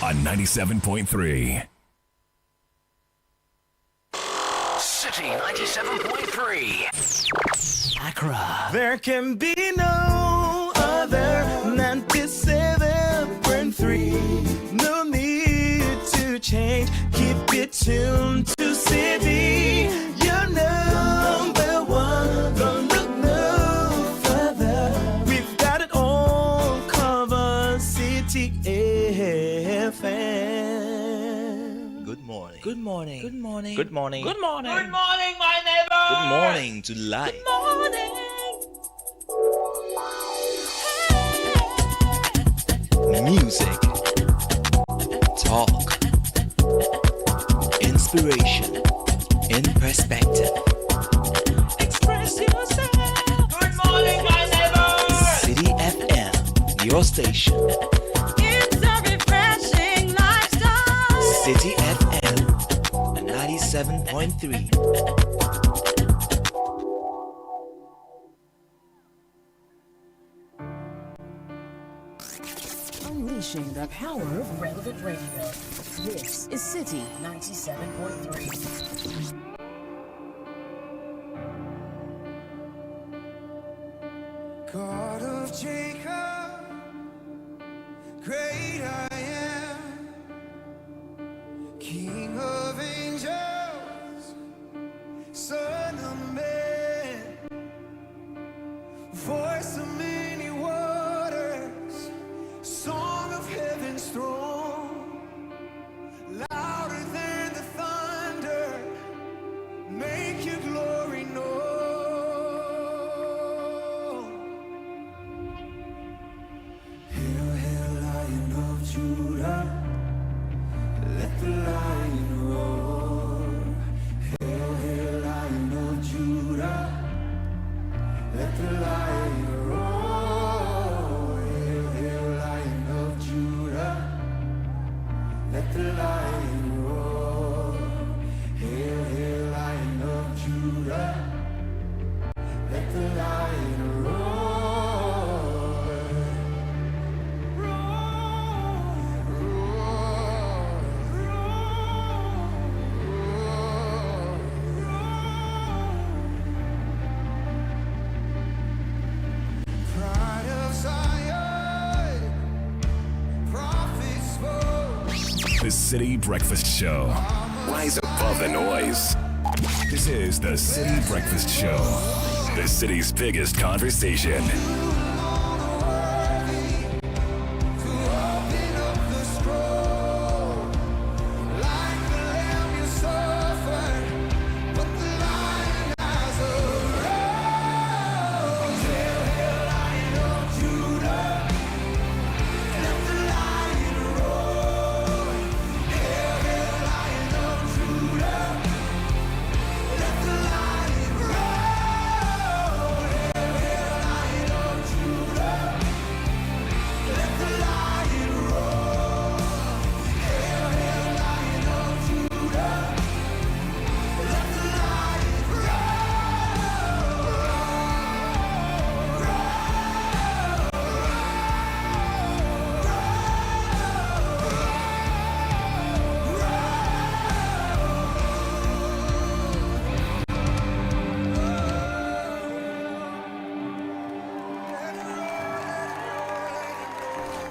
on 97.3. Citi 97.3. Accra. There can be no other 97.3. No need to change. Keep it tuned to Citi. You're number one. Don't look no further. We've got it all covered. Citi FM. Good morning. Good morning. Good morning. Good morning. Good morning. Good morning, my neighbor. Good morning to life. Good morning. Music, talk, inspiration, in perspective. Express yourself. Good morning, my neighbor. Citi FM, your station. It's a refreshing lifestyle. Citi FM 97.3. Unleashing the power of relevant radio. This is Citi 97.3. God of Jacob, great I am, King of angels, Son of man, voice of many waters, song of heaven's throne, louder than the thunder, make your glory known. Hail, hail, Lion of Judah, let the lion roar. Hail, hail, Lion of Judah, let the lion roar. Hail, hail, Lion of Judah, let the lion roar. Hail, hail, Lion of Judah, let the lion roar. Pride of Zion, prophets spoke. The Citi Breakfast Show. Rise above the noise. This is the Citi Breakfast Show. The city's biggest conversation.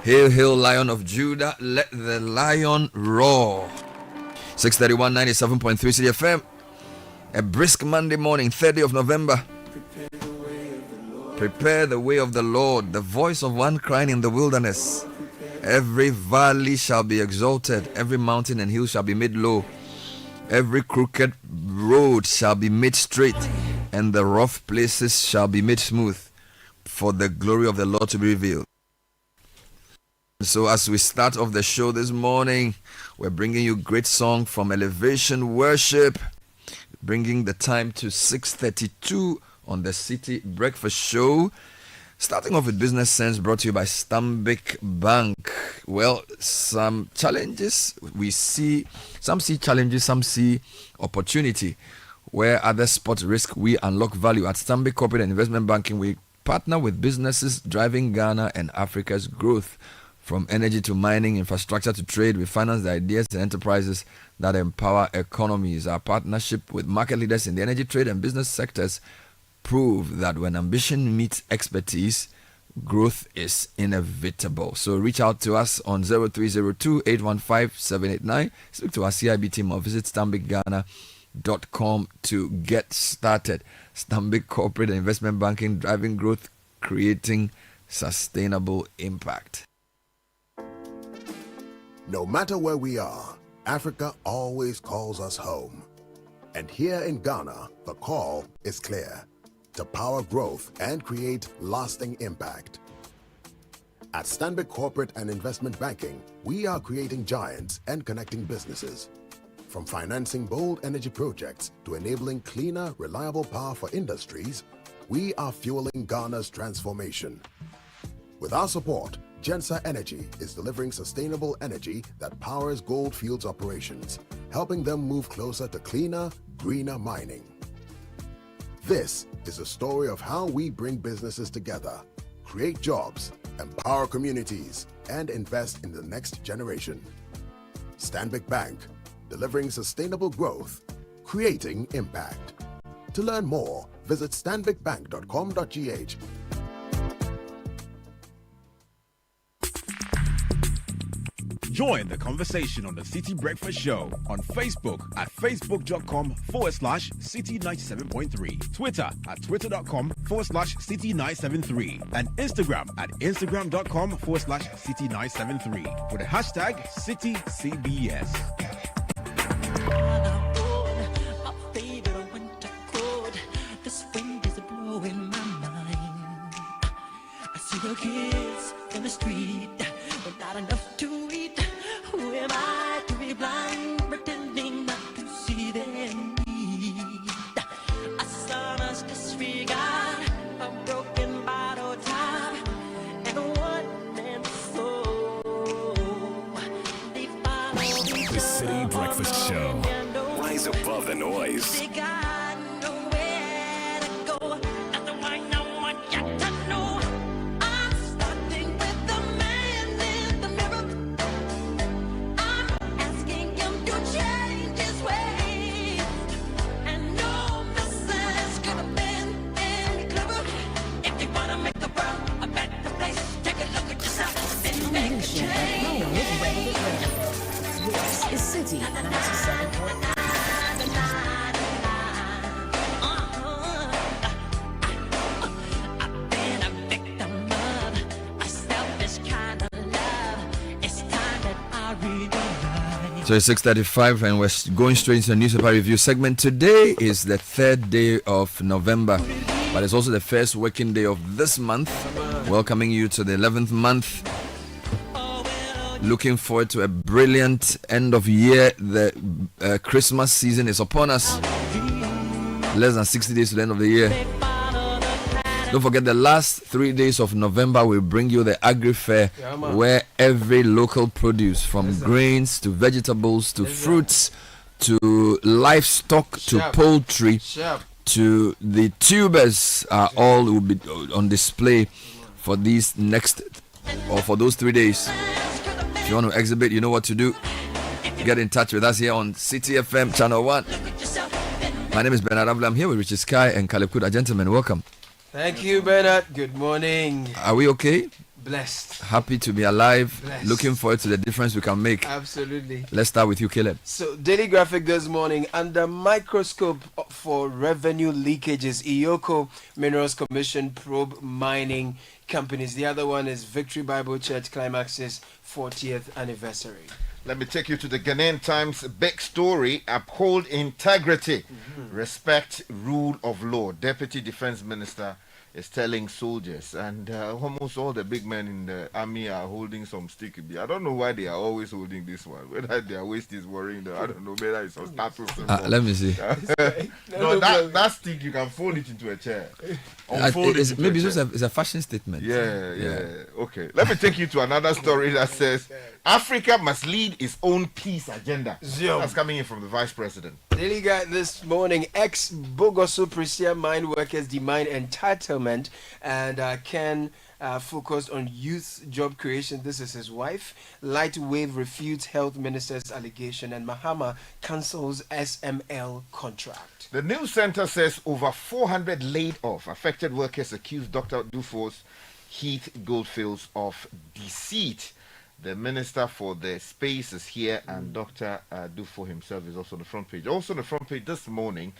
Hail, hail, Lion of Judah, let the lion roar. 631 97.3 Citi FM. A brisk Monday morning, 30th of November. Prepare the way of the Lord, the voice of one crying in the wilderness. Every valley shall be exalted, every mountain and hill shall be made low. Every crooked road shall be made straight, and the rough places shall be made smooth, for the glory of the Lord to be revealed. So as we start off the show this morning, we're bringing you great song from Elevation Worship, bringing the time to 6:32 on the Citi Breakfast Show. Starting off with Business Sense, brought to you by Stanbic Bank. Well, some challenges we see, some see challenges, some see opportunity. Where others spot risk, we unlock value. At Stanbic Corporate and Investment Banking, we partner with businesses driving Ghana and Africa's growth. From energy to mining, infrastructure to trade, we finance the ideas and enterprises that empower economies. Our partnership with market leaders in the energy, trade, and business sectors prove that when ambition meets expertise, growth is inevitable. So reach out to us on 0302-815-789. Speak to our CIB team or visit stambicghana.com to get started. Stanbic Corporate and Investment Banking, driving growth, creating sustainable impact. No matter where we are, Africa always calls us home. And here in Ghana, the call is clear: to power growth and create lasting impact. At Stanbic Corporate and Investment Banking, we are creating giants and connecting businesses. From financing bold energy projects to enabling cleaner, reliable power for industries, we are fueling Ghana's transformation. With our support, Gensa Energy is delivering sustainable energy that powers Goldfields operations, helping them move closer to cleaner, greener mining. This is a story of how we bring businesses together, create jobs, empower communities, and invest in the next generation. Stanbic Bank, delivering sustainable growth, creating impact. To learn more, visit stanbicbank.com.gh. Join the conversation on the City Breakfast Show on Facebook at facebook.com/City97.3, Twitter at twitter.com/City973, and Instagram at instagram.com/City973 with the hashtag CityCBS. My favorite winter coat. This wind is blowing my mind. I see the kids in the street with not enough to eat. Who am I to be blind, pretending not to see their need? A son's disregard, a broken bottle top, and a one-man soul. They follow The City Breakfast Show. Rise above the noise. They got nowhere to go. That's why no one got to know. I'm starting with the man in the mirror. I'm asking him to change his ways. And no message could have been any clearer. If you wanna make the world a better place, take a look at yourself and make a Station at change. home with Relevant Radio. This is City 97.9. I've been a victim of a selfish kind of love. It's time that I realize. So it's 6:35 and we're going straight into the newspaper review segment. Today is the 3rd day of November, but it's also the first working day of this month. Welcoming you to the 11th month. Looking forward to a brilliant end of year. The Christmas season is upon us. Less than 60 days to the end of the year. Don't forget, the last 3 days of November will bring you the Agri Fair, where every local produce, from grains to vegetables to fruits to livestock to poultry to the tubers, all will be on display for these next or for those 3 days. If you want to exhibit, you know what to do. Get in touch with us here on City FM Channel 1. My name is Bernard Abla. I'm here with Richard Sky and Caleb Kuda. Gentlemen, welcome. Thank you, Bernard. Good morning. Are we okay? Blessed. Happy to be alive. Blessed. Looking forward to the difference we can make. Absolutely. Let's start with you, Caleb. So, Daily Graphic this morning, under microscope for revenue leakages, Iyoko Minerals Commission probe mining companies. The other one is Victory Bible Church climaxes 40th anniversary. Let me take you to the Ghanaian Times big story. Uphold integrity, respect rule of law. Deputy Defense Minister is telling soldiers, and almost all the big men in the army are holding some sticky beer. I don't know why they are always holding this one. Whether their waist is worrying them, I don't know. Whether it's a status symbol. Let me see. No, that stick, you can fold it into a chair. Unfold it into Maybe a chair. it's a fashion statement. Yeah. Okay. Let me take you to another story that says Africa must lead its own peace agenda. Zoom. That's coming in from the Vice President. Daily Guide this morning, ex-Bogoso Prisia mine workers demand entitlement and can focused on youth job creation. This is his wife. Light Wave refutes health minister's allegation, and Mahama cancels SML contract. The news center says over 400 laid off affected workers accuse Dr. Dufour's Heath Goldfields of deceit. The minister for the space is here, and Dr. Dufour himself is also on the front page. Also on the front page this morning,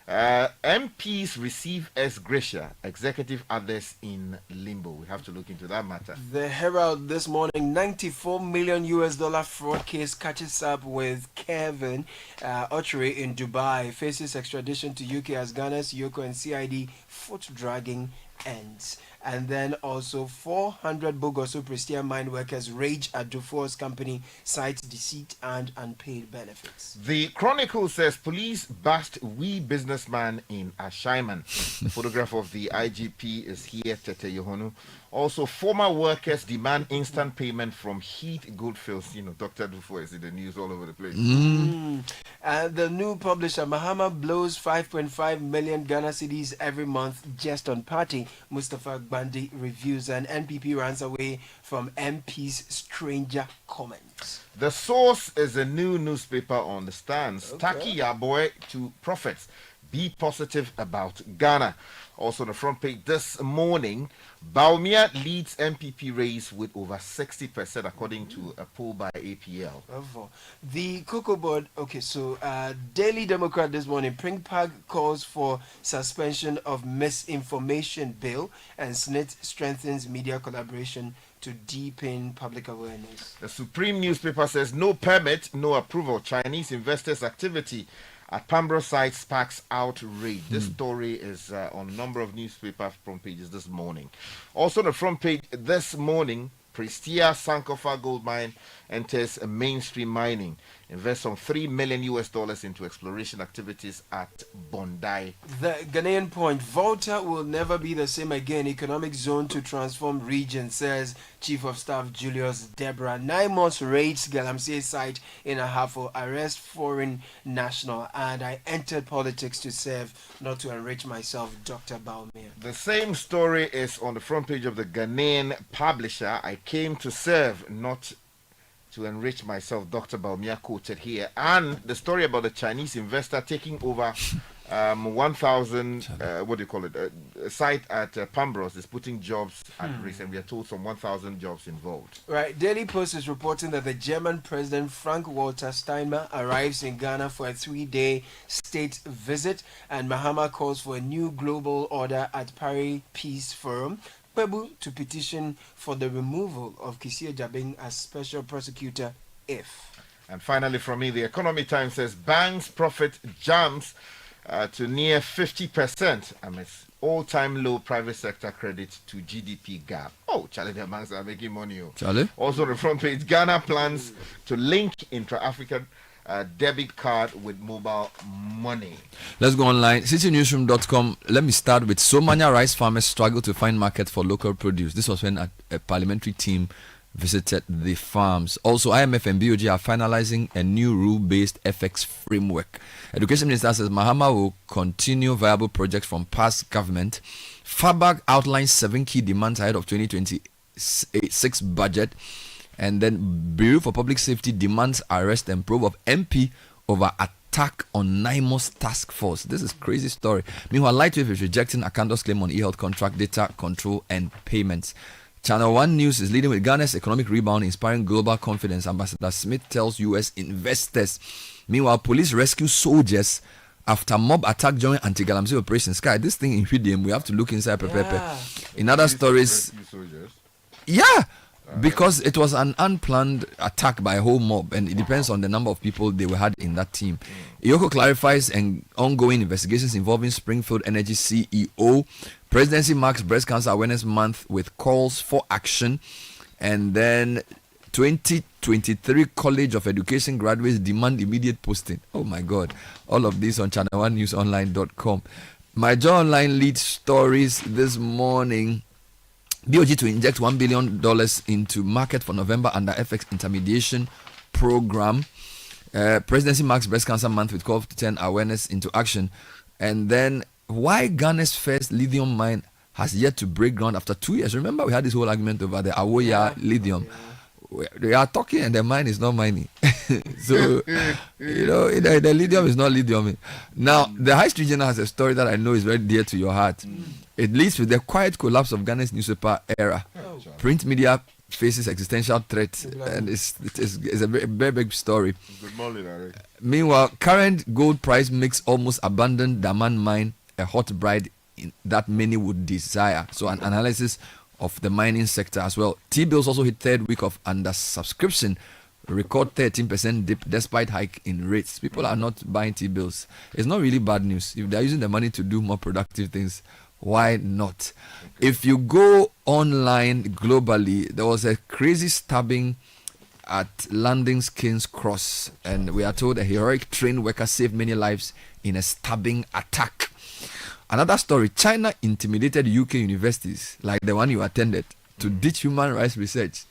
MPs receive ex gratia, executive others in limbo. We have to look into that matter. The Herald this morning, $94 million fraud case catches up with Kevin Ochery in Dubai, faces extradition to UK as Ghana's Yoko and CID foot dragging ends. And then also 400 Bogoso Prestia mine workers rage at Dufour's company, cites deceit and unpaid benefits. The Chronicle says police bust wee businessman in Ashaiman. The photograph of the IGP is here, Tete Yohonu. Also, former workers demand instant payment from Heath Goldfields. You know, Dr. Dufour is in the news all over the place. And the new publisher, Mahama blows 5.5 million Ghana cedis every month just on party. Mustafa Bandi reviews, and NPP runs away from MP's stranger comments. The Source is a new newspaper on the stands. Okay. Taki Yaboy to prophets. Be positive about Ghana. Also on the front page this morning, Baumia leads MPP race with over 60% according to a poll by APL. The Cocoa Board, okay, so Daily Democrat this morning, Pringpag calls for suspension of misinformation bill, and SNIT strengthens media collaboration to deepen public awareness. The Supreme newspaper says no permit, no approval. Chinese investors' activity at Pambro site sparks outrage. This story is on a number of newspaper front pages this morning. Also on the front page this morning, Prestia Sankofa gold mine enters mainstream mining. Invests some $3 million into exploration activities at Bondi. The Ghanaian Point, Volta will never be the same again. Economic zone to transform region, says Chief of Staff Julius Deborah. 9 months raids Galamsey site in Ahafo, arrest foreign national, and I entered politics to serve, not to enrich myself, Dr. Baumia. The same story is on the front page of the Ghanaian publisher. I came to serve, not to enrich myself, Dr. Baumia quoted here. And the story about the Chinese investor taking over 1,000, what do you call it, a site at Pambros is putting jobs at risk, and we are told some 1,000 jobs involved. Right, Daily Post is reporting that the German President Frank-Walter Steinmeier arrives in Ghana for a 3-day state visit, and Mahama calls for a new global order at Paris Peace Forum. Pebu to petition for the removal of Kisia Jabing as special prosecutor if. And finally from me, the Economy Times says banks profit jumps to near 50% amidst all-time low private sector credit to GDP gap. Oh, Charlie, the banks are making money. Charlie? Also on the front page, Ghana plans to link intra-African debit card with mobile money. Let's go online. CitiNewsroom.com. Let me start with Somania rice farmers struggle to find market for local produce. This was when a parliamentary team visited the farms. Also, IMF and BOG are finalizing a new rule-based FX framework. Education Minister says Mahama will continue viable projects from past government. FABAG outlines 7 key demands ahead of 2026 budget. And then Bureau for Public Safety demands arrest and probe of MP over attack on NIMOS task force. This is crazy story. Meanwhile, Lightwave is rejecting Akando's claim on e-health contract data control and payments. Channel 1 News is leading with Ghana's economic rebound, inspiring global confidence. Ambassador Smith tells U.S. investors. Meanwhile, police rescue soldiers after mob attack during anti-Galamsey Operation Sky. This thing in PDM, we have to look inside. In other stories, because it was an unplanned attack by a whole mob, and it depends on the number of people they had in that team. Iyoko clarifies and ongoing investigations involving Springfield Energy CEO. Presidency marks Breast Cancer Awareness Month with calls for action. And then 2023 College of Education graduates demand immediate posting. Oh my God. All of this on channel1newsonline.com. My Joy Online leads stories this morning. BOG to inject $1 billion into market for November under FX intermediation program. Presidency marks breast cancer month with call to turn awareness into action. And then why Ghana's first lithium mine has yet to break ground after 2 years. Remember, we had this whole argument over the Awoya lithium. Yeah. They are talking and the mine is not mining. So, the lithium is not lithium. Now, the High Street Journal has a story that I know is very dear to your heart. It leads with the quiet collapse of Ghana's newspaper era. Print media faces existential threat, and it's a very big story. Good morning, Larry. Meanwhile, current gold price makes almost abandoned Daman mine a hot bride that many would desire. So an analysis of the mining sector as well. T-bills also hit third week of under subscription, record 13% dip despite hike in rates. People are not buying T-bills. It's not really bad news. If they're using the money to do more productive things, why not? Okay. If you go online globally, there was a crazy stabbing at London's King's Cross, and we are told a heroic train worker saved many lives in a stabbing attack. Another story, China intimidated UK universities, like the one you attended, to ditch human rights research.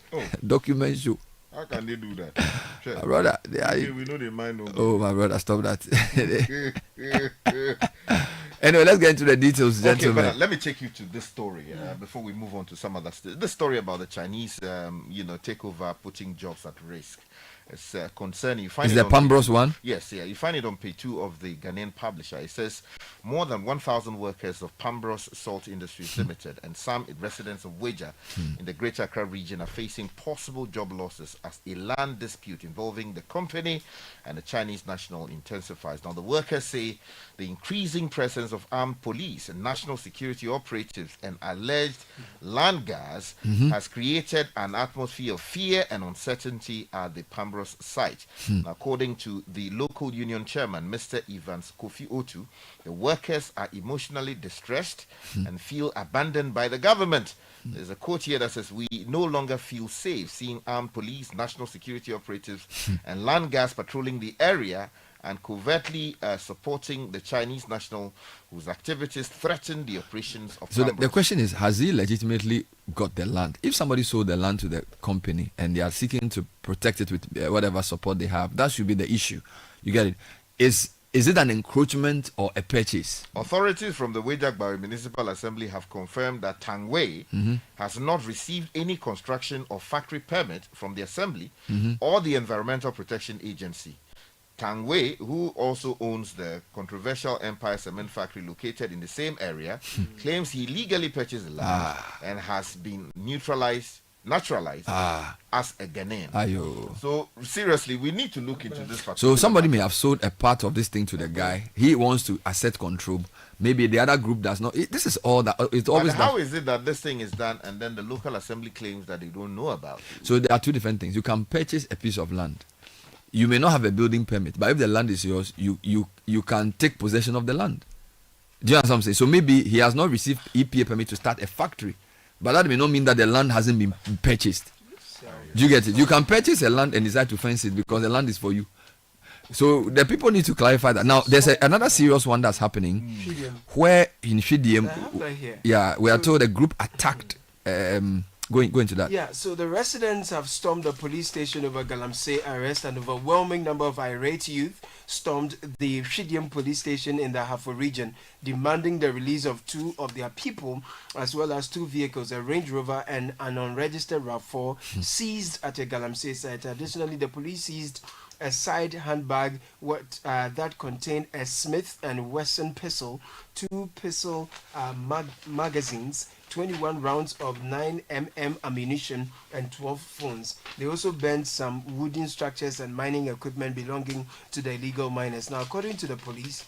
Documents show. How can they do that? Sure. My brother, we know they mind. My brother, stop that. Anyway, let's get into the details, gentlemen. Okay, let me take you to this story before we move on to some other stuff. This story about the Chinese, takeover, putting jobs at risk. It's concerning. Is the Pambros one? Yes, yeah. You find it on page 2 of the Ghanaian publisher. It says more than 1,000 workers of Pambros Salt Industries Limited and some residents of Weja in the Greater Accra region are facing possible job losses as a land dispute involving the company and the Chinese national intensifies. Now, the workers say the increasing presence of armed police and national security operatives and alleged land guards has created an atmosphere of fear and uncertainty at the Pambros site. According to the local union chairman, Mr. Evans Kofi Otu, the workers are emotionally distressed and feel abandoned by the government. There's a quote here that says, "We no longer feel safe seeing armed police, national security operatives, and land guards patrolling the area and covertly supporting the Chinese national whose activities threaten the operations of." So the question is, has he legitimately got the land? If somebody sold the land to the company and they are seeking to protect it with whatever support they have, that should be the issue. You get it? Is it an encroachment or a purchase? Authorities from the Wejagbari Municipal Assembly have confirmed that Tangwei has not received any construction or factory permit from the Assembly or the Environmental Protection Agency. Tangwei, who also owns the controversial Empire Cement Factory located in the same area, claims he legally purchased the land and has been naturalized as a Ghanaian. Ayo. So seriously, we need to look into this. So somebody may have sold a part of this thing to the guy. He wants to assert control. Maybe the other group does not. This is all that. It's always. How is it that this thing is done and then the local assembly claims that they don't know about it? So there are two different things. You can purchase a piece of land. You may not have a building permit, but if the land is yours, you can take possession of the land. Do you understand what I'm saying? So maybe he has not received EPA permit to start a factory, but that may not mean that the land hasn't been purchased. Do you get it? You can purchase a land and decide to fence it because the land is for you. So the people need to clarify that. Now there's another serious one that's happening, where in Shidiem, we are told a group attacked. Go into that. Yeah, so the residents have stormed the police station over Galamsey arrest. An overwhelming number of irate youth stormed the Shidium police station in the Hafo region, demanding the release of 2 of their people, as well as 2 vehicles, a Range Rover and an unregistered RAV4, seized at a Galamsey site. Additionally, the police seized a side handbag that contained a Smith & Wesson pistol, 2 pistol magazines, 21 rounds of 9mm ammunition and 12 phones. They also burned some wooden structures and mining equipment belonging to the illegal miners. Now, according to the police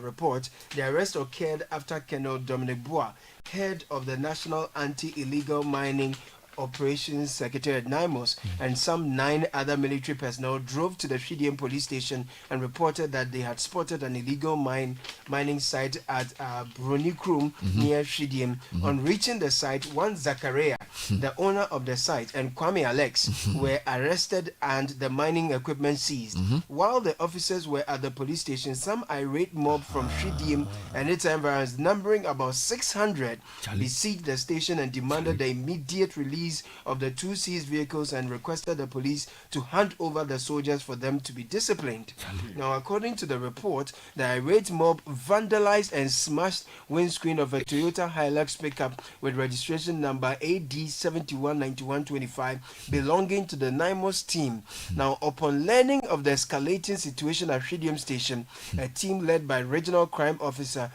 report, the arrest occurred after Colonel Dominic Bois, head of the National Anti-Illegal Mining Operations Secretariat NIMOS and some 9 other military personnel drove to the Shidiem police station and reported that they had spotted an illegal mining site at Bronikrum near Shidiem. On reaching the site, one Zachariah, the owner of the site, and Kwame Alex were arrested and the mining equipment seized. While the officers were at the police station, some irate mob from Shidiem and its environs, numbering about 600, besieged the station and demanded the immediate release of the 2 seized vehicles and requested the police to hand over the soldiers for them to be disciplined. Now, according to the report, the irate mob vandalized and smashed windscreen of a Toyota Hilux pickup with registration number AD 719125 belonging to the NIMOS team. Now, upon learning of the escalating situation at Shidiem Station, a team led by Regional Crime Officer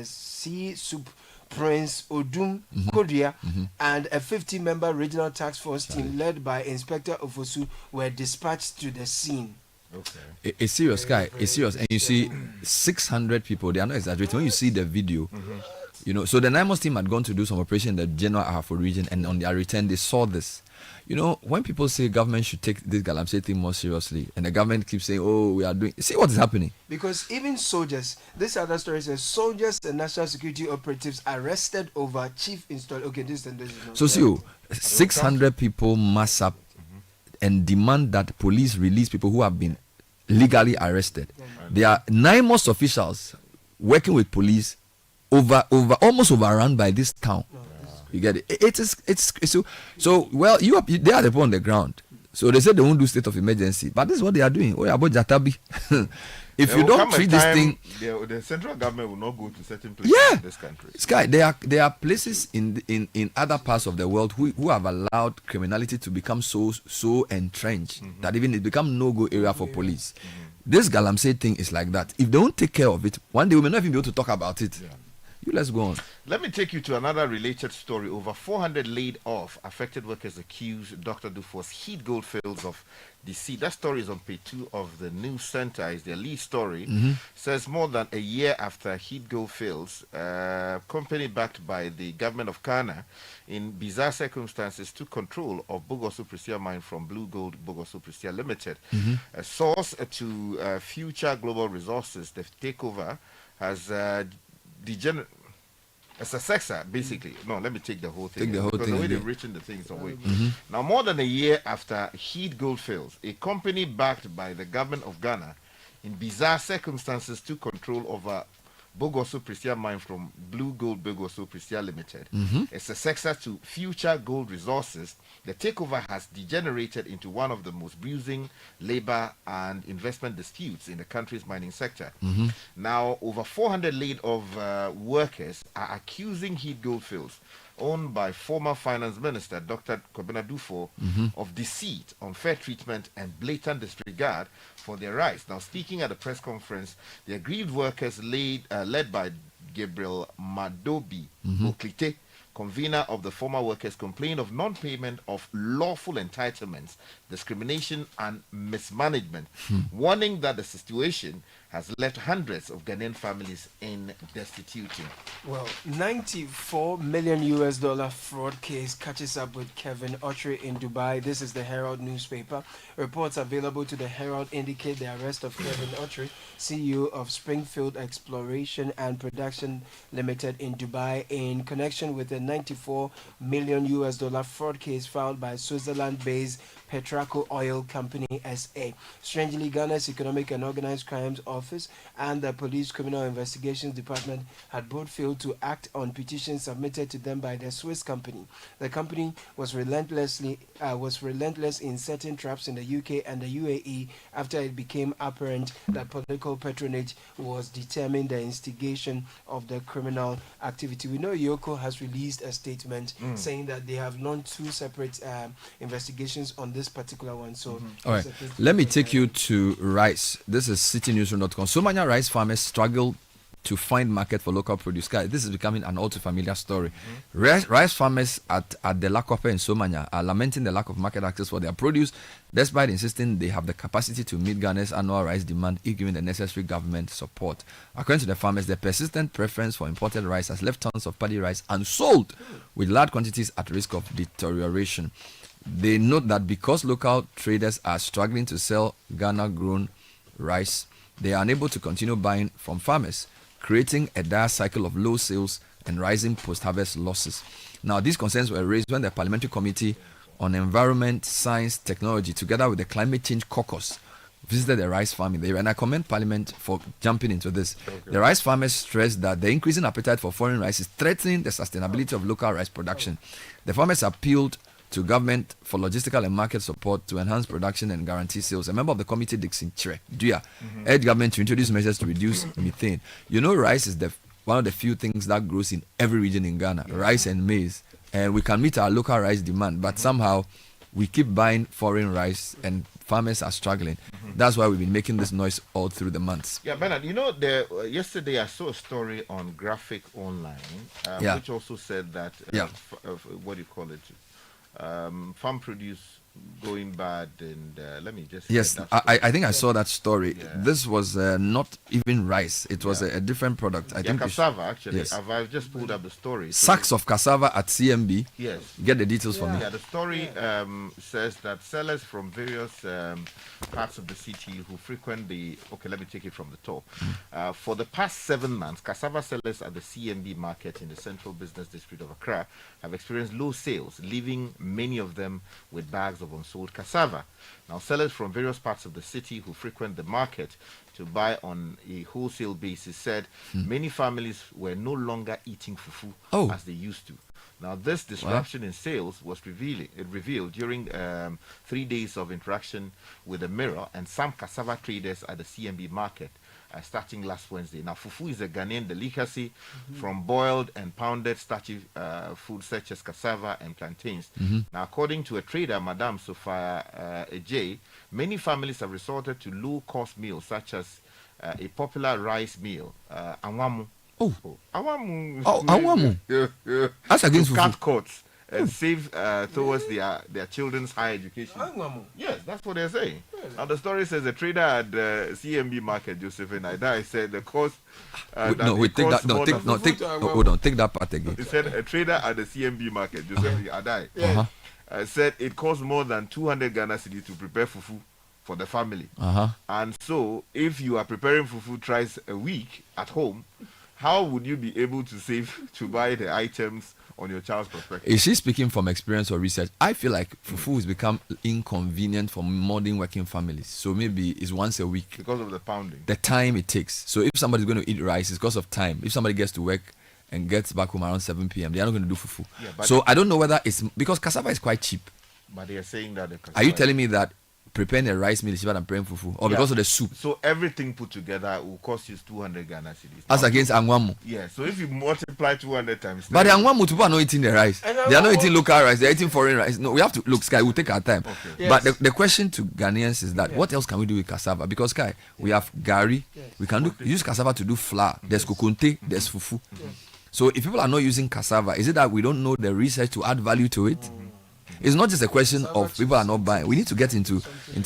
C. Sup Prince Odum Kodia and a 50-member regional task force team led by Inspector Ofosu were dispatched to the scene. Okay. It's serious, guy. It's serious. And you see 600 people. They are not exaggerating. When you see the video, you know, so the NIMOS team had gone to do some operation in the general Ahafo region, and on their return, they saw this. You know, when people say government should take this Galamsey thing more seriously, and the government keeps saying, oh, we are doing... See what is happening. Because even soldiers, this other story says, soldiers and national security operatives arrested over chief install... Okay, this and this is not... So, see, 600 people mass up and demand that police release people who have been legally arrested. There are 9 most officials working with police almost overrun by this town. You get it? It's so well. They are the people on the ground. So they said they won't do state of emergency, but this is what they are doing. Oh, about Jatabi. If you don't treat this thing, the central government will not go to certain places in this country. Sky, there are places in other parts of the world who have allowed criminality to become so entrenched that even it become no-go area for police. This Galamsey thing is like that. If they don't take care of it, one day we may not even be able to talk about it. Let's go on. Let me take you to another related story. Over 400 laid off affected workers accused Dr. Dufour's Heat Goldfields of deceit. That story is on page 2 of the News Center. It's their lead story. Says more than a year after Heat Goldfields, company backed by the government of Ghana, in bizarre circumstances, took control of Bogoso Prisia mine from Blue Gold Bogoso Prisia Limited. A source to Future Global Resources, the takeover has as a successor, basically. No, let me take the whole thing. Take the whole thing. The way they've written the things away. Now, more than a year after Heat Goldfields, a company backed by the government of Ghana, in bizarre circumstances, took control over Bogoso Prisia mine from Blue Gold Bogoso Prisia Limited. It's a successor to Future Gold Resources. The takeover has degenerated into one of the most bruising labor and investment disputes in the country's mining sector. Now, over 400 laid-off workers are accusing Heat Goldfields, owned by former finance minister Dr. Kobena Dufour, of deceit, unfair treatment, and blatant disregard for their rights. Now, speaking at a press conference, the aggrieved workers led by Gabriel Madobi Oklite, convener of the former workers, complained of non-payment of lawful entitlements, discrimination, and mismanagement, warning that the situation has left hundreds of Ghanaian families in destitution. Well, $94 million fraud case catches up with Kevin Autry in Dubai. This is the Herald newspaper. Reports available to the Herald indicate the arrest of Kevin Autry, CEO of Springfield Exploration and Production Limited in Dubai, in connection with a $94 million fraud case filed by Switzerland-based Petraco Oil Company SA. Strangely, Ghana's Economic and Organized Crimes Office and the Police Criminal Investigations Department had both failed to act on petitions submitted to them by the Swiss company. The company was relentless in setting traps in the UK and the UAE after it became apparent that political patronage was determining the instigation of the criminal activity. We know Yoko has released a statement saying that they have launched 2 separate investigations on this particular one. So, all right, let me take you to rice. This is citynewsroom.com. So many rice farmers struggle to find market for local produce. Guys, this is becoming an all too familiar story. Rice farmers at the Lakope and Somanya are lamenting the lack of market access for their produce, despite insisting they have the capacity to meet Ghana's annual rice demand if given the necessary government support. According to the farmers, the persistent preference for imported rice has left tons of paddy rice unsold, with large quantities at risk of deterioration. They note that because local traders are struggling to sell Ghana-grown rice, they are unable to continue buying from farmers, creating a dire cycle of low sales and rising post-harvest losses. Now, these concerns were raised when the Parliamentary Committee on Environment, Science, Technology, together with the Climate Change Caucus, visited the rice farming there, and I commend Parliament for jumping into this. Okay. The rice farmers stressed that the increasing appetite for foreign rice is threatening the sustainability of local rice production. The farmers appealed to government for logistical and market support to enhance production and guarantee sales. A member of the committee, Dixon Chere Duya, urged government to introduce measures to reduce methane. You know, rice is one of the few things that grows in every region in Ghana, rice and maize. And we can meet our local rice demand, but somehow we keep buying foreign rice and farmers are struggling. That's why we've been making this noise all through the months. Yeah, Bernard, you know, yesterday I saw a story on Graphic Online, which also said that, what do you call it? Farm produce going bad, and let me just I think I saw that story. This was not even rice, it was a different product. I think cassava actually. I've just pulled up the story. Sacks of cassava at CMB. Yes, get the details for me. The story says that sellers from various parts of the city who frequent let me take it from the top. For the past 7 months, cassava sellers at the CMB market in the Central Business District of Accra have experienced low sales, leaving many of them with bags of unsold cassava. Now, sellers from various parts of the city who frequent the market to buy on a wholesale basis said many families were no longer eating fufu as they used to. Now, this disruption in sales was revealed during 3 days of interaction with the Mirror and some cassava traders at the CMB market. Starting last Wednesday. Now, fufu is a Ghanaian delicacy from boiled and pounded starchy foods such as cassava and plantains. Now, according to a trader, Madame Sophia Ejay, many families have resorted to low-cost meals such as a popular rice meal, anwamu. Anwamu. Anwamu. That's against cut coats and save towards their children's high education. Yes, that's what they're saying. Now the story says a trader at the CMB market, Josephine Aidai, said the cost. Hold on, take that part again. He said a trader at the CMB market, Josephine Aidai, said it costs more than 200 Ghana cedis to prepare fufu for the family. And so, if you are preparing fufu thrice a week at home, how would you be able to save to buy the items on your child's perspective? Is she speaking from experience or research? I feel like fufu has become inconvenient for modern working families. So maybe it's once a week. Because of the pounding. The time it takes. So if somebody's going to eat rice, it's because of time. If somebody gets to work and gets back home around 7 p.m., they are not going to do fufu. So I don't know whether it's because cassava is quite cheap. But they are saying that are you telling me that preparing a rice meal is cheaper than preparing fufu, or because of the soup? So everything put together will cost you 200 Ghana cedis. As against Angwamu. Yeah, so if you multiply 200 times. But the Angwamu people are not eating the rice. They are not eating local rice. They are eating foreign rice. No, we have to look, Sky. We'll take our time. Okay. But the question to Ghanaians is that what else can we do with cassava? Because Sky, we have gari. We can use cassava to do flour. There's kokonte. There's fufu. So if people are not using cassava, is it that we don't know the research to add value to it? It's not just a question of people are not buying. We need to get into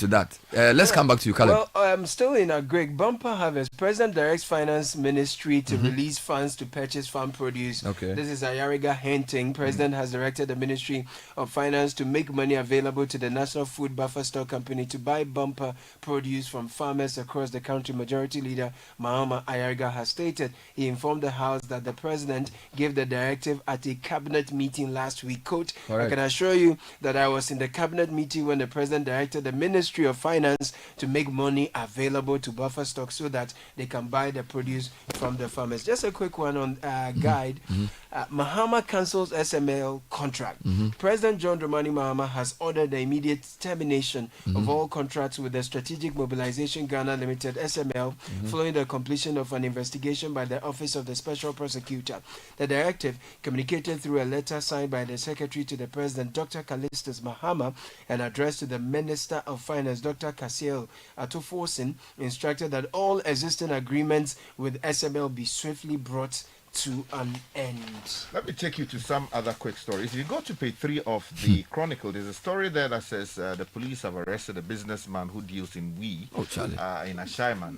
that. Let's come back to you, Caleb. Well, I'm still in a Greg Bumper Harvest. President directs Finance Ministry to release funds to purchase farm produce. Okay. This is Ayariga Henting. President has directed the Ministry of Finance to make money available to the National Food Buffer Stock Company to buy bumper produce from farmers across the country. Majority Leader Mahama Ayariga has stated he informed the House that the President gave the directive at a cabinet meeting last week. Quote, I can assure you that I was in the cabinet meeting when the President directed the Ministry of Finance to make money available to buffer stock so that they can buy the produce from the farmers. Just a quick one on guide. Mahama cancels SML contract. President John Dramani Mahama has ordered the immediate termination of all contracts with the Strategic Mobilization Ghana Limited SML following the completion of an investigation by the Office of the Special Prosecutor. The directive, communicated through a letter signed by the Secretary to the President, Dr. Dr. Callistus Mahama, an address to the Minister of Finance, Dr. Kasiel Atufosin, instructed that all existing agreements with SML be swiftly brought to an end. Let me take you to some other quick stories. If you go to page 3 of the Chronicle, there's a story there that says the police have arrested a businessman who deals in weed in Ashaiman.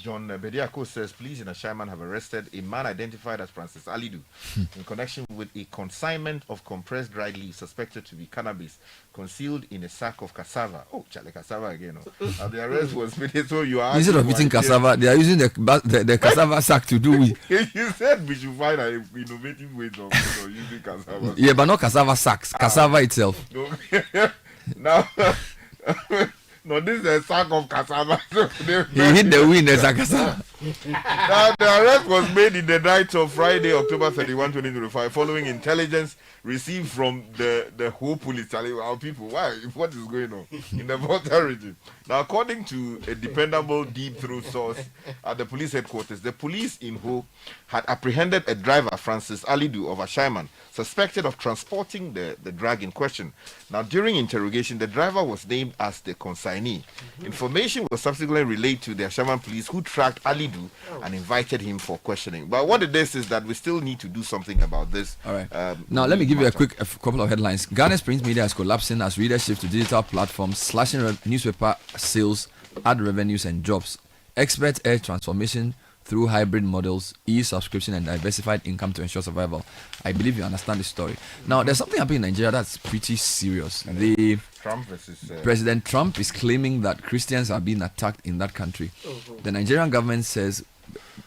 John Bediako says police in Ashaiman have arrested a man identified as Francis Alidu in connection with a consignment of compressed dried leaves suspected to be cannabis concealed in a sack of cassava. Oh, Charlie, cassava again. And the arrest was made. So you are instead of eating cassava, they are using the cassava sack to do with. You said we should find an innovative way of using cassava. Yeah, but not cassava sacks. Cassava itself. Now, no, this is a sack of cassava. He hit the wind as a cassava. Now, the arrest was made in the night of Friday, October 31, 2025, following intelligence received from the whole police. Our people, why? What is going on in the Volta region? Now, according to a dependable deep throat source at the police headquarters, the police in Ho had apprehended a driver, Francis Alidu of Ashaiman, suspected of transporting the drug in question. Now, during interrogation, the driver was named as the consignee. Information was subsequently relayed to the Ashaiman police, who tracked Alidu and invited him for questioning. But what it is that we still need to do something about this. All right. Now, let me give you a couple of headlines. Ghana's print media is collapsing as readers shift to digital platforms, slashing newspaper sales, ad revenues, and jobs. Experts urge transformation through hybrid models, e-subscription, and diversified income to ensure survival. I believe you understand the story. Now, there's something happening in Nigeria that's pretty serious. President Trump is claiming that Christians are being attacked in that country. The Nigerian government says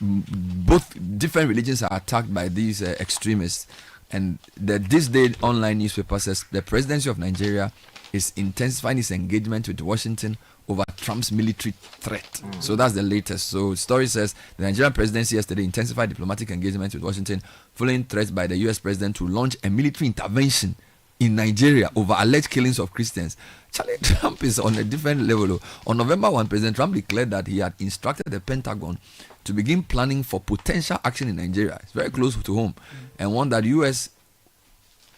both different religions are attacked by these extremists. And this day online newspaper says the presidency of Nigeria is intensifying its engagement with Washington over Trump's military threat. So that's the latest. So story says the Nigerian presidency yesterday intensified diplomatic engagement with Washington following threats by the US president to launch a military intervention in Nigeria over alleged killings of Christians. Charlie, Trump is on a different level. On November 1, President Trump declared that he had instructed the Pentagon to begin planning for potential action in Nigeria. It's very close to home, and one that US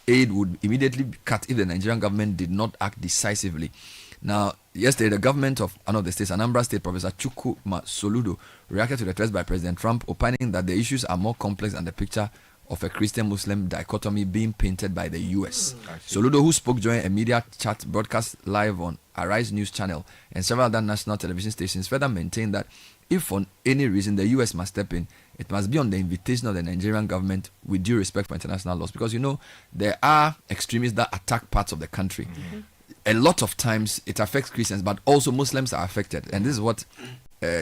aid would immediately be cut if the Nigerian government did not act decisively. Now, yesterday, the government of one of the states, Anambra State, Professor Chukwuma Soludo, reacted to the threats by President Trump, opining that the issues are more complex than the picture of a Christian-Muslim dichotomy being painted by the U.S. Soludo, who spoke during a media chat broadcast live on Arise News Channel and several other national television stations, further maintained that if for any reason the U.S. must step in, it must be on the invitation of the Nigerian government with due respect for international laws. Because, there are extremists that attack parts of the country. A lot of times it affects Christians, but also Muslims are affected. And this is what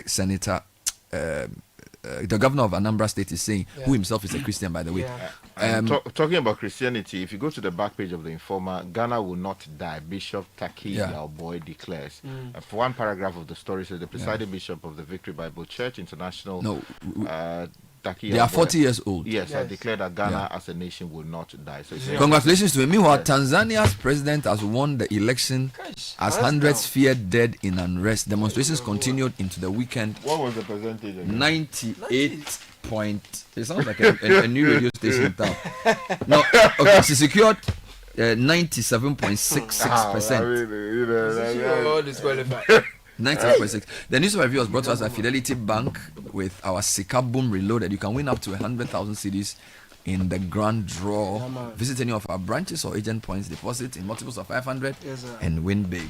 Senator, the governor of Anambra State is saying, who himself is a Christian, by the way. Talking about Christianity, if you go to the back page of the Informer, Ghana will not die, Bishop Taki Yalboy declares. For one paragraph of the story says the presiding bishop of the Victory Bible Church International, they are 40 years old. Yes, I declare that Ghana as a nation will not die. So congratulations to him. Meanwhile, Tanzania's president has won the election as hundreds feared dead in unrest. Demonstrations continued into the weekend. What was the percentage again? 98 point. It sounds like a new radio station in town. No, okay, she secured 97.66%. 98.6. The news review was brought to us by Fidelity Bank with our Sika Boom Reloaded. You can win up to 100,000 CDs in the grand draw. Visit any of our branches or agent points, deposit in multiples of 500 and win big.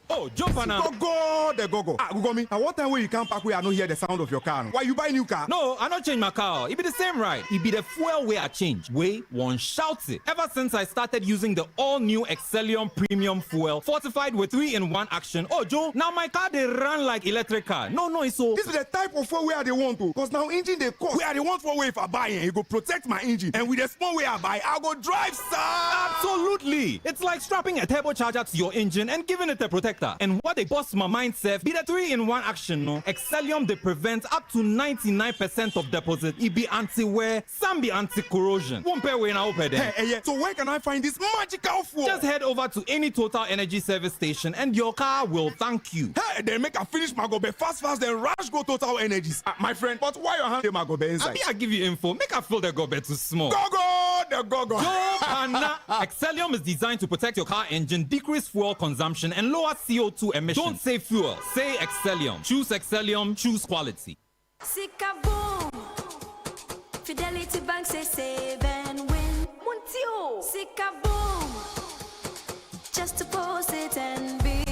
Oh, jump on go the go. Google me. At what time when you come back where I don't hear the sound of your car? Why you buy new car? No, I don't change my car. It be the same right. It be the fuel way I change. Way one shouts it. Ever since I started using the all-new Excellium Premium Fuel, fortified with 3-in-1 action. Oh, Joe, now my car they run like electric car. No, it's so. This is the type of fuel where they want to. Because now engine they cost. Where they want for way if I buy it, go protect my engine. And with the small way I buy, I go drive, sir. Absolutely. It's like strapping a turbocharger to your engine and giving it a protector. And what they bust my mindset be the 3-in-1 action, no? Excellium they prevent up to 99% of deposit. It be anti-wear, some be anti-corrosion. Won't pay when I open them. Hey, so where can I find this magical fuel? Just head over to any Total Energy service station and your car will thank you. Hey, then make a finish my gobe fast, then rush go Total Energies. My friend, but why your hand my gobe inside? I give you info. Make a fill the gobe too small. Go, what the gogo? Joe Anna, Excellium is designed to protect your car engine, decrease fuel consumption, and lower CO2 emissions. Don't say fuel, say Excellium. Choose Excellium, choose quality. Sikaboom! Fidelity Bank say save and win. Muntio! Sikaboom! Just deposit and begin.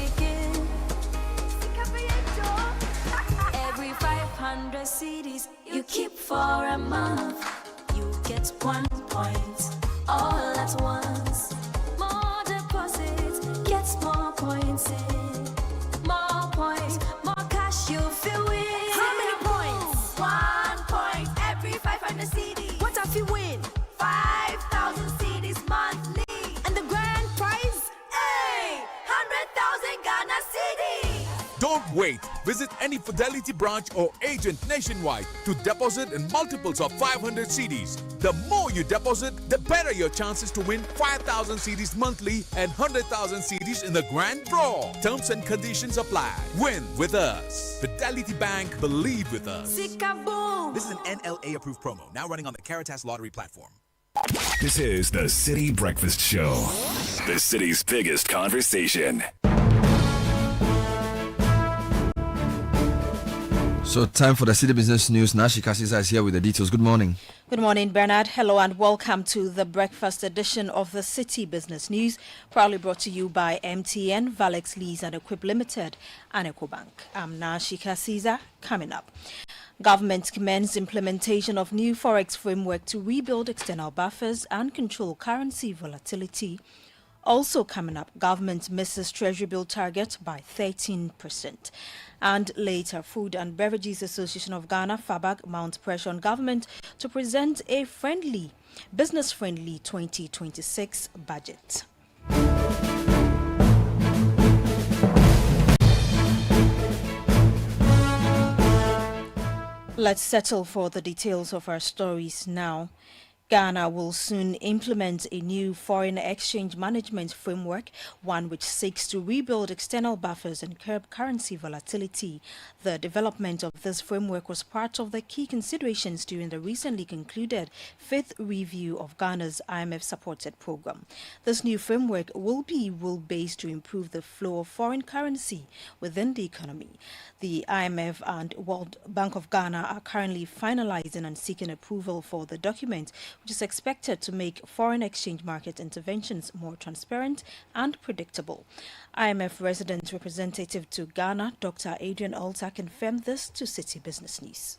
Every 500 CDs you keep for a month, you get 1 point all at once. More deposits, gets more points in. More points, more cash you feel win. How many points? 1 point every 500 CDs. What if you win? 5,000 CDs monthly. And the grand prize? Hey! 100,000 Ghana CDs. Don't wait. Visit any Fidelity branch or agent nationwide to deposit in multiples of 500 CDs. The more you deposit, the better your chances to win 5,000 CDs monthly and 100,000 CDs in the grand draw. Terms and conditions apply. Win with us. Fidelity Bank, believe with us. Sikaboom! This is an NLA approved promo, now running on the Caritas Lottery platform. This is the City Breakfast Show, the city's biggest conversation. So time for the City Business News. Nashi Kasisa is here with the details. Good morning. Good morning, Bernard. Hello and welcome to the breakfast edition of the City Business News, proudly brought to you by MTN, Valex Lease and Equip Limited, and EcoBank. I'm Nashi Kasisa. Coming up, government commenced implementation of new forex framework to rebuild external buffers and control currency volatility. Also coming up, government misses Treasury bill target by 13%. And later, Food and Beverages Association of Ghana, FABAG, mounts pressure on government to present a business-friendly 2026 budget. Let's settle for the details of our stories now. Ghana will soon implement a new foreign exchange management framework, one which seeks to rebuild external buffers and curb currency volatility. The development of this framework was part of the key considerations during the recently concluded fifth review of Ghana's IMF-supported program. This new framework will be rule-based to improve the flow of foreign currency within the economy. The IMF and World Bank of Ghana are currently finalizing and seeking approval for the document, which is expected to make foreign exchange market interventions more transparent and predictable. IMF resident representative to Ghana, Dr. Adrian Alter, confirmed this to City Business News.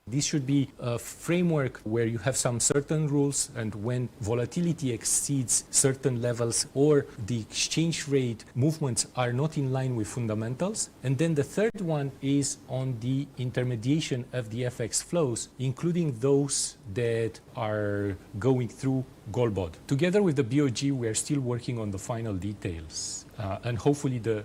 This should be a framework where you have some certain rules, and when volatility exceeds certain levels or the exchange rate movements are not in line with fundamentals. And then the third one is on the intermediation of the FX flows, including those that are going through Goldbond. Together with the BOG, we are still working on the final details, and hopefully the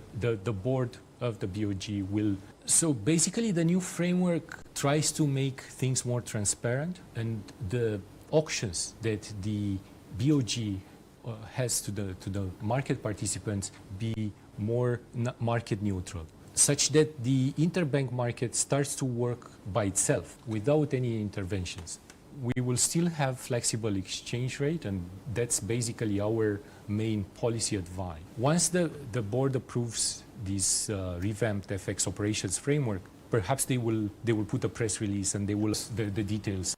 board of the BOG will. So basically the new framework tries to make things more transparent, and the auctions that the BOG has to the market participants be more market neutral, such that the interbank market starts to work by itself without any interventions. We will still have flexible exchange rate, and that's basically our main policy advice. Once the board approves this revamped FX operations framework, perhaps they will put a press release and they will the details.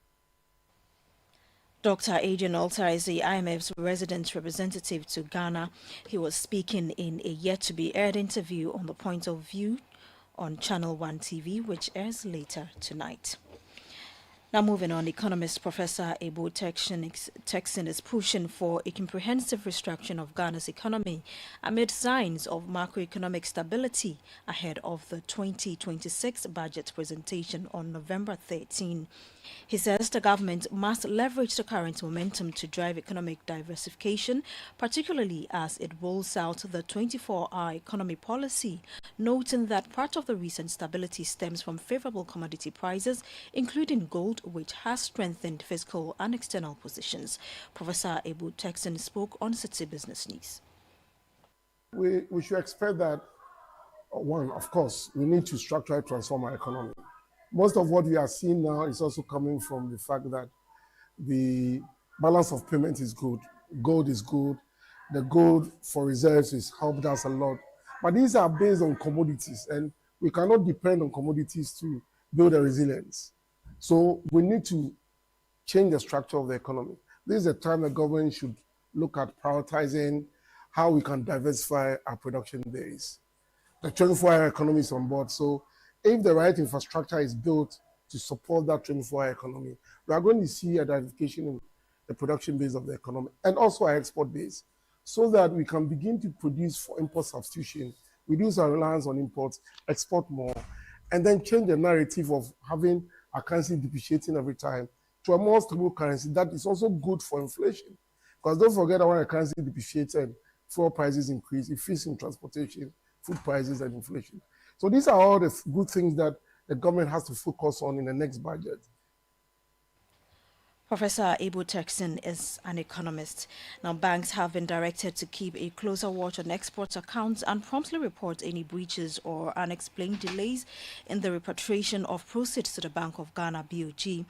Dr. Adrian Alter is the IMF's resident representative to Ghana. He was speaking in a yet-to-be-aired interview on The Point of View on Channel 1 TV, which airs later tonight. Now moving on, economist Professor Ebo Texan is pushing for a comprehensive restructuring of Ghana's economy amid signs of macroeconomic stability ahead of the 2026 budget presentation on November 13. He says the government must leverage the current momentum to drive economic diversification, particularly as it rolls out the 24-hour economy policy, noting that part of the recent stability stems from favorable commodity prices, including gold, which has strengthened fiscal and external positions. Professor Ebo Texan spoke on City Business News. We should expect that, one, of course, we need to structurally transform our economy. Most of what we are seeing now is also coming from the fact that the balance of payment is good. Gold is good. The gold for reserves is helped us a lot. But these are based on commodities, and we cannot depend on commodities to build a resilience. So we need to change the structure of the economy. This is a time the government should look at prioritizing how we can diversify our production base. The 24-hour economy is on board. So if the right infrastructure is built to support that 24-hour economy, we are going to see a diversification in the production base of the economy and also our export base, so that we can begin to produce for import substitution, reduce our reliance on imports, export more, and then change the narrative of having a currency depreciating every time to a more stable currency that is also good for inflation. Because don't forget that when a currency depreciates and fuel prices increase, it feeds in transportation, food prices, and inflation. So these are all the good things that the government has to focus on in the next budget. Professor Ibu Texin is an economist. Now, banks have been directed to keep a closer watch on export accounts and promptly report any breaches or unexplained delays in the repatriation of proceeds to the Bank of Ghana (BOG).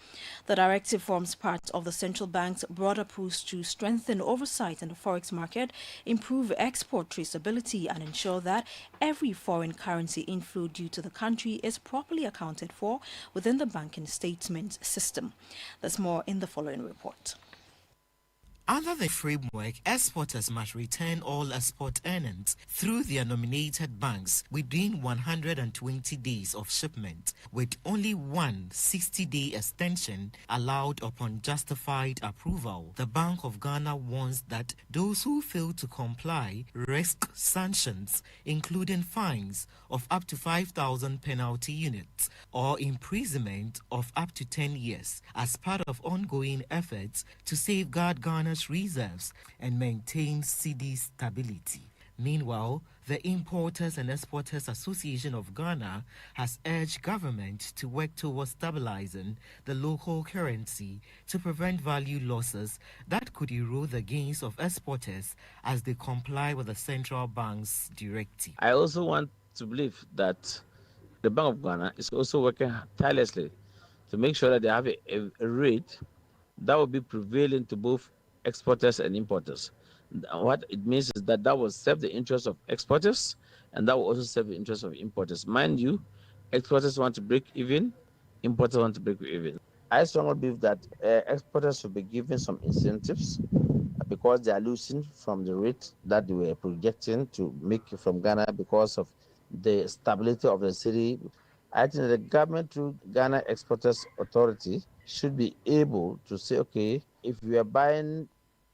The directive forms part of the central bank's broader push to strengthen oversight in the forex market, improve export traceability, and ensure that every foreign currency inflow due to the country is properly accounted for within the banking statement system. There's more in the following report. Under the framework, exporters must return all export earnings through their nominated banks within 120 days of shipment, with only one 60-day extension allowed upon justified approval. The Bank of Ghana warns that those who fail to comply risk sanctions, including fines of up to 5,000 penalty units or imprisonment of up to 10 years as part of ongoing efforts to safeguard Ghana's reserves and maintain Citi stability. Meanwhile, the Importers and Exporters Association of Ghana has urged government to work towards stabilizing the local currency to prevent value losses that could erode the gains of exporters as they comply with the central bank's directive. I also want to believe that the Bank of Ghana is also working tirelessly to make sure that they have a rate that will be prevailing to both exporters and importers. What it means is that will serve the interests of exporters and that will also serve the interests of importers. Mind you, exporters want to break even, importers want to break even. I strongly believe that exporters should be given some incentives because they are losing from the rate that they were projecting to make from Ghana because of the stability of the city. I think the government through Ghana Exporters Authority should be able to say, okay, if we are buying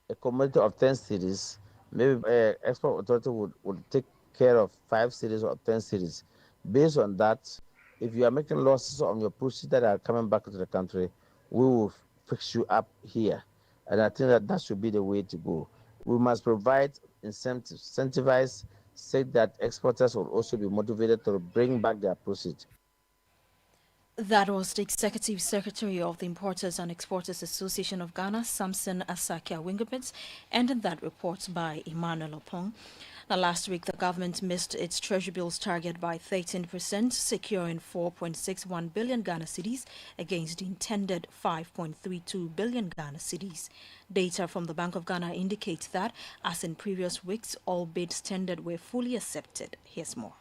a commodity of 10 cities, maybe export authority would take care of 5 cities or 10 cities. Based on that, if you are making losses on your proceeds that are coming back to the country, we will fix you up here. And I think that should be the way to go. We must provide incentives, incentivize, say that exporters will also be motivated to bring back their proceeds. That was the Executive Secretary of the Importers and Exporters Association of Ghana, Samson Asakia Wingabits, ended that report by Emmanuel Opong. Now, last week, the government missed its Treasury bills target by 13%, securing 4.61 billion Ghana cedis against the intended 5.32 billion Ghana cedis. Data from the Bank of Ghana indicates that, as in previous weeks, all bids tendered were fully accepted. Here's more.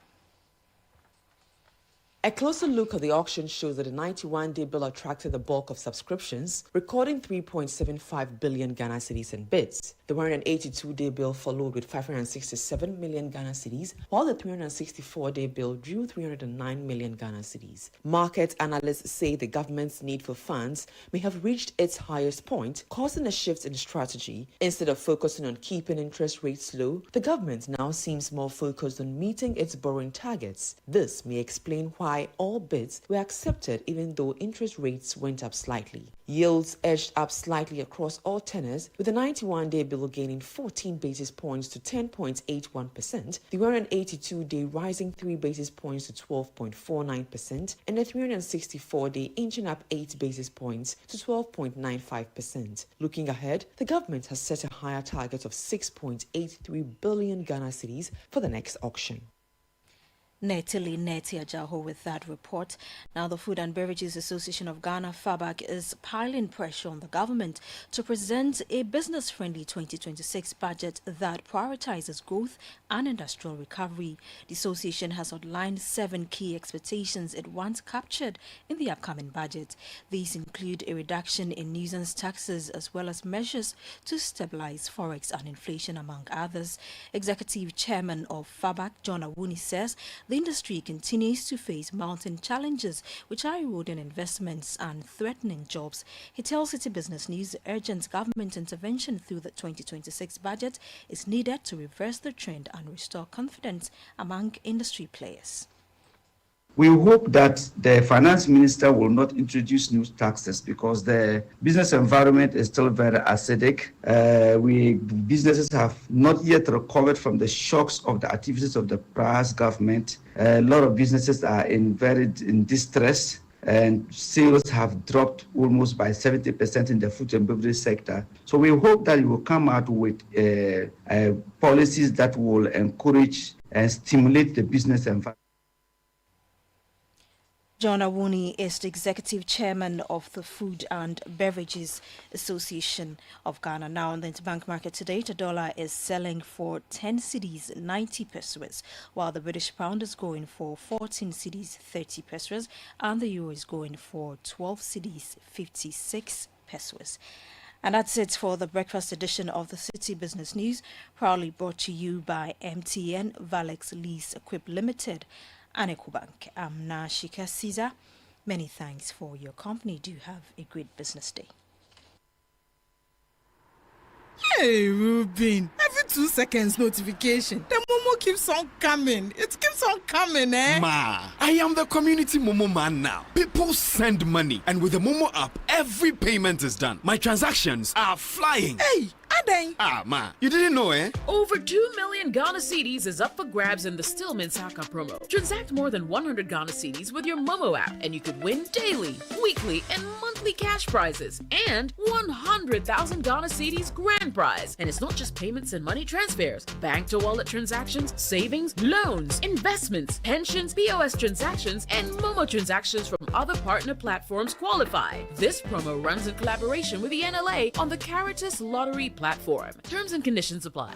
A closer look at the auction shows that the 91-day bill attracted the bulk of subscriptions, recording 3.75 billion Ghana cedis in bids. The 182-day bill followed with 567 million Ghana cedis, while the 364-day bill drew 309 million Ghana cedis. Market analysts say the government's need for funds may have reached its highest point, causing a shift in strategy. Instead of focusing on keeping interest rates low, the government now seems more focused on meeting its borrowing targets. This may explain why all bids were accepted even though interest rates went up slightly. Yields edged up slightly across all tenors, with the 91-day bill gaining 14 basis points to 10.81%, the 182-day rising 3 basis points to 12.49%, and the 364-day inching up 8 basis points to 12.95%. Looking ahead, the government has set a higher target of 6.83 billion Ghana cedis for the next auction. Netili Neti Ajaho with that report. Now, the Food and Beverages Association of Ghana, FABAC, is piling pressure on the government to present a business-friendly 2026 budget that prioritizes growth and industrial recovery. The association has outlined 7 key expectations it wants captured in the upcoming budget. These include a reduction in nuisance taxes as well as measures to stabilize forex and inflation, among others. Executive Chairman of FABAC, John Awuni, says the industry continues to face mounting challenges which are eroding investments and threatening jobs. He tells Citi Business News urgent government intervention through the 2026 budget is needed to reverse the trend and restore confidence among industry players. We hope that the finance minister will not introduce new taxes because the business environment is still very acidic. Businesses have not yet recovered from the shocks of the activities of the past government. A lot of businesses are in distress, and sales have dropped almost by 70% in the food and beverage sector. So we hope that you will come out with policies that will encourage and stimulate the business environment. John Awuni is the executive chairman of the Food and Beverages Association of Ghana. Now, on the interbank market today, the dollar is selling for 10 cedis 90 pesos, while the British pound is going for 14 cedis 30 pesos, and the euro is going for 12 cedis 56 pesos. And that's it for the breakfast edition of the Citi Business News, proudly brought to you by MTN Valex Lease Equip Limited and EcoBank. I'm Nashika Caesar. Many thanks for your company. Do have a great business day. Hey, Ruben. Every 2 seconds notification. The Momo keeps on coming. It keeps on coming, eh? Ma, I am the community Momo man now. People send money, and with the Momo app, every payment is done. My transactions are flying. Hey, Adeng. Ah, ma, you didn't know, eh? Over 2 million Ghana cedis is up for grabs in the Stillman Saka promo. Transact more than 100 Ghana cedis with your Momo app, and you could win daily, weekly, and monthly cash prizes, and 100,000 Ghana cedis grand prize. And it's not just payments and money transfers. Bank to wallet transactions, savings, loans, investments, pensions, POS transactions, and Momo transactions from other partner platforms qualify. This promo runs in collaboration with the NLA on the Caritas Lottery platform. Terms and conditions apply.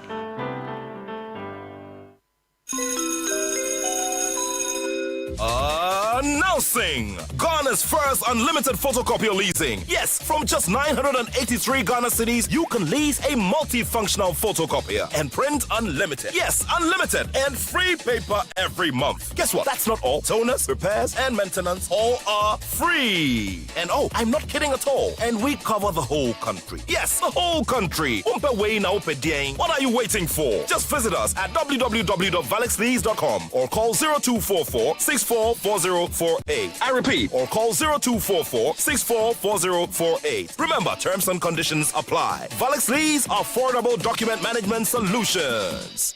Announcing Ghana's first unlimited photocopier leasing. Yes, from just 983 Ghana cedis, you can lease a multifunctional photocopier and print unlimited. Yes, unlimited and free paper every month. Guess what? That's not all. Toners, repairs, and maintenance all are free. And oh, I'm not kidding at all. And we cover the whole country. Yes, the whole country. What are you waiting for? Just visit us at www.valexlease.com or call 0244 644048. I repeat, or call 0244 644048. Remember, terms and conditions apply. Valex Lease, affordable document management solutions.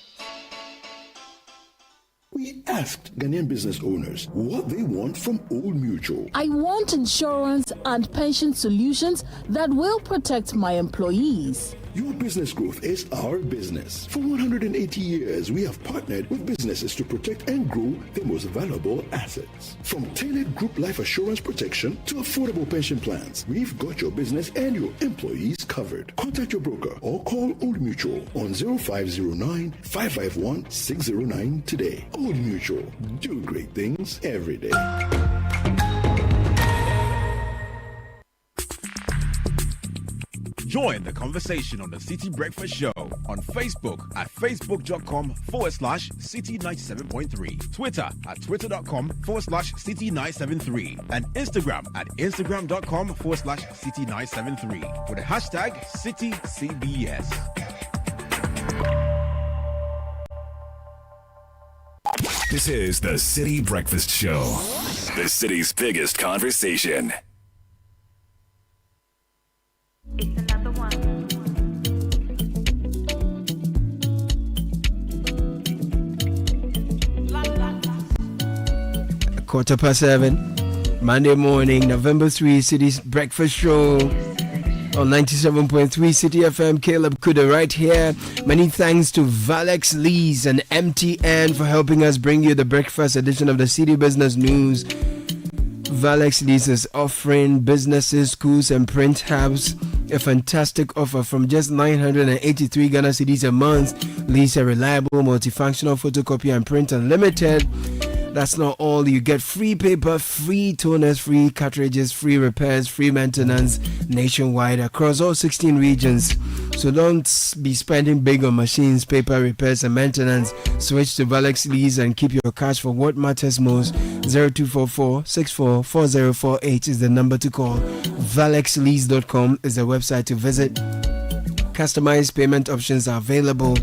We asked Ghanaian business owners what they want from Old Mutual. I want insurance and pension solutions that will protect my employees. Your business growth is our business. For 180 years, we have partnered with businesses to protect and grow their most valuable assets. From tailored group life assurance protection to affordable pension plans, we've got your business and your employees covered. Contact your broker or call Old Mutual on 0509 551 609 today. Old Mutual, do great things every day. Join the conversation on the Citi Breakfast Show on Facebook at facebook.com/Citi97.3, Twitter at twitter.com/Citi973, and Instagram at instagram.com/Citi973 with the hashtag CitiCBS. This is the Citi Breakfast Show, the city's biggest conversation. Quarter past 7, Monday morning, November 3, City's Breakfast Show on 97.3 Citi FM. Caleb Kuda right here. Many thanks to Valex Lees and MTN for helping us bring you the breakfast edition of the Citi Business News. Valex Lease is offering businesses, schools, and print hubs a fantastic offer from just 983 Ghana cedis a month. Lease a reliable, multifunctional photocopy and print unlimited. That's not all. You get free paper, free toners, free cartridges, free repairs, free maintenance nationwide across all 16 regions. So don't be spending big on machines, paper repairs, and maintenance. Switch to Valex Lease and keep your cash for what matters most. 0244 644048 is the number to call. ValexLease.com is the website to visit. Customized payment options are available.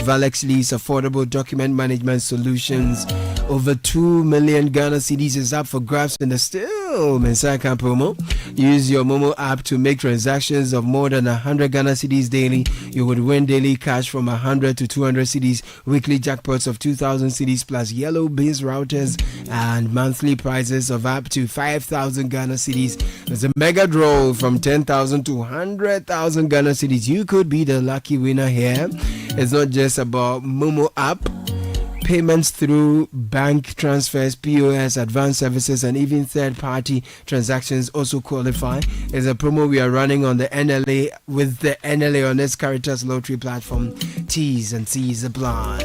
Valex Lease affordable document management solutions. Over 2 million Ghana cedis is up for grabs in the still Mensaka promo. Use your Momo app to make transactions of more than 100 Ghana cedis daily. You would win daily cash from 100 to 200 cedis, weekly jackpots of 2,000 cedis plus yellow beans routers, and monthly prizes of up to 5,000 Ghana cedis. There's a mega draw from 10,000 to 100,000 Ghana cedis. You could be the lucky winner here. It's not just about Momo app. Payments through bank transfers, POS, advanced services, and even third-party transactions also qualify. It's a promo we are running on the NLA with the NLA on its Caritas Lottery platform. T's and C's apply.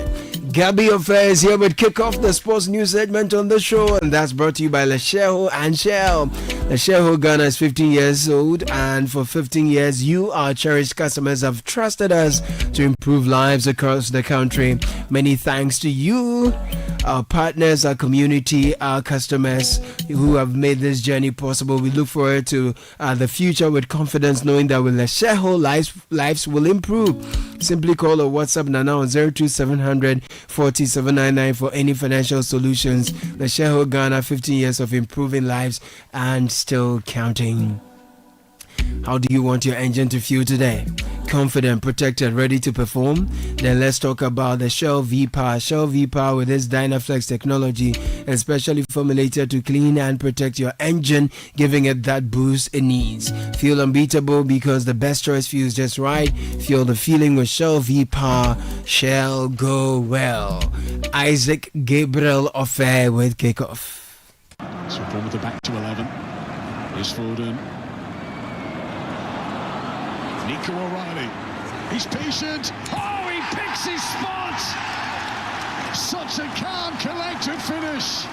Gabby Affair is here with kick off the sports news segment on the show, and that's brought to you by Lesheho and Shell. Lesheho Ghana is 15 years old, and for 15 years, you, our cherished customers, have trusted us to improve lives across the country. Many thanks to you, our partners, our community, our customers who have made this journey possible. We look forward to the future with confidence, knowing that with Lesheho, lives will improve. Simply call or WhatsApp Nana on 02700 4799 for any financial solutions. Lesheho Ghana, 15 years of improving lives and still counting. How do you want your engine to feel today? Confident, protected, ready to perform? Then let's talk about the Shell V-Power. Shell V-Power with its Dynaflex technology, especially formulated to clean and protect your engine, giving it that boost it needs. Feel unbeatable because the best choice feels just right. Feel the feeling with Shell V-Power. Shell go well. Isaac Gabriel Offair with kickoff. So from the back to 11. Here's Foden. Nico O'Reilly, he's patient. Oh, he picks his spot. Such a calm, collected finish.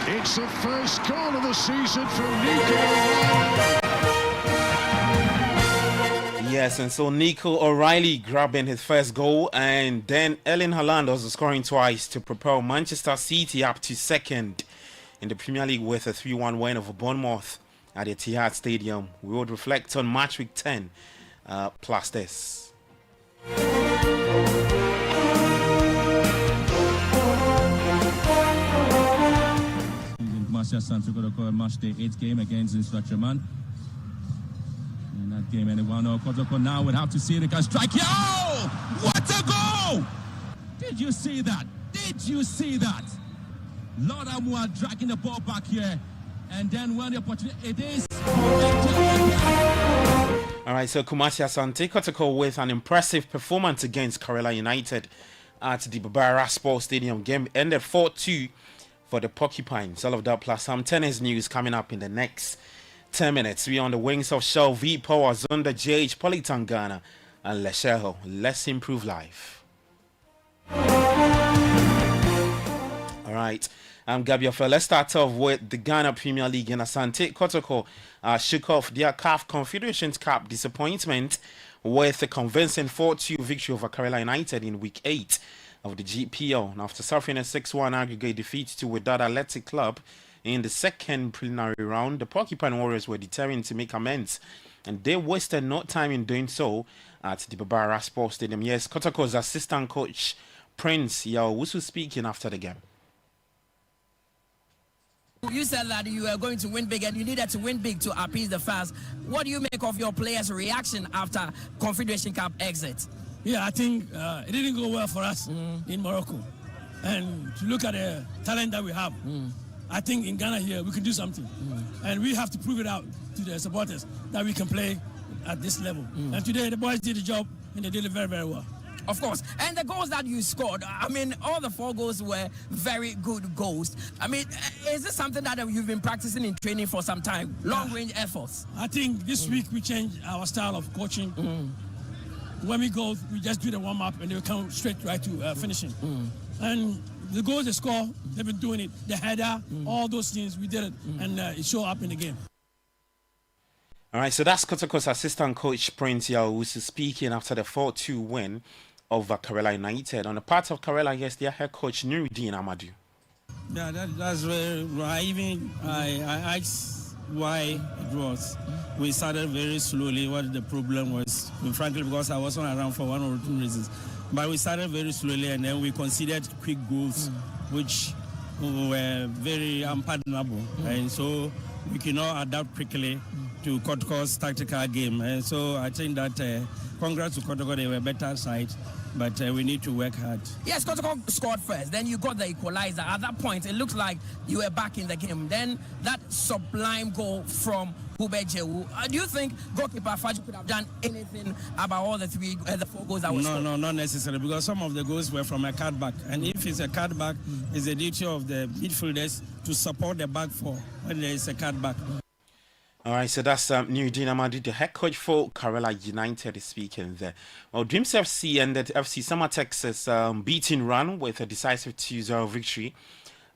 It's the first goal of the season for Nico O'Reilly. Yes, and so Nico O'Reilly grabbing his first goal, and then Erling Haaland also scoring twice to propel Manchester City up to second in the Premier League with a 3-1 win over Bournemouth at Etihad Stadium. We would reflect on match week 10 plus this. Marcia Santos got a match day 8 game against Instructorman. In that game, anyone know Kotoko now would have to see it. Can strike. Yo! What a goal! Did you see that? Did you see that? Lord Amua dragging the ball back here. And then when the opportunity it is. All right, so Kumasi Asante Kotoko with an impressive performance against Karela United at the Babara Sports Stadium. Game ended 4-2 for the Porcupines. All of that plus some tennis news coming up in the next 10 minutes. We are on the wings of Shell V-Power, Zonda JH, Politan Ghana, and Lesheho. Let's improve life. All right. I'm Gabi Afel. Let's start off with the Ghana Premier League. In Asante Kotoko shook off their CAF Confederations Cup disappointment with a convincing 4-2 victory over Karela United in Week 8 of the GPL. And after suffering a 6-1 aggregate defeat to Wydad Athletic Club in the second preliminary round, the Porcupine Warriors were determined to make amends, and they wasted no time in doing so at the Babara Sports Stadium. Yes, Kotoko's assistant coach Prince Yawusu speaking after the game. You said that you were going to win big and you needed to win big to appease the fans. What do you make of your players' reaction after Confederation Cup exit? Yeah, I think it didn't go well for us in Morocco. And to look at the talent that we have, I think in Ghana here we can do something. And we have to prove it out to the supporters that we can play at this level. And today the boys did the job and they did it very, very well. Of course. And the goals that you scored, I mean, all the 4 goals were very good goals. I mean, is this something that you've been practicing in training for some time? Long-range efforts? I think this week we changed our style of coaching. When we go, we just do the warm-up and they come straight right to finishing. And the goals they score, they've been doing it. The header, all those things, we did it. And it showed up in the game. All right, so that's Kotoko's assistant coach Prince Yawusu speaking after the 4-2 win over Karela United. On the part of Karela, yes, their head coach Nuruddin Amadou. Yeah, that's where I asked why it was. We started very slowly. What the problem was, and frankly, because I wasn't around for 1 or 2 reasons. But we started very slowly, and then we conceded quick goals, which were very unpardonable, and so we cannot adapt quickly to Kotoko's tactical game. And so I think that congrats to Kotoko, they were better side, but we need to work hard. Yes, Kotoko scored first, then you got the equalizer. At that point, it looks like you were back in the game. Then that sublime goal from Hubert Jewu. Do you think goalkeeper Faju could have done anything about all the 4 goals that were scored? No, not necessarily, because some of the goals were from a cutback. And if it's a cutback, it's the duty of the midfielders to support the back four when there is a cutback. All right, so that's Nuruddin Amadou, the head coach for Karela United, is speaking there. Well, Dreams FC ended FC Summer Texas beating run with a decisive 2-0 victory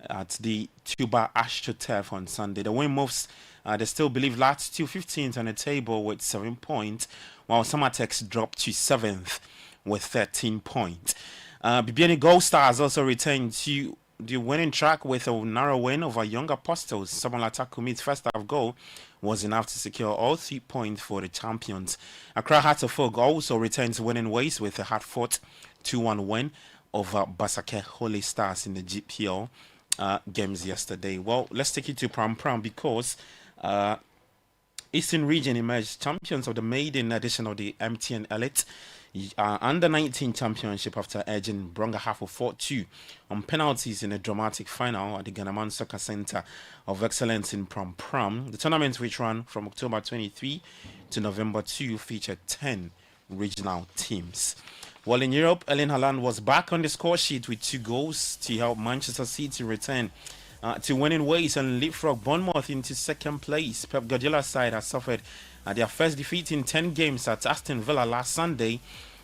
at the Tuba AstroTurf on Sunday. The win moves, they still believe, last 15th on the table with 7 points, while Summer Tex dropped to 7th with 13 points. Bibiani Gold Stars also returned to the winning track with a narrow win over Young Apostles. Samuel Atakumi's first half goal was enough to secure all 3 points for the champions. Accra Hearts of Oak also returned to winning ways with a hard-fought 2-1 win over Basake Holy Stars in the GPL games yesterday. Well, let's take it to Pram Pram because Eastern Region emerged champions of the maiden edition of the MTN Elite Under 19 Championship after edging Bronga Hafo 4-2 on penalties in a dramatic final at the Ganaman Soccer Center of Excellence in Pram Pram. The tournament, which ran from October 23 to November 2, featured 10 regional teams. While in Europe, Erling Haaland was back on the score sheet with 2 goals to help Manchester City return to winning ways and leapfrog Bournemouth into second place. Pep Guardiola's side has suffered their first defeat in 10 games at Aston Villa last Sunday,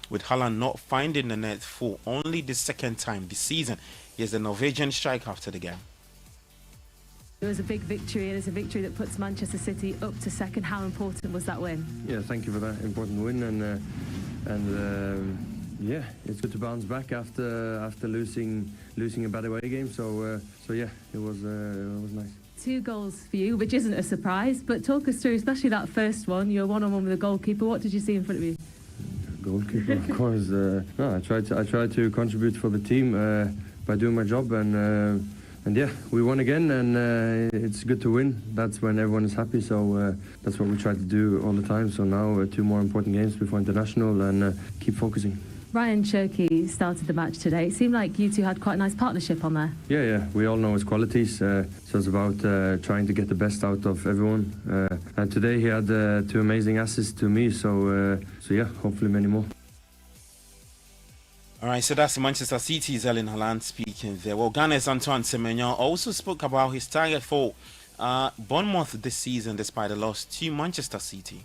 with Haaland not finding the net for only the second time this season. Here's the Norwegian striker after the game. It was a big victory, and it's a victory that puts Manchester City up to second. How important was that win? Yeah, thank you for that important win, and yeah, it's good to bounce back after losing a bad away game. So yeah, it was nice. 2 goals for you, which isn't a surprise, but talk us through, especially that first one. You're 1-on-1 with the goalkeeper. What did you see in front of you? Goalkeeper, of course. No, I tried to contribute for the team by doing my job, and yeah, we won again, and it's good to win. That's when everyone is happy. So that's what we try to do all the time. So now 2 more important games before international, and keep focusing. Ryan Cherky started the match today. It seemed like you two had quite a nice partnership on there. Yeah. We all know his qualities. So it's about trying to get the best out of everyone. And today he had 2 amazing assists to me. So yeah, hopefully many more. All right, so that's Manchester City's Erling Haaland speaking there. Well, Ghana's Antoine Semenyo also spoke about his target for Bournemouth this season despite the loss to Manchester City.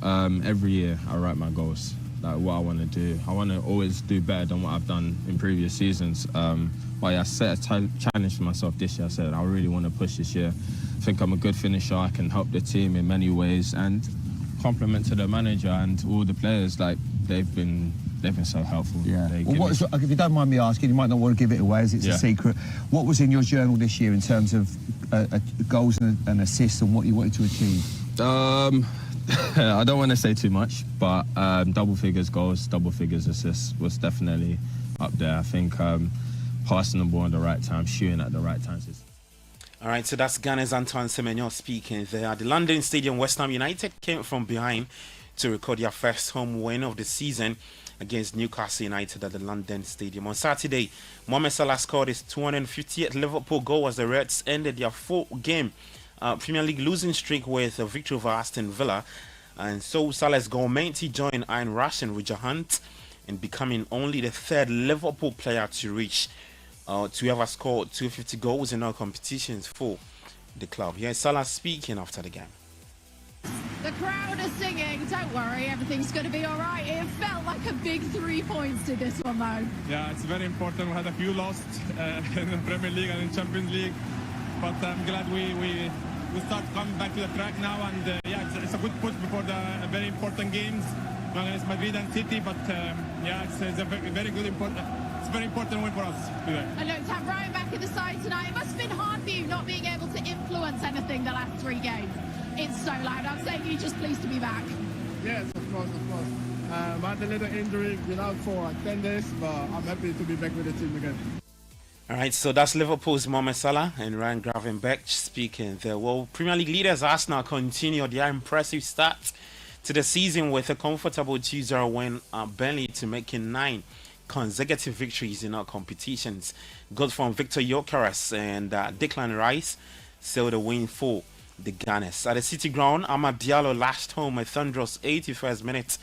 Every year I write my goals, like what I want to do. I want to always do better than what I've done in previous seasons. But yeah, I set a challenge for myself this year. I said I really want to push this year. I think I'm a good finisher. I can help the team in many ways, and compliment to the manager and all the players. Like they've been so helpful. Yeah. Well, if you don't mind me asking, you might not want to give it away as it's a secret. What was in your journal this year in terms of goals and assists and what you wanted to achieve? I don't want to say too much, but double figures goals, double figures assists was definitely up there. I think passing the ball at the right time, shooting at the right times. All right, so that's Ghana's Antoine Semenyo speaking there. At the London Stadium, West Ham United came from behind to record their first home win of the season against Newcastle United at the London Stadium. On Saturday, Mohamed Salah scored his 250th Liverpool goal as the Reds ended their 4-game Premier League losing streak with a victory over Aston Villa. And so Salah's Gomenti joined Ian Rush and Roger Hunt in becoming only the third Liverpool player to reach to ever score 250 goals in all competitions for the club. Here's Salah speaking after the game. The crowd are singing, don't worry, everything's going to be all right. It felt like a big 3 points to this one, though. Yeah, it's very important. We had a few lost in the Premier League and in Champions League, but I'm glad we start coming back to the track now, and yeah, it's a good push before the very important games against Madrid and City, but yeah, it's a very good, it's a very important win for us today. And look, to have Ryan back in the side tonight, it must have been hard for you not being able to influence anything the last 3 games. It's so loud. I'm saying you're just pleased to be back. Yes, of course, of course. I had a little injury, been out for 10 days, but I'm happy to be back with the team again. All right, so that's Liverpool's Mohamed Salah and Ryan Gravenberch speaking there. Well, Premier League leaders Arsenal continue their impressive start to the season with a comfortable 2-0 win at Burnley to making 9 consecutive victories in all competitions. Goals from Victor Gyökeres and Declan Rice sealed the win for the Gunners. At the City ground, Amad Diallo lashed home a thunderous 81st minute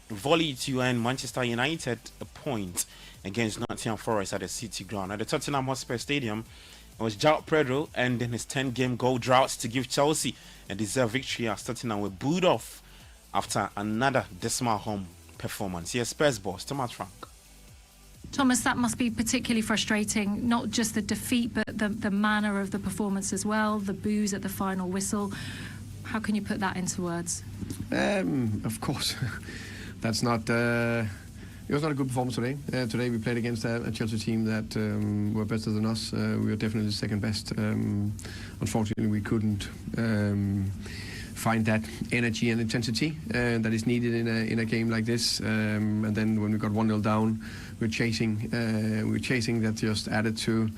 volley to earn Manchester United a point against Nottingham Forest at the City ground. At the Tottenham Hotspur Stadium, it was João Pedro ending his 10-game goal drought to give Chelsea a deserved victory as Tottenham were booed off after another dismal home performance. Here's Spurs boss Thomas Frank. Thomas, that must be particularly frustrating, not just the defeat, but the manner of the performance as well, the boos at the final whistle. How can you put that into words? Of course, that's not... it was not a good performance today. Today we played against a Chelsea team that were better than us. We were definitely the second best. Unfortunately, we couldn't find that energy and intensity that is needed in a game like this. And then when we got 1-0 down, we're chasing. That just added to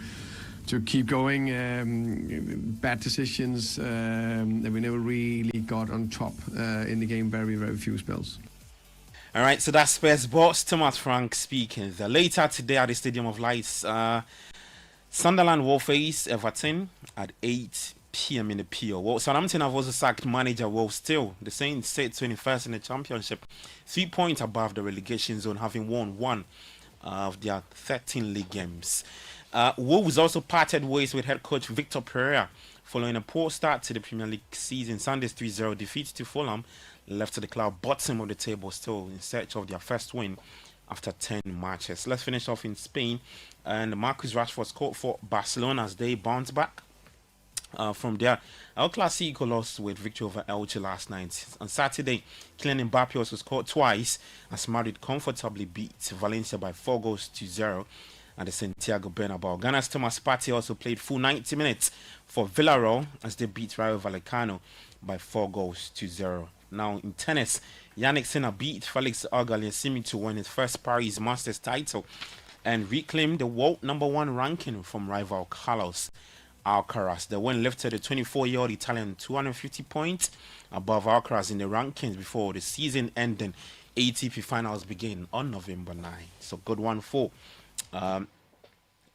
keep going. Bad decisions that we never really got on top in the game. Very, very few spells. All right, so that's Spurs boss Thomas Frank speaking. Later today at the Stadium of Lights, Sunderland will face Everton at 8 p.m. in the PO. Well, Southampton have also sacked manager Wolves still. The Saints sit 21st in the Championship, 3 points above the relegation zone, having won 1 of their 13 league games. Wolves also parted ways with head coach Victor Pereira following a poor start to the Premier League season. Sunday's 3-0 defeat to Fulham left the club bottom of the table, still in search of their first win after 10 matches. Let's finish off in Spain. And Marcus Rashford scored for Barcelona as they bounce back from their El Clasico loss with victory over Elche last night. On Saturday, Kylian Mbappe also scored twice as Madrid comfortably beat Valencia by 4-0 at the Santiago Bernabeu. Ghana's Thomas Partey also played full 90 minutes for Villarreal as they beat Rayo Vallecano by 4-0. Now in tennis, Yannick Sinner beat Felix Auger-Aliassime to win his first Paris Masters title and reclaim the world #1 ranking from rival Carlos Alcaraz. The win lifted the 24-year-old Italian 250 points above Alcaraz in the rankings before the season-ending ATP finals begin on November 9. So good one for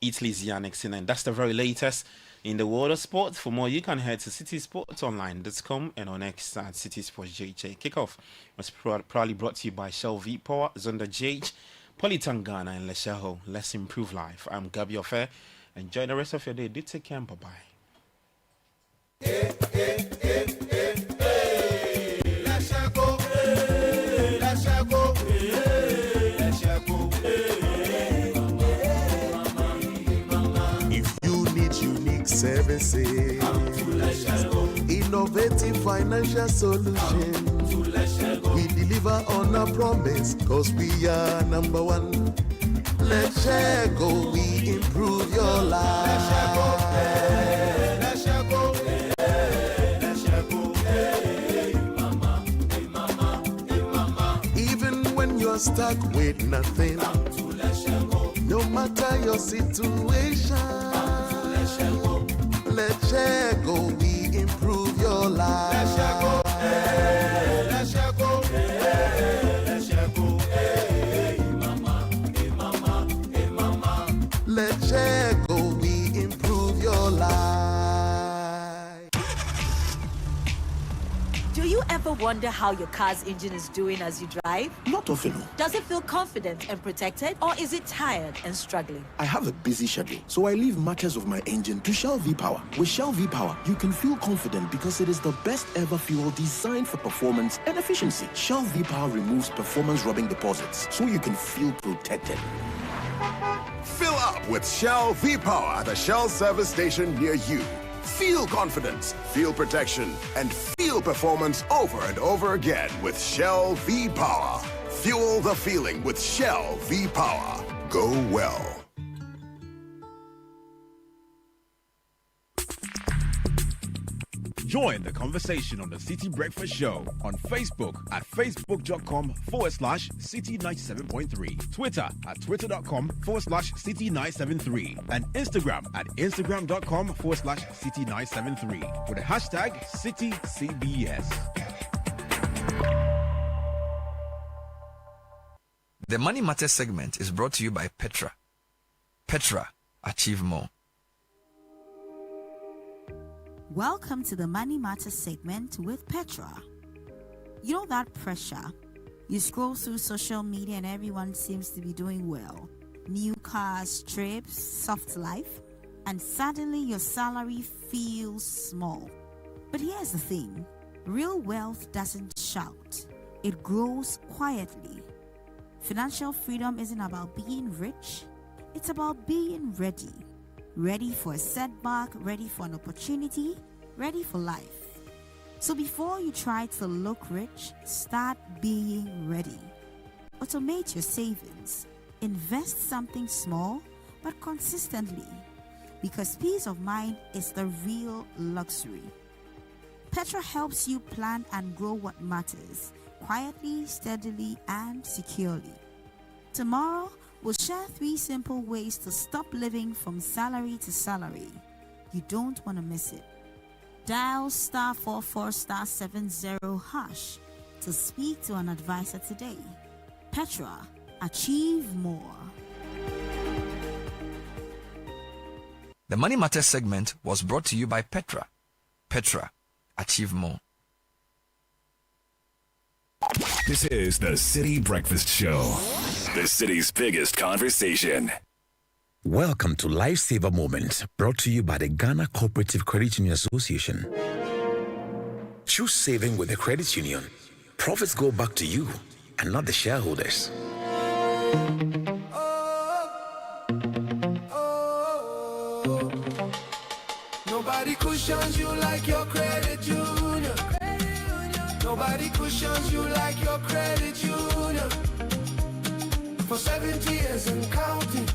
Italy's Yannick Sinner. And that's the very latest in the world of sport. For more, you can head to citysportsonline.com and on X at City Sports JJ. Kickoff was proudly brought to you by Shell V Power, Zonda JH, Polytangana, and Lesheho. Let's improve life. I'm Gabi Ofe. Enjoy the rest of your day. Do take care and bye-bye. If you need unique services, innovative financial solutions, we deliver on our promise, cause we are #1. Let's share go, we improve your life. Let's share go, let's share go, hey mama, hey mama, hey mama. Even when you're stuck with nothing, no matter your situation, let's share go, we improve your life. Let's share go, let's share go, let's share go, hey mama, hey mama, hey mama. Let's share go, we improve your life. Do you ever wonder how your car's engine is doing as you drive? Not often. Does it feel confident and protected, or is it tired and struggling? I have a busy schedule, so I leave matters of my engine to Shell V-Power. With Shell V-Power, you can feel confident because it is the best ever fuel designed for performance and efficiency. Shell V-Power removes performance-robbing deposits, so you can feel protected. Fill up with Shell V-Power at a Shell service station near you. Feel confidence, feel protection, and feel performance over and over again with Shell V-Power. Fuel the feeling with Shell V-Power. Go well. Join the conversation on the City Breakfast Show on Facebook at facebook.com/City97.3, Twitter at twitter.com/City973, and Instagram at instagram.com/City973 with the hashtag CityCBS. The Money Matters segment is brought to you by Petra. Petra, achieve more. Welcome to the Money Matters segment with Petra. You know that pressure? You scroll through social media and everyone seems to be doing well. New cars, trips, soft life, and suddenly your salary feels small. But here's the thing. Real wealth doesn't shout. It grows quietly. Financial freedom isn't about being rich. It's about being ready. Ready for a setback, ready for an opportunity, ready for life. So before you try to look rich, start being ready. Automate your savings. Invest something small but consistently, because peace of mind is the real luxury. Petra helps you plan and grow what matters, quietly, steadily, and securely. Tomorrow, we'll share 3 simple ways to stop living from salary to salary. You don't want to miss it. Dial *44*70# to speak to an advisor today. Petra, achieve more. The Money Matters segment was brought to you by Petra. Petra, achieve more. This is the City Breakfast Show, the city's biggest conversation. Welcome to Lifesaver Moment, brought to you by the Ghana Cooperative Credit Union Association. Choose saving with the credit union. Profits go back to you and not the shareholders. Nobody cushions you like your credit union. Nobody cushions you like your credit union. For 70 years and counting,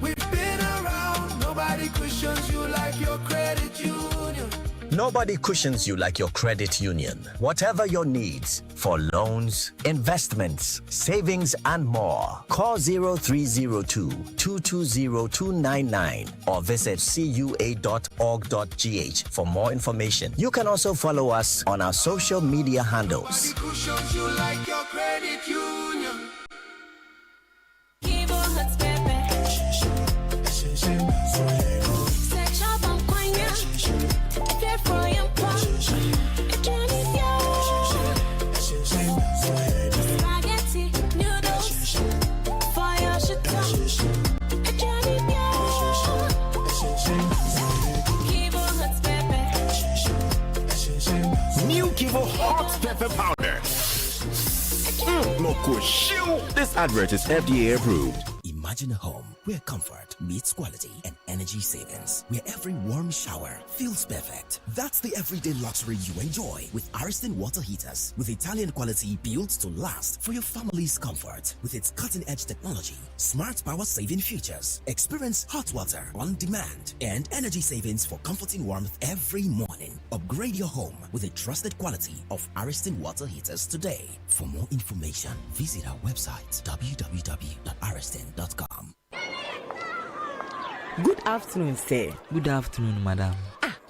we've been around. Nobody cushions you like your credit union. Nobody cushions you like your credit union. Whatever your needs for loans, investments, savings, and more, call 0302-220-299 or visit cua.org.gh for more information. You can also follow us on our social media handles. Nobody cushions you like your credit union. New Kivo Hot Pepper Powder. This advert is FDA approved. Imagine a home where comfort meets quality and energy savings, where every warm shower feels perfect. That's the everyday luxury you enjoy with Ariston water heaters, with Italian quality built to last for your family's comfort. With its cutting-edge technology, smart power-saving features, experience hot water on demand, and energy savings for comforting warmth every morning. Upgrade your home with the trusted quality of Ariston water heaters today. For more information, visit our website www.ariston.com. Good afternoon, sir. Good afternoon, madam.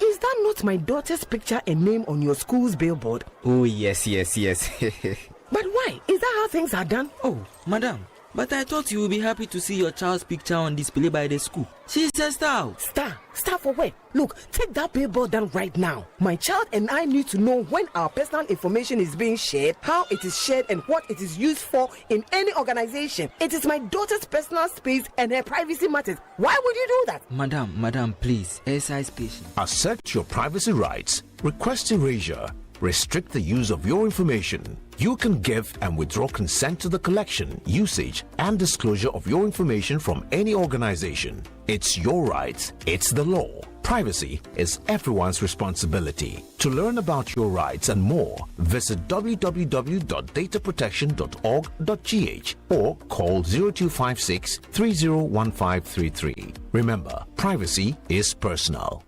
Is that not my daughter's picture and name on your school's billboard? Oh, yes. But why? Is that how things are done? Oh, madam, But I thought you would be happy to see your child's picture on display by the school. She's a star. Star for what? Look, take that billboard down right now. My child and I need to know when our personal information is being shared, how it is shared, and what it is used for in any organization. It is my daughter's personal space and her privacy matters. Why would you do that? Madam, please, exercise patience. Assert your privacy rights. Request erasure. Restrict the use of your information. You can give and withdraw consent to the collection, usage, and disclosure of your information from any organization. It's your rights. It's the law. Privacy is everyone's responsibility. To learn about your rights and more, visit www.dataprotection.org.gh or call 0256 301533. Remember, privacy is personal.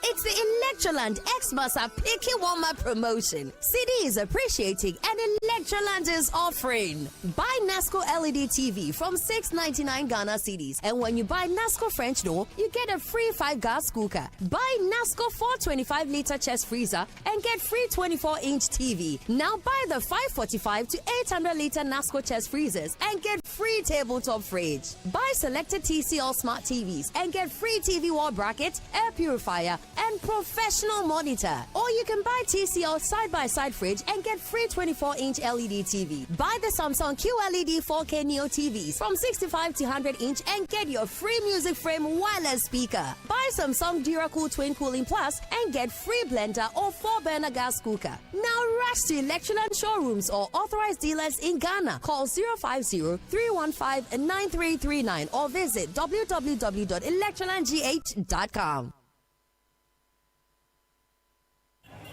It's the Electroland Xmas are picking one more promotion. Citi is appreciating and Electroland is offering. Buy Nasco LED TV from 699 Ghana cedis, and when you buy Nasco French door, you get a free 5-gas cooker. Buy Nasco 425-liter chest freezer and get free 24-inch TV. Now buy the 545 to 800-liter Nasco chest freezers and get free tabletop fridge. Buy selected TCL smart TVs and get free TV wall bracket, air purifier, and professional monitor. Or you can buy TCL side-by-side fridge and get free 24-inch LED TV. Buy the Samsung QLED 4K Neo TVs from 65 to 100-inch and get your free music frame wireless speaker. Buy Samsung DuraCool Twin Cooling Plus and get free blender or 4-burner gas cooker. Now rush to Electroland showrooms or authorized dealers in Ghana. Call 050-315-9339 or visit www.electrolandgh.com.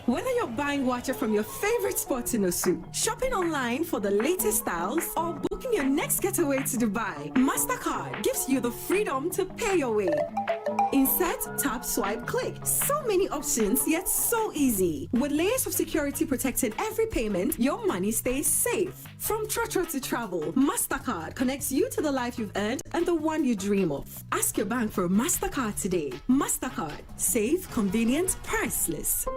Whether you're buying water from your favorite spots in Osu, shopping online for the latest styles, or booking your next getaway to Dubai, MasterCard gives you the freedom to pay your way. Insert, tap, swipe, click. So many options, yet so easy. With layers of security protecting every payment, your money stays safe. From Trotro to travel, MasterCard connects you to the life you've earned and the one you dream of. Ask your bank for a MasterCard today. MasterCard. Safe, convenient, priceless.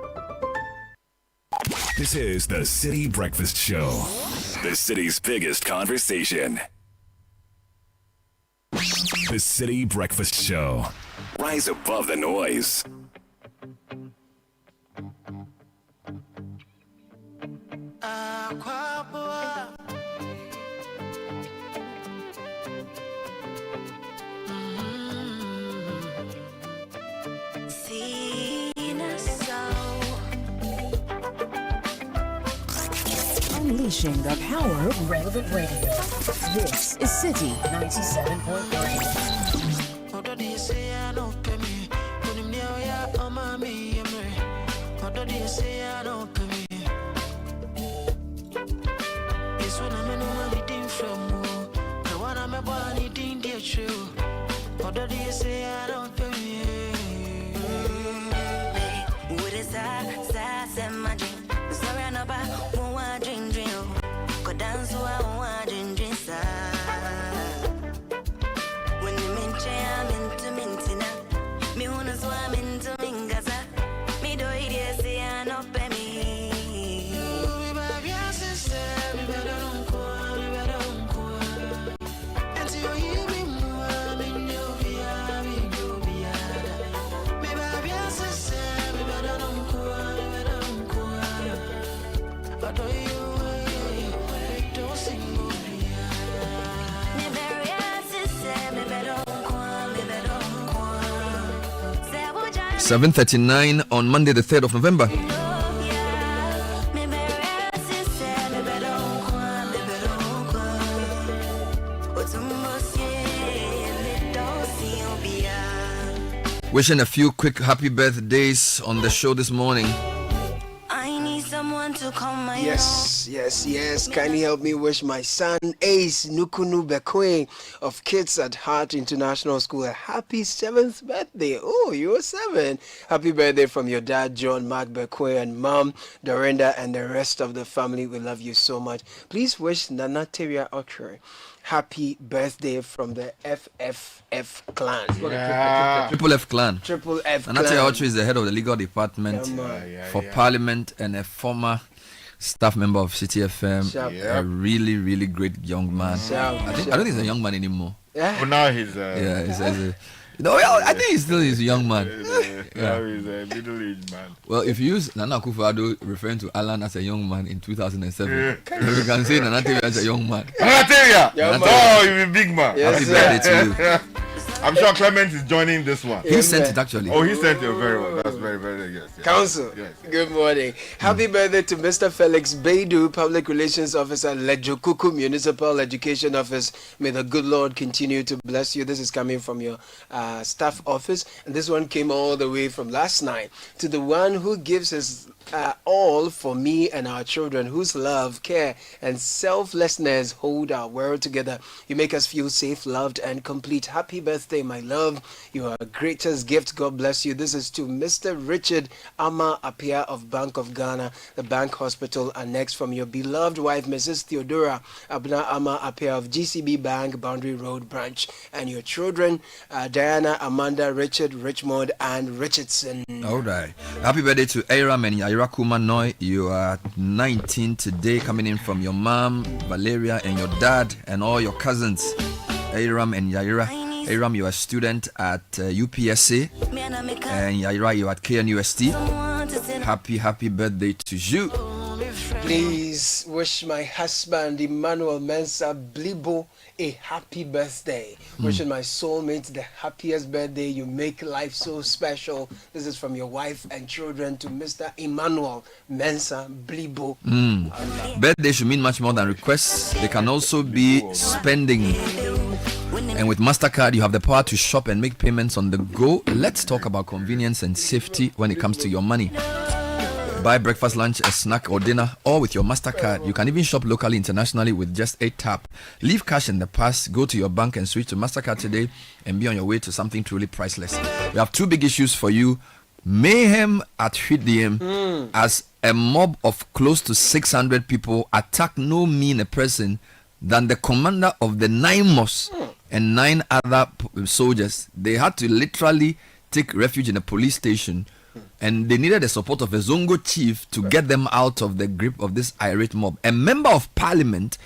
This is the Citi Breakfast Show, the city's biggest conversation. The Citi Breakfast Show. Rise above the noise. Unleashing the power of relevant radio. This is Citi 97.3. (7:39) on Monday, the 3rd of November. Wishing a few quick happy birthdays on the show this morning. Yes. Kindly help me wish my son Ace Nukunu Bekwe of Kids at Heart International School a happy 7th birthday. Oh, you're 7. Happy birthday from your dad, John Mark Bekwe, and mom, Dorinda, and the rest of the family. We love you so much. Please wish Nana Teria Okre happy birthday from the FFF clan. Triple F clan. Triple F Nana clan. Teria Okre is the head of the legal department for Parliament and a former staff member of Citi FM, a really, really great young man. I don't think he's a young man anymore. But now he's I think he still is a young man. Now he's a middle-aged man. Well, if you use Nana Akufo-Addo referring to Alan as a young man in 2007, you can say Nana Tevia as a young man. Nana Tevia! Oh, you're a big man. Happy birthday to you. I'm sure Clement is joining this one. He sent it actually. Oh, he sent it very well. That's very, very good. Yes. Council, good morning. Happy birthday to Mr. Felix Baidu, Public Relations Officer, Lejokuku Municipal Education Office. May the good Lord continue to bless you. This is coming from your staff office. And this one came all the way from last night. To the one who gives his all for me and our children, whose love, care, and selflessness hold our world together. You make us feel safe, loved, and complete. Happy birthday, my love. You are our greatest gift. God bless you. This is to Mr. Richard Ama Apia of Bank of Ghana, the Bank Hospital, and next from your beloved wife, Mrs. Theodora Abna Ama Apia of GCB Bank, Boundary Road Branch, and your children, Diana, Amanda, Richard, Richmond, and Richardson. All right. Happy birthday to Aram and Yaira Kumanoi. You are 19 today, coming in from your mom, Valeria, and your dad, and all your cousins, Aram and Yaira. Aram, you are a student at UPSA, and Yaira, you are at KNUST. Happy birthday to you. Please wish my husband, Emmanuel Mensah Blibo, a happy birthday. Wishing my soulmate the happiest birthday. You make life so special. This is from your wife and children to Mr. Emmanuel Mensah Blibo. Birthday should mean much more than requests. They can also be spending. And with MasterCard, you have the power to shop and make payments on the go. Let's talk about convenience and safety when it comes to your money. Buy breakfast, lunch, a snack or dinner, all with your MasterCard. You can even shop locally, internationally with just a tap. Leave cash in the past, go to your bank and switch to MasterCard today and be on your way to something truly priceless. We have two big issues for you. Mayhem at Hidiem as a mob of close to 600 people attack no meaner person than the commander of the 9 mosques and 9 other soldiers. They had to literally take refuge in a police station, and they needed the support of a Zongo chief to get them out of the grip of this irate mob. A member of parliament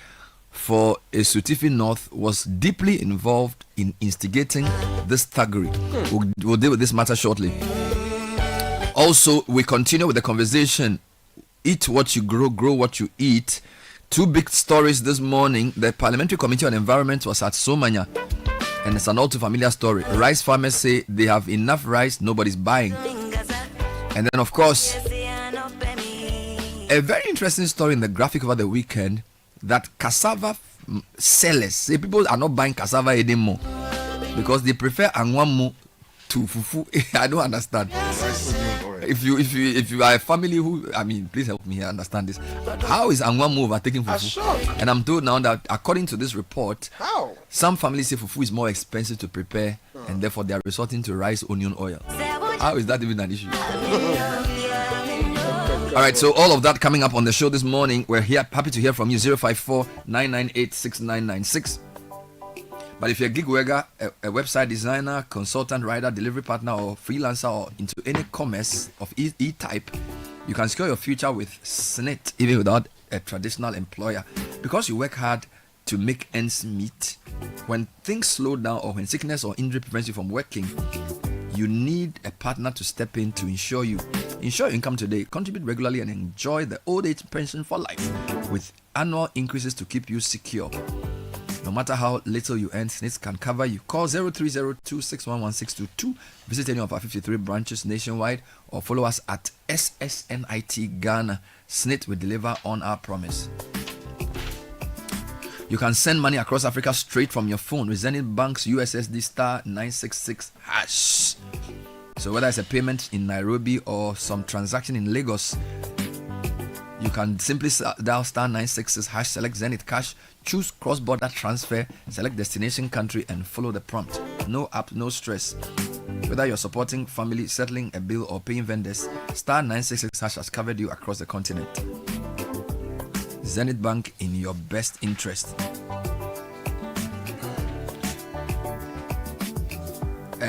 for Esutifi North was deeply involved in instigating this thuggery. We'll deal with this matter shortly. Also, we continue with the conversation. Eat what you grow what you eat. Two big stories this morning. The Parliamentary Committee on Environment was at Somanya, and it's an all too familiar story. Rice farmers say they have enough rice, nobody's buying. And then, of course, a very interesting story in the graphic over the weekend that cassava sellers say people are not buying cassava anymore because they prefer angwamu to fufu. I don't understand. If you are a family who, please help me here understand this. How is angwamu overtaking fufu? And I'm told now that according to this report, some families say fufu is more expensive to prepare, and therefore they are resorting to rice, onion, oil. How is that even an issue? All right, so all of that coming up on the show this morning. We're here, happy to hear from you. 054-998-6996. But if you're a gig worker, a website designer, consultant, writer, delivery partner, or freelancer, or into any commerce of E-type, you can secure your future with SNIT, even without a traditional employer. Because you work hard to make ends meet, when things slow down or when sickness or injury prevents you from working, you need a partner to step in to ensure your income today. Contribute regularly and enjoy the old age pension for life with annual increases to keep you secure. No matter how little you earn, SNIT can cover you. Call 0302-611-622. Visit any of our 53 branches nationwide or follow us at SSNIT Ghana. SNIT will deliver on our promise. You can send money across Africa straight from your phone with Zenith Bank's USSD star 966 hash. So whether it's a payment in Nairobi or some transaction in Lagos, you can simply dial star 966 hash, select Zenith Cash, choose cross-border transfer, select destination country, and follow the prompt. No app, no stress. Whether you're supporting family, settling a bill, or paying vendors, star 966 hash has covered you across the continent. Zenith Bank, in your best interest.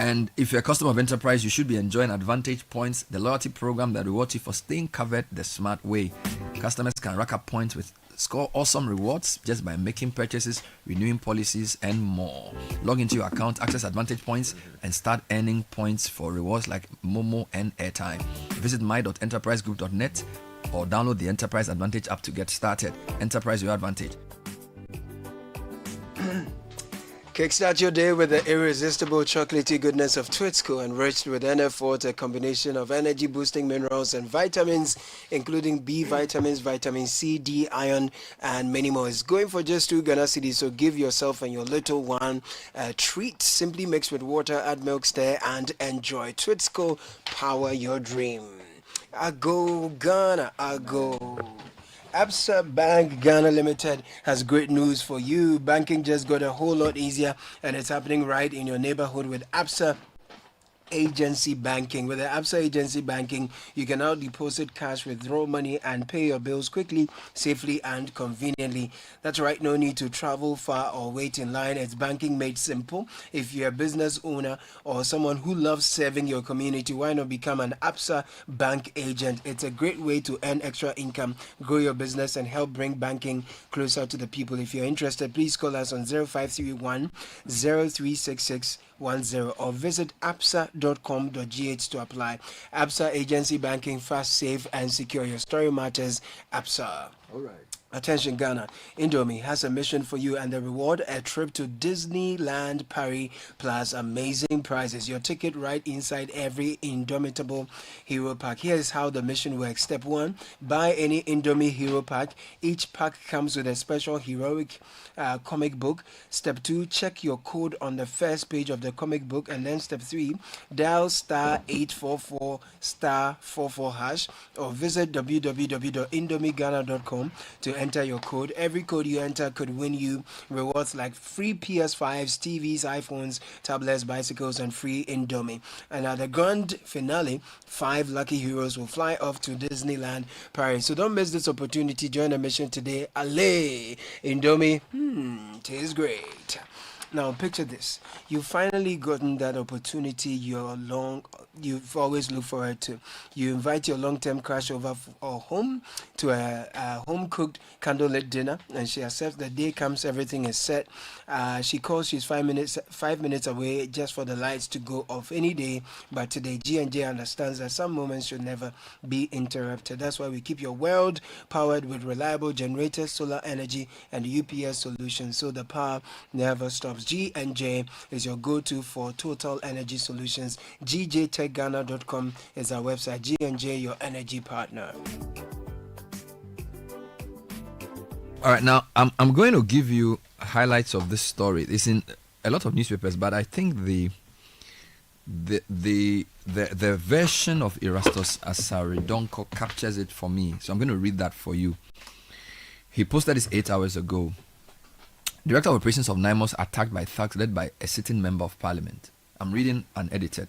And if you're a customer of Enterprise, you should be enjoying Advantage Points, the loyalty program that rewards you for staying covered the smart way. Customers can rack up points with score awesome rewards just by making purchases, renewing policies, and more. Log into your account, access Advantage Points, and start earning points for rewards like Momo and airtime. Visit my.enterprisegroup.net or download the Enterprise Advantage app to get started. Enterprise, your advantage. Kickstart your day with the irresistible chocolatey goodness of Twitsco, enriched with NF4, a combination of energy-boosting minerals and vitamins, including B vitamins, vitamin C, D, iron, and many more. It's going for just 2 Ghana cedis, so give yourself and your little one a treat. Simply mix with water, add milk, stir, and enjoy. Twitsco, power your dream. I go Ghana, I go. Absa Bank Ghana Limited has great news for you. Banking just got a whole lot easier, and it's happening right in your neighborhood with Absa Agency Banking. With the Absa Agency Banking, you can now deposit cash, withdraw money, and pay your bills quickly, safely, and conveniently. That's right, no need to travel far or wait in line. It's banking made simple. If you're a business owner or someone who loves serving your community, why not become an Absa Bank agent? It's a great way to earn extra income, grow your business, and help bring banking closer to the people. If you're interested, please call us on 0531 036610 or visit absa.com.gh to apply. Absa Agency Banking, fast, safe, and secure. Your story matters. Absa. All right. Attention Ghana, Indomie has a mission for you, and the reward, a trip to Disneyland Paris plus amazing prizes. Your ticket right inside every Indomitable Hero Pack. Here's how the mission works. Step 1, buy any Indomie Hero Pack. Each pack comes with a special heroic comic book. Step 2, check your code on the first page of the comic book. And then step 3, dial star 844 star 44 hash or visit www.indomighana.com to enter your code. Every code you enter could win you rewards like free PS5s, TVs, iPhones, tablets, bicycles, and free Indomie. And at the grand finale, 5 lucky heroes will fly off to Disneyland Paris. So don't miss this opportunity. Join the mission today. Allez! Indomie, tastes great. Now picture this. You've finally gotten that opportunity you've always looked forward to. You invite your long-term crush over or home to a home-cooked candlelit dinner, and she accepts. The day comes, everything is set. She calls, she's 5 minutes away just for the lights to go off any day. But today, G&J understands that some moments should never be interrupted. That's why we keep your world powered with reliable generators, solar energy, and UPS solutions, so the power never stops. G&J is your go-to for total energy solutions. GJTechGhana.com is our website. G&J, your energy partner. All right, now I'm going to give you highlights of this story. It's in a lot of newspapers, but I think the version of Erastus Asaridonko captures it for me. So I'm going to read that for you. He posted this 8 hours ago. Director of Operations of NIMOS attacked by thugs led by a sitting member of parliament. I'm reading unedited.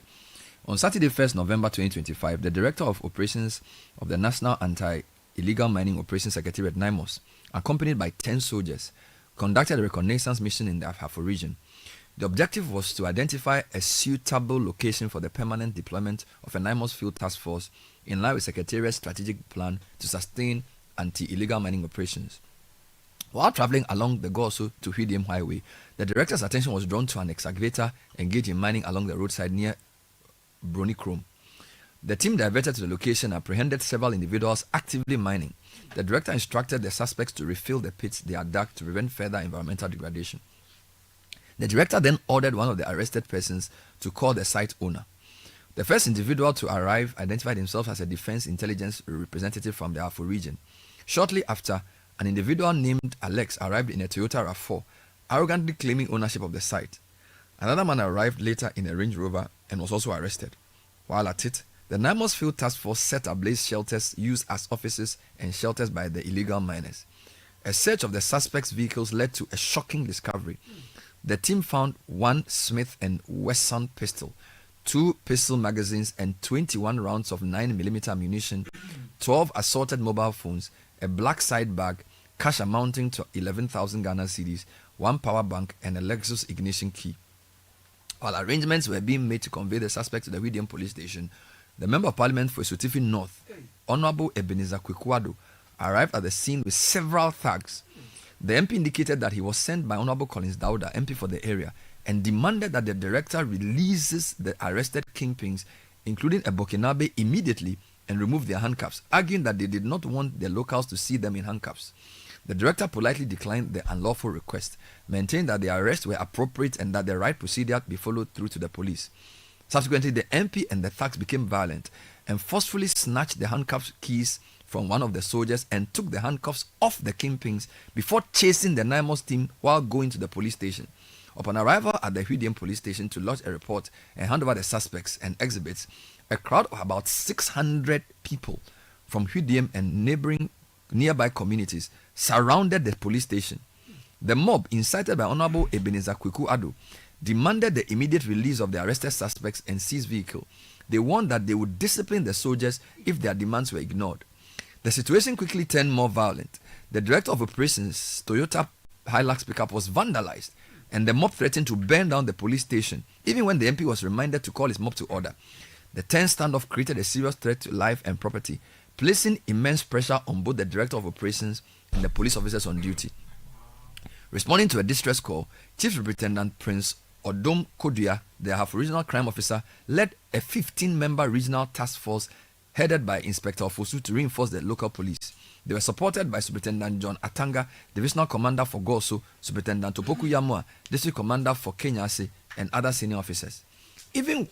On Saturday, 1st November 2025, the Director of Operations of the National Anti-Illegal Mining Operations Secretariat NIMOS, accompanied by 10 soldiers, conducted a reconnaissance mission in the Afafo region. The objective was to identify a suitable location for the permanent deployment of a NIMOS field task force in line with Secretariat's strategic plan to sustain anti-illegal mining operations. While traveling along the Goso to Hwidiam Highway, the director's attention was drawn to an excavator engaged in mining along the roadside near Bronichrome. The team diverted to the location and apprehended several individuals actively mining. The director instructed the suspects to refill the pits they had dug to prevent further environmental degradation. The director then ordered one of the arrested persons to call the site owner. The first individual to arrive identified himself as a defense intelligence representative from the Afo region. Shortly after, an individual named Alex arrived in a Toyota RAV4, arrogantly claiming ownership of the site. Another man arrived later in a Range Rover and was also arrested. While at it, the NIMOS Field Task Force set ablaze shelters used as offices and shelters by the illegal miners. A search of the suspects' vehicles led to a shocking discovery. The team found 1 Smith & Wesson pistol, 2 pistol magazines and 21 rounds of 9mm ammunition, 12 assorted mobile phones, a black side bag, cash amounting to 11,000 Ghana cedis, 1 power bank, and a Lexus ignition key. While arrangements were being made to convey the suspect to the Hwidiam police station, the Member of Parliament for Sotifi North, Honorable Ebenezer Kwekuado, arrived at the scene with several thugs. The MP indicated that he was sent by Honorable Collins Dauda, MP for the area, and demanded that the director releases the arrested kingpins, including Ebokinabe, immediately and remove their handcuffs, arguing that they did not want the locals to see them in handcuffs. The director politely declined the unlawful request, maintained that the arrests were appropriate and that the right procedure be followed through to the police. Subsequently, the MP and the thugs became violent and forcefully snatched the handcuff keys from one of the soldiers and took the handcuffs off the kingpins before chasing the Naimos team while going to the police station. Upon arrival at the Hwidiam police station to lodge a report and hand over the suspects and exhibits, a crowd of about 600 people from Hwidiam and nearby communities surrounded the police station. The mob, incited by Honorable Ebenezer Kwekuado, demanded the immediate release of the arrested suspects and seized vehicle. They warned that they would discipline the soldiers if their demands were ignored. The situation quickly turned more violent. The director of operations, Toyota Hilux pickup, was vandalized, and the mob threatened to burn down the police station, even when the MP was reminded to call his mob to order. The tense standoff created a serious threat to life and property, placing immense pressure on both the director of operations and the police officers on duty. Responding to a distress call, Chief Superintendent Prince Odom Kodua, the Ahafo Regional Crime Officer, led a 15-member regional task force headed by Inspector Ofosu to reinforce the local police. They were supported by Superintendent John Atanga, Divisional Commander for Goso, Superintendent Topoku Yamua, District Commander for Kenyase, and other senior officers. Even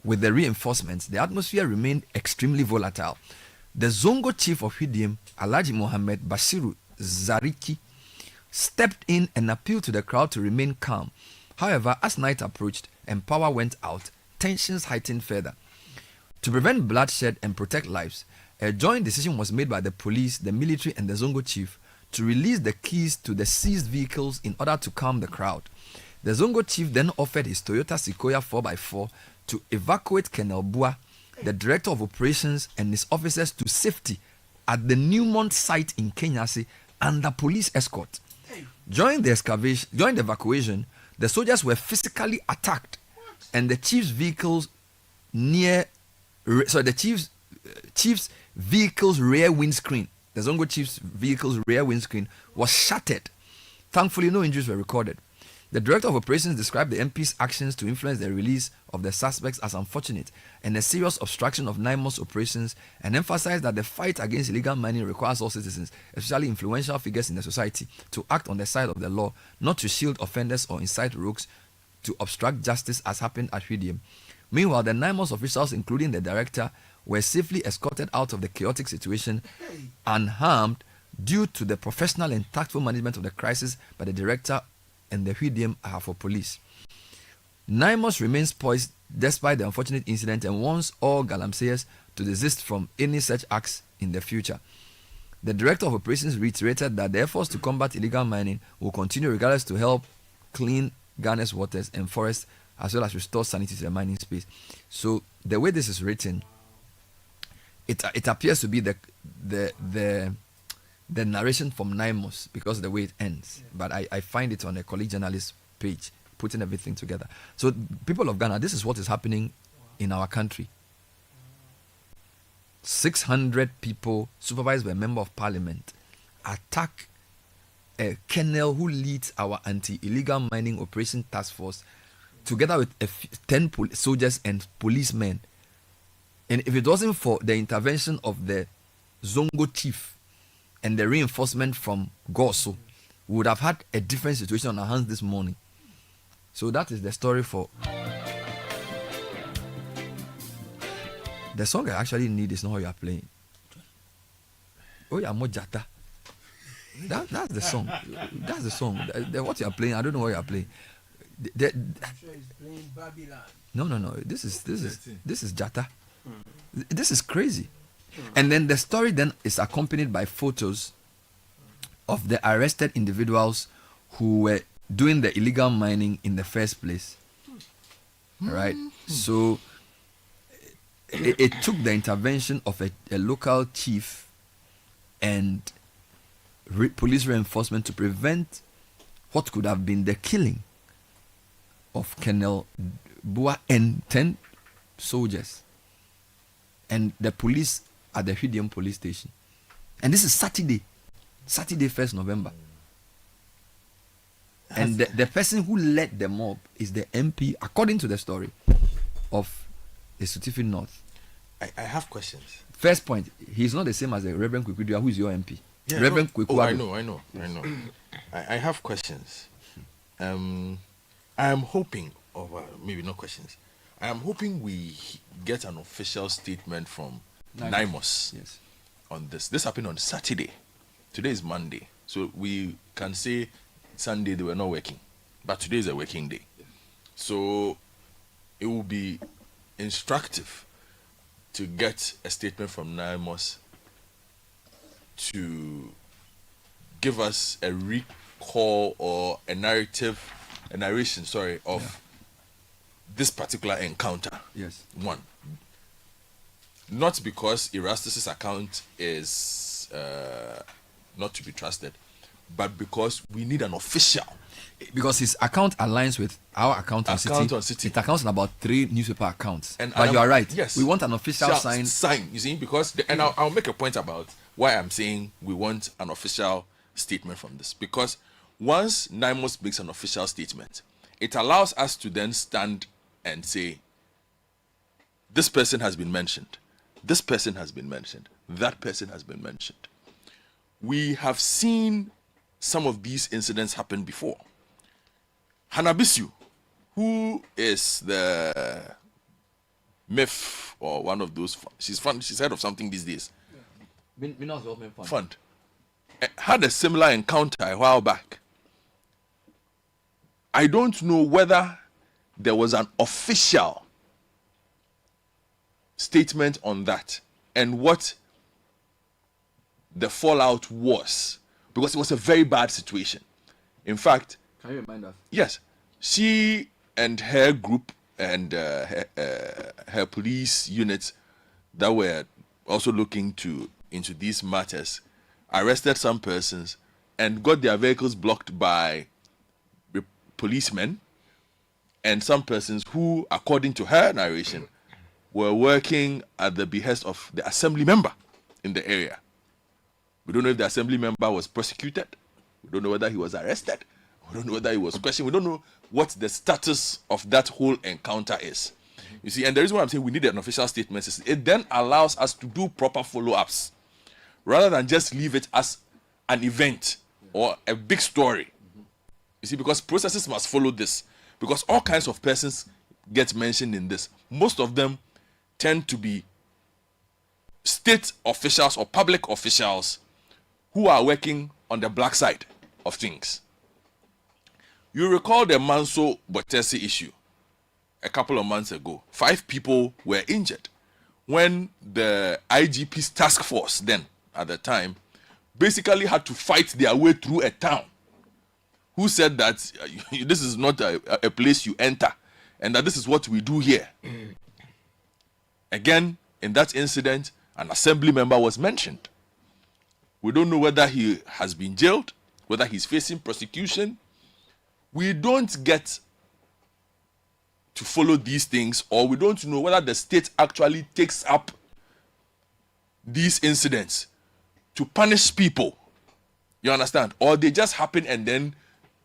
with the reinforcements, the atmosphere remained extremely volatile. The Zongo chief of Hwidiam, Alhaji Mohammed Bashiru Zariki, stepped in and appealed to the crowd to remain calm. However, as night approached and power went out, tensions heightened further. To prevent bloodshed and protect lives, a joint decision was made by the police, the military, and the Zongo chief to release the keys to the seized vehicles in order to calm the crowd. The Zongo chief then offered his Toyota Sequoia 4x4 to evacuate Colonel Bua, the director of operations, and his officers to safety at the Newmont site in Kenyase under police escort. During the evacuation, the soldiers were physically attacked, and the chief's vehicle's vehicle's rear windscreen, the Zongo chief's vehicle's rear windscreen, was shattered. Thankfully, no injuries were recorded. The director of operations described the MP's actions to influence the release of the suspects as unfortunate and a serious obstruction of NIMOS operations, and emphasized that the fight against illegal mining requires all citizens, especially influential figures in the society, to act on the side of the law, not to shield offenders or incite rogues to obstruct justice as happened at Hwidiam. Meanwhile, the NIMOS officials, including the director, were safely escorted out of the chaotic situation unharmed due to the professional and tactful management of the crisis by the director and the Hwidiam Ahafo police. NIMOS remains poised despite the unfortunate incident and warns all galamseyers to desist from any such acts in the future. The director of operations reiterated that the efforts to combat illegal mining will continue regardless to help clean Ghana's waters and forests, as well as restore sanity to the mining space. So the way this is written, it appears to be the narration from NIMOS because of the way it ends. But I find it on a colleague journalist page, putting everything together. So people of Ghana, this is what is happening in our country. 600 people, supervised by a member of parliament, attack a colonel who leads our anti-illegal mining operation task force, together with 10 soldiers and policemen. And if it wasn't for the intervention of the Zongo chief and the reinforcement from Goso, we would have had a different situation on our hands this morning. So that is the story for... The song I actually need is not how you are playing. Oh yeah, Mojata. That's the song. That's the song. What you are playing, I don't know what you are playing. I'm sure he's playing Babylon. No. This is Jata. This is crazy. And then the story then is accompanied by photos of the arrested individuals who were doing the illegal mining in the first place. Right? So it took the intervention of a local chief and police reinforcement to prevent what could have been the killing of Colonel Bua and 10 soldiers and the police at the Hwidium police station. And this is Saturday 1st November. And the person who led the mob is the MP, according to the story, of the Sutifi North. I have questions. First point, he's not the same as the Reverend Kwekudua, who is your MP. Yeah, Reverend Kwekudua. I know. I have questions. I am hoping, maybe not questions. I am hoping we get an official statement from NIMOS on this. This happened on Saturday. Today is Monday. So we can say Sunday they were not working. But today is a working day. So it will be instructive to get a statement from NIMOS to give us a recall or a narration, of this particular encounter. Yes. One. Not because Erastus's account is not to be trusted, but because we need an official. Because his account aligns with our account on Citi. It accounts on about 3 newspaper accounts. But you are right. Yes. We want an official sign. You see, because I'll make a point about why I'm saying we want an official statement from this. Because once NIMOS makes an official statement, it allows us to then stand and say, this person has been mentioned. This person has been mentioned. That person has been mentioned. We have seen some of these incidents happen before. Hanabisu, who is the MIF or one of those, she's head of something these days. Minerals Development Fund. Had a similar encounter a while back. I don't know whether there was an official statement on that and what the fallout was, because it was a very bad situation. In fact, can you remind us? Yes, she and her group and her police units that were also looking into these matters arrested some persons and got their vehicles blocked by policemen and some persons who, according to her narration, were working at the behest of the assembly member in the area. We don't know if the assembly member was prosecuted. We don't know whether he was arrested. We don't know whether he was questioned. We don't know what the status of that whole encounter is. You see, and the reason why I'm saying we need an official statement is it then allows us to do proper follow-ups rather than just leave it as an event or a big story. You see, because processes must follow this. Because all kinds of persons get mentioned in this. Most of them tend to be state officials or public officials who are working on the black side of things. You recall the Manso Botesi issue a couple of months ago. 5 people were injured when the IGP's task force then, at the time, basically had to fight their way through a town. Who said that this is not a place you enter and that this is what we do here. Again, in that incident, an assembly member was mentioned. We don't know whether he has been jailed, whether he's facing prosecution. We don't get to follow these things, or we don't know whether the state actually takes up these incidents to punish people. You understand? Or they just happen and then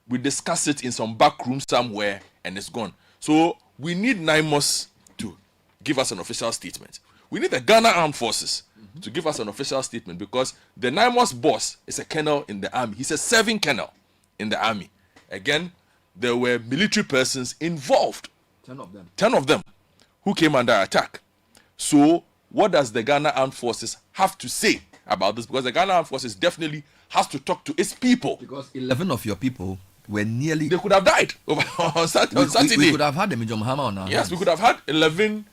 we discuss it in some back room somewhere and it's gone. So we need NIMOS to give us an official statement. We need the Ghana Armed Forces to give us an official statement, because the NIMOS boss is a colonel in the army. He's a serving colonel in the army. Again, there were military persons involved. 10 of them. 10 of them who came under attack. So what does the Ghana Armed Forces have to say about this? Because the Ghana Armed Forces definitely has to talk to its people. Because 11 of your people were nearly... They could have died on Saturday. We could have had the Major Muhammad on our hands. Yes, we could have had 11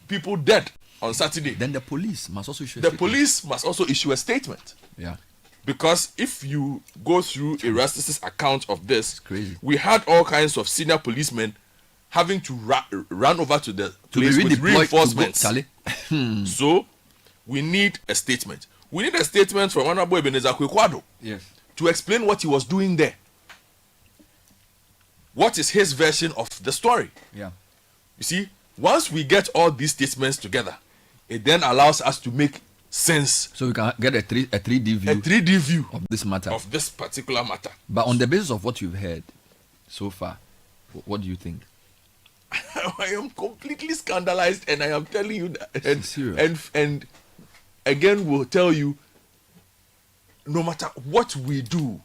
people dead on Saturday. Then the police must also issue a statement. The police must also issue a statement. Yeah. Because if you go through Erastus's account of this, crazy. We had all kinds of senior policemen having to run over to the place with reinforcements. So we need a statement. We need a statement from Honorable Ebenezer Kwekwado yes. to explain what he was doing there. what is his version of the story? Yeah. You see, once we get all these statements together, it then allows us to make sense. So we can get a 3D view. A 3D view of this matter. Of this particular matter. But on the basis of what you've heard so far, what do you think? I am completely scandalized, and I am telling you that. And again, we'll tell you, no matter what we do,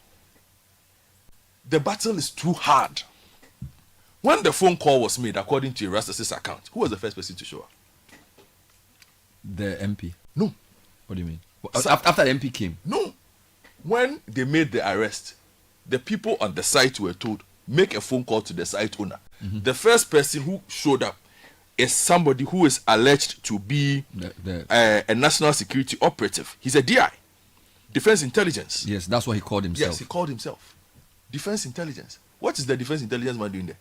the battle is too hard. When the phone call was made, according to Erastus's account, who was the first person to show up? The MP. No. What do you mean? After the MP came? No. When they made the arrest, the people on the site were told, make a phone call to the site owner. Mm-hmm. The first person who showed up is somebody who is alleged to be a national security operative. He's a DI, Defense Intelligence. Yes, that's what he called himself. Yes, he called himself. Defense Intelligence. What is the Defense Intelligence man doing there?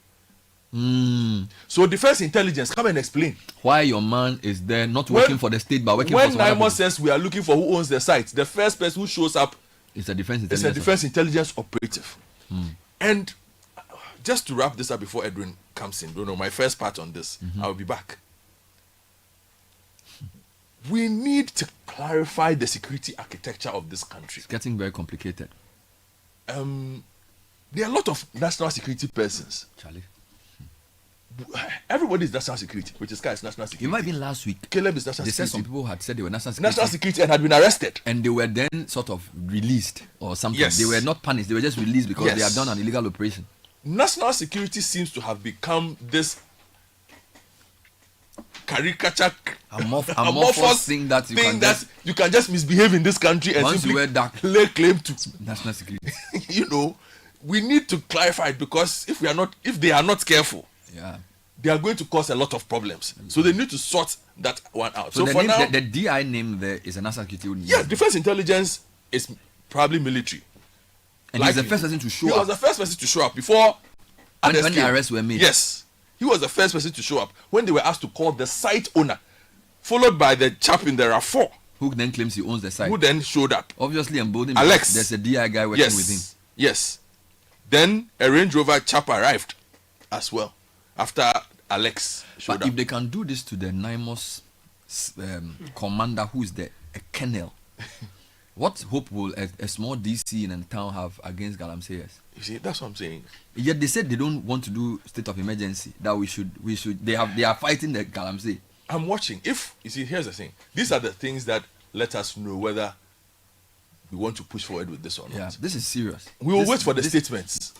So Defense Intelligence, come and explain why your man is there, not working for the state but working for some other. When Naimo says we are looking for who owns the site, the first person who shows up is a Defense Intelligence operative. And just to wrap this up before Edwin comes in, don't know my first part on this. I'll be back. We need to clarify the security architecture of this country. It's getting very complicated. There are a lot of national security persons. Charlie. Everybody is national security, which is national security. You might be last week. Caleb is national security. They said some people had said they were national security. And had been arrested. And they were then sort of released or something. Yes. They were not punished. They were just released because they had done an illegal operation. National security seems to have become this caricature, amorphous thing that you can just misbehave in this country and simply lay claim to national security. You know, we need to clarify it, because if they are not careful, they are going to cause a lot of problems. So they need to sort that one out. So for now, the DI name there is a national security. Yes, Defense Intelligence is probably military. And he was the first person to show up. He was the first person to show up before when the arrests were made. Yes. He was the first person to show up when they were asked to call the site owner, followed by the chap in the RAF4, who then claims he owns the site. Who then showed up. Obviously emboldened. Alex. There's a DI guy working with him. Yes. Then a Range Rover chap arrived as well after Alex showed up. But if they can do this to the NIMOS commander, who is a colonel, what hope will a small DC in a town have against Galamseyers? You see, that's what I'm saying. Yet they said they don't want to do state of emergency. That we should. They are fighting the Galamsey. I'm watching. Here's the thing. These are the things that let us know whether we want to push forward with this or not. Yeah, this is serious. We will wait for the statements.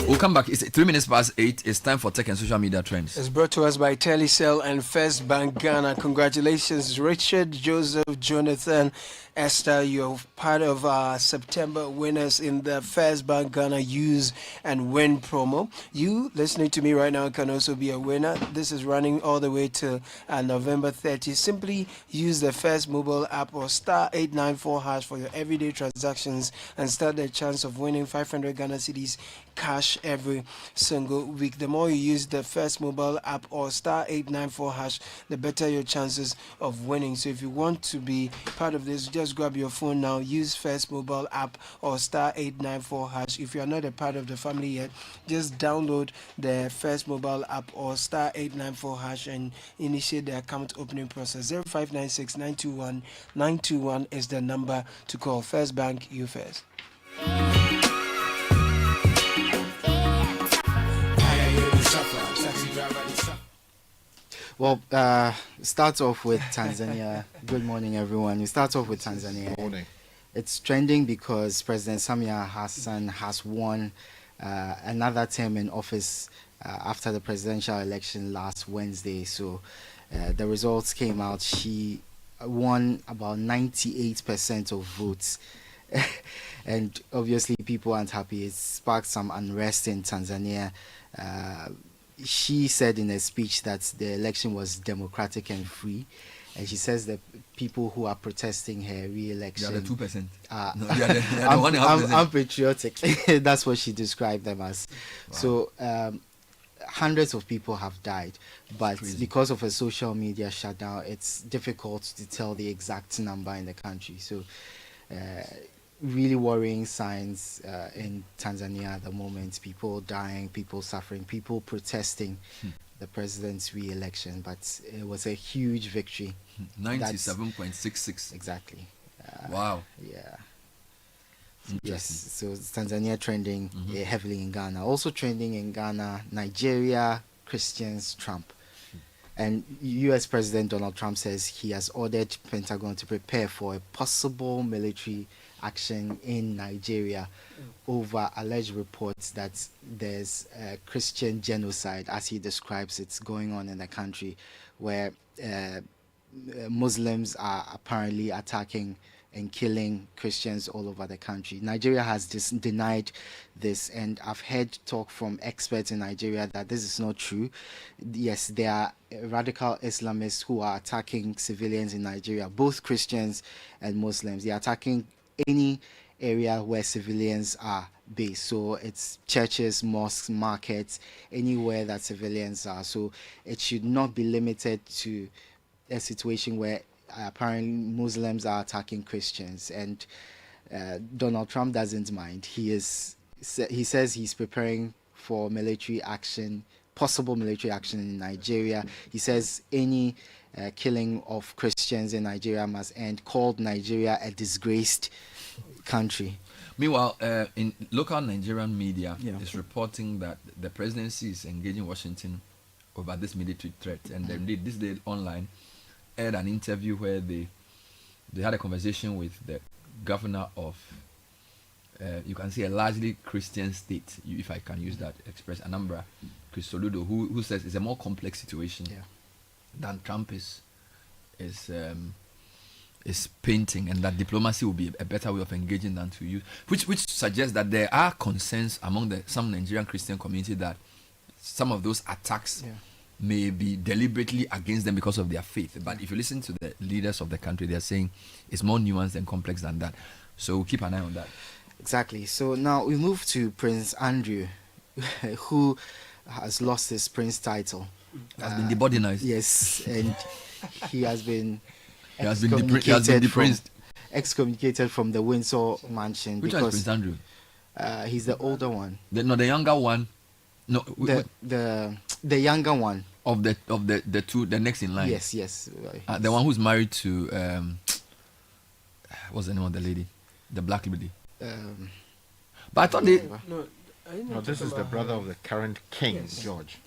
We'll come back. It's 3 minutes past 8. It's time for tech and social media trends. It's brought to us by Telecel and First Bank Ghana. Congratulations, Richard, Joseph, Jonathan, Esther. You're part of our September winners in the First Bank Ghana Use and Win promo. You listening to me right now can also be a winner. This is running all the way to November 30. Simply use the First mobile app or *894# for your everyday transactions and start the chance of winning 500 Ghana cedis cash every single week. The more you use the First mobile app or *894#, the better your chances of winning. So if you want to be part of this, just grab your phone now, use First mobile app or *894#. If you are not a part of the family yet, just download the First mobile app or *894# and initiate the account opening process. 0596 921 921 is the number to call. First Bank, you first. Well, start off with Tanzania. Good morning, everyone. We start off with Tanzania. Good morning. It's trending because President Samia Hassan has won another term in office after the presidential election last Wednesday. So the results came out. She won about 98% of votes. And obviously people aren't happy. It sparked some unrest in Tanzania. She said in a speech that the election was democratic and free, and she says that people who are protesting her re-election, they are the 2%. Unpatriotic. That's what she described them as. Wow. So hundreds of people have died, but because of a social media shutdown, it's difficult to tell the exact number in the country. So really worrying signs in Tanzania at the moment. People dying, people suffering, people protesting the president's re-election. But it was a huge victory. 97.66. Exactly. Wow. Yeah. Yes. So Tanzania trending heavily in Ghana. Also trending in Ghana, Nigeria, Christians, Trump. And U.S. President Donald Trump says he has ordered Pentagon to prepare for a possible military action in Nigeria over alleged reports that there's a Christian genocide, as he describes it, going on in the country, where Muslims are apparently attacking and killing Christians all over the country. Nigeria has denied this, and I've heard talk from experts in Nigeria that this is not true. Yes, there are radical Islamists who are attacking civilians in Nigeria, both Christians and Muslims. They are attacking any area where civilians are based. So it's churches, mosques, markets, anywhere that civilians are. So it should not be limited to a situation where apparently Muslims are attacking Christians, and Donald Trump doesn't mind. He says he's preparing for military action, possible military action in Nigeria. He says any killing of Christians in Nigeria must end. Called Nigeria a disgraced country. Meanwhile, in local Nigerian media is reporting that the presidency is engaging Washington over this military threat, and then this day online aired an interview where they had a conversation with the governor of you can say a largely Christian state, if I can use that express, Anambra, Chris Soludo, who says it's a more complex situation than Trump is painting, and that diplomacy will be a better way of engaging than to use, which suggests that there are concerns among some Nigerian Christian community that some of those attacks may be deliberately against them because of their faith. But if you listen to the leaders of the country, they're saying it's more nuanced and complex than that. So we'll keep an eye on that. Exactly. So now we move to Prince Andrew, who has lost his prince title. Has been debodinized. Yes, and he has been excommunicated from the Windsor mansion. Which one is Prince Andrew? He's the older one. The younger one. No, the younger one of the two, the next in line. Yes. The one who's married to what's the name of the lady, the black lady. But I thought they. No, this is the brother of the current king, George.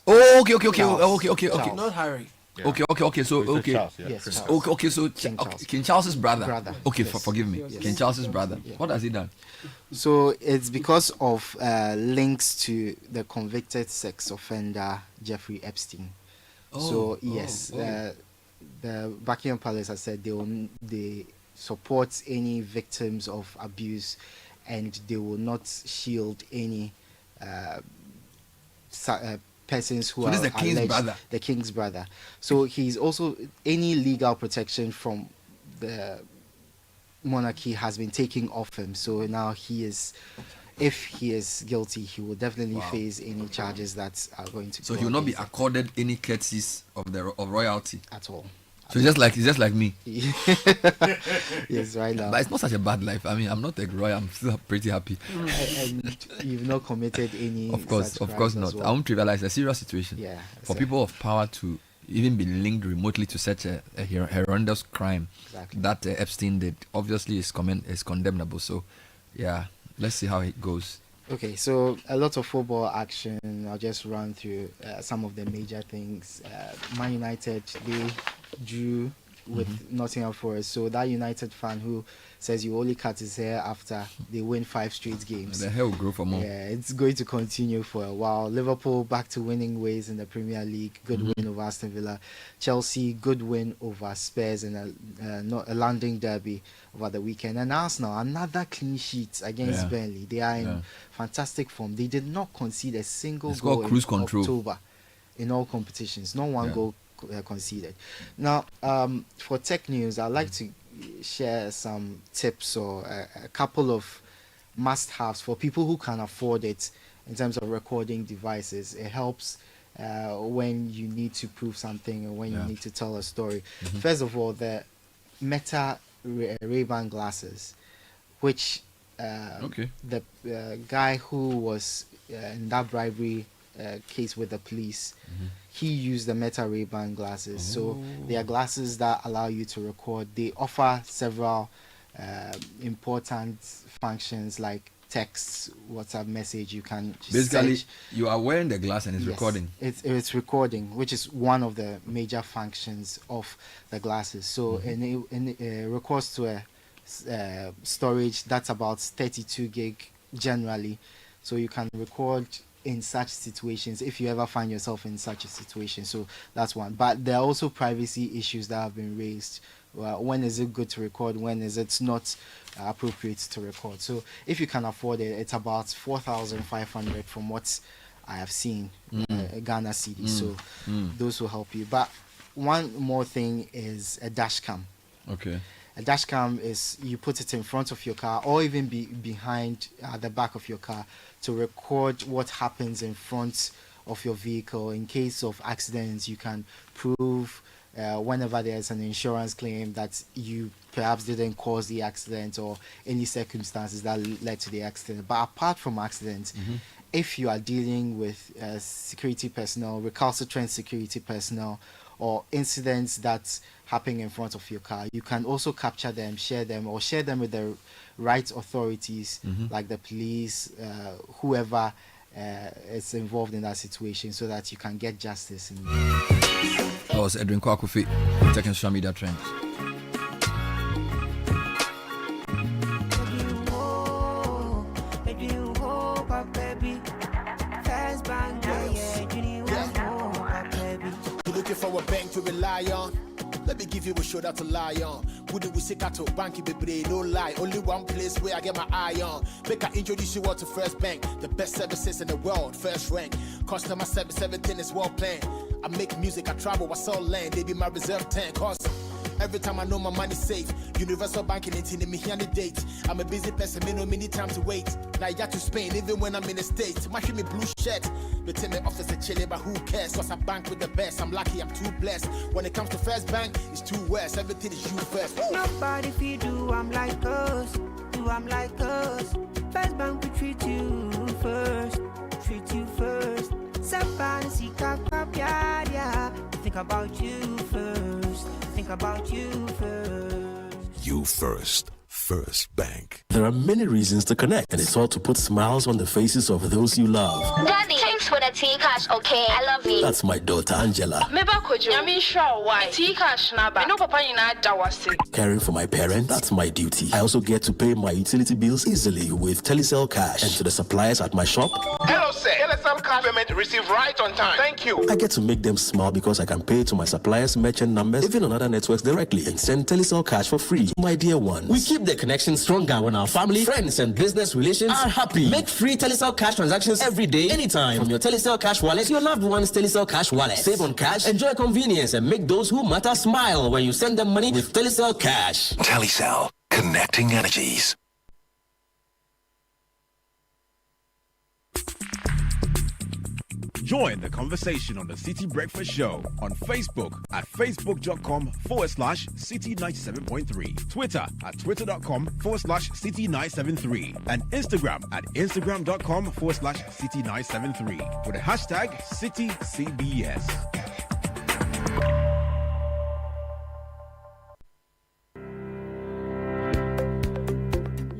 Oh, okay. Charles. Not Harry. Yeah. Okay. So okay. Charles, yes. Okay. So King Charles's brother. Okay, yes. Forgive me. Yes. King Charles's brother. Yeah. What has he done? So it's because of links to the convicted sex offender Jeffrey Epstein. The Buckingham Palace has said they support any victims of abuse, and they will not shield any persons who are the king's brother. The king's brother. So he's also, any legal protection from the monarchy has been taken off him. So now if he is guilty, he will definitely face any charges that are going to. So he will not be accorded any courtesies of royalty at all. So he's just like me. Yes, right now. But it's not such a bad life. I mean, I'm not a royal. I'm still pretty happy. And you've not committed any. Of course not. Well. I won't trivialize a serious situation. Yeah. For people of power to even be linked remotely to such a horrendous crime that Epstein did, obviously is condemnable. So, yeah, let's see how it goes. Okay, so a lot of football action. I'll just run through some of the major things. Man United, they drew with Nottingham Forest. So that United fan who says you only cut his hair after they win 5 straight games. The hair will grow for more. Yeah, it's going to continue for a while. Liverpool back to winning ways in the Premier League. Good win over Aston Villa. Chelsea, good win over Spurs in a London derby over the weekend. And Arsenal, another clean sheet against Burnley. They are in fantastic form. They did not concede a single goal in October in all competitions. No one goal conceded. Now, for tech news, I'd like to share some tips or a couple of must-haves for people who can afford it in terms of recording devices. It helps when you need to prove something or when you need to tell a story. First of all, the Meta Ray-Ban glasses. which the guy who was in that bribery case with the police, he used the Meta Ray-Ban glasses. So they are glasses that allow you to record. They offer several important functions like text, WhatsApp message. You can basically you are wearing the glass and it's recording. It's recording, which is one of the major functions of the glasses. So it records to a storage that's about 32 gig generally. So you can record in such situations if you ever find yourself in such a situation. So that's one. But there are also privacy issues that have been raised. When is it good to record? When is it not appropriate to record? So if you can afford it, it's about 4,500 from what I have seen, Ghana Citi. So those will help you. But one more thing is a dash cam. Okay. A dash cam is you put it in front of your car or even behind the back of your car to record what happens in front of your vehicle. In case of accidents, you can prove whenever there's an insurance claim that you perhaps didn't cause the accident or any circumstances that led to the accident. But apart from accidents, if you are dealing with security personnel, recalcitrant security personnel, or incidents that happen in front of your car, you can also capture them, share them with the right authorities like the police, whoever is involved in that situation, so that you can get justice. That was Edwin Kwakufi, taking social media trends. You're looking for a bank to rely on. Let me give you a shoulder to lie on. Would we sick out to bank baby? No lie. Only one place where I get my eye on. Make I introduce you all to First Bank, the best services in the world, first rank. Customer service, everything is well planned. I make music, I travel, I sell land. They be my reserve tank. Cause every time I know my money's safe. Universal banking ain't me here on the date. I'm a busy person, me no many time to wait. Now I got to Spain, even when I'm in the States. My me blue shirt. They tell me office a chilly, but who cares? Cause I bank with the best. I'm lucky, I'm too blessed. When it comes to First Bank, it's too west. Everything is you first. Nobody feed do, I'm like us. Do I'm like us. First Bank we treat you first. Treat you first. Think about you first. Think about you first. You first. First Bank. There are many reasons to connect, and it's all to put smiles on the faces of those you love. Daddy, thanks for the tea cash, okay? I love you. That's my daughter Angela. Caring for my parents, that's my duty. I also get to pay my utility bills easily with Telecel Cash. And to the suppliers at my shop, Hello, sir. Telecel cash payment received right on time. Thank you. I get to make them smile because I can pay to my suppliers' merchant numbers, even on other networks directly, and send Telecel Cash for free. My dear ones, we keep the connection stronger when our family, friends, and business relations are happy. Make free Telecel Cash transactions every day, anytime, from your Telecel Cash wallet to your loved one's Telecel Cash wallet. Save on cash, enjoy convenience, and make those who matter smile when you send them money with Telecel Cash. Telecel, connecting energies. Join the conversation on the Citi Breakfast Show on Facebook at facebook.com/Citi97.3, Twitter at twitter.com/Citi973, and Instagram at instagram.com/Citi973 with the hashtag CitiCBS.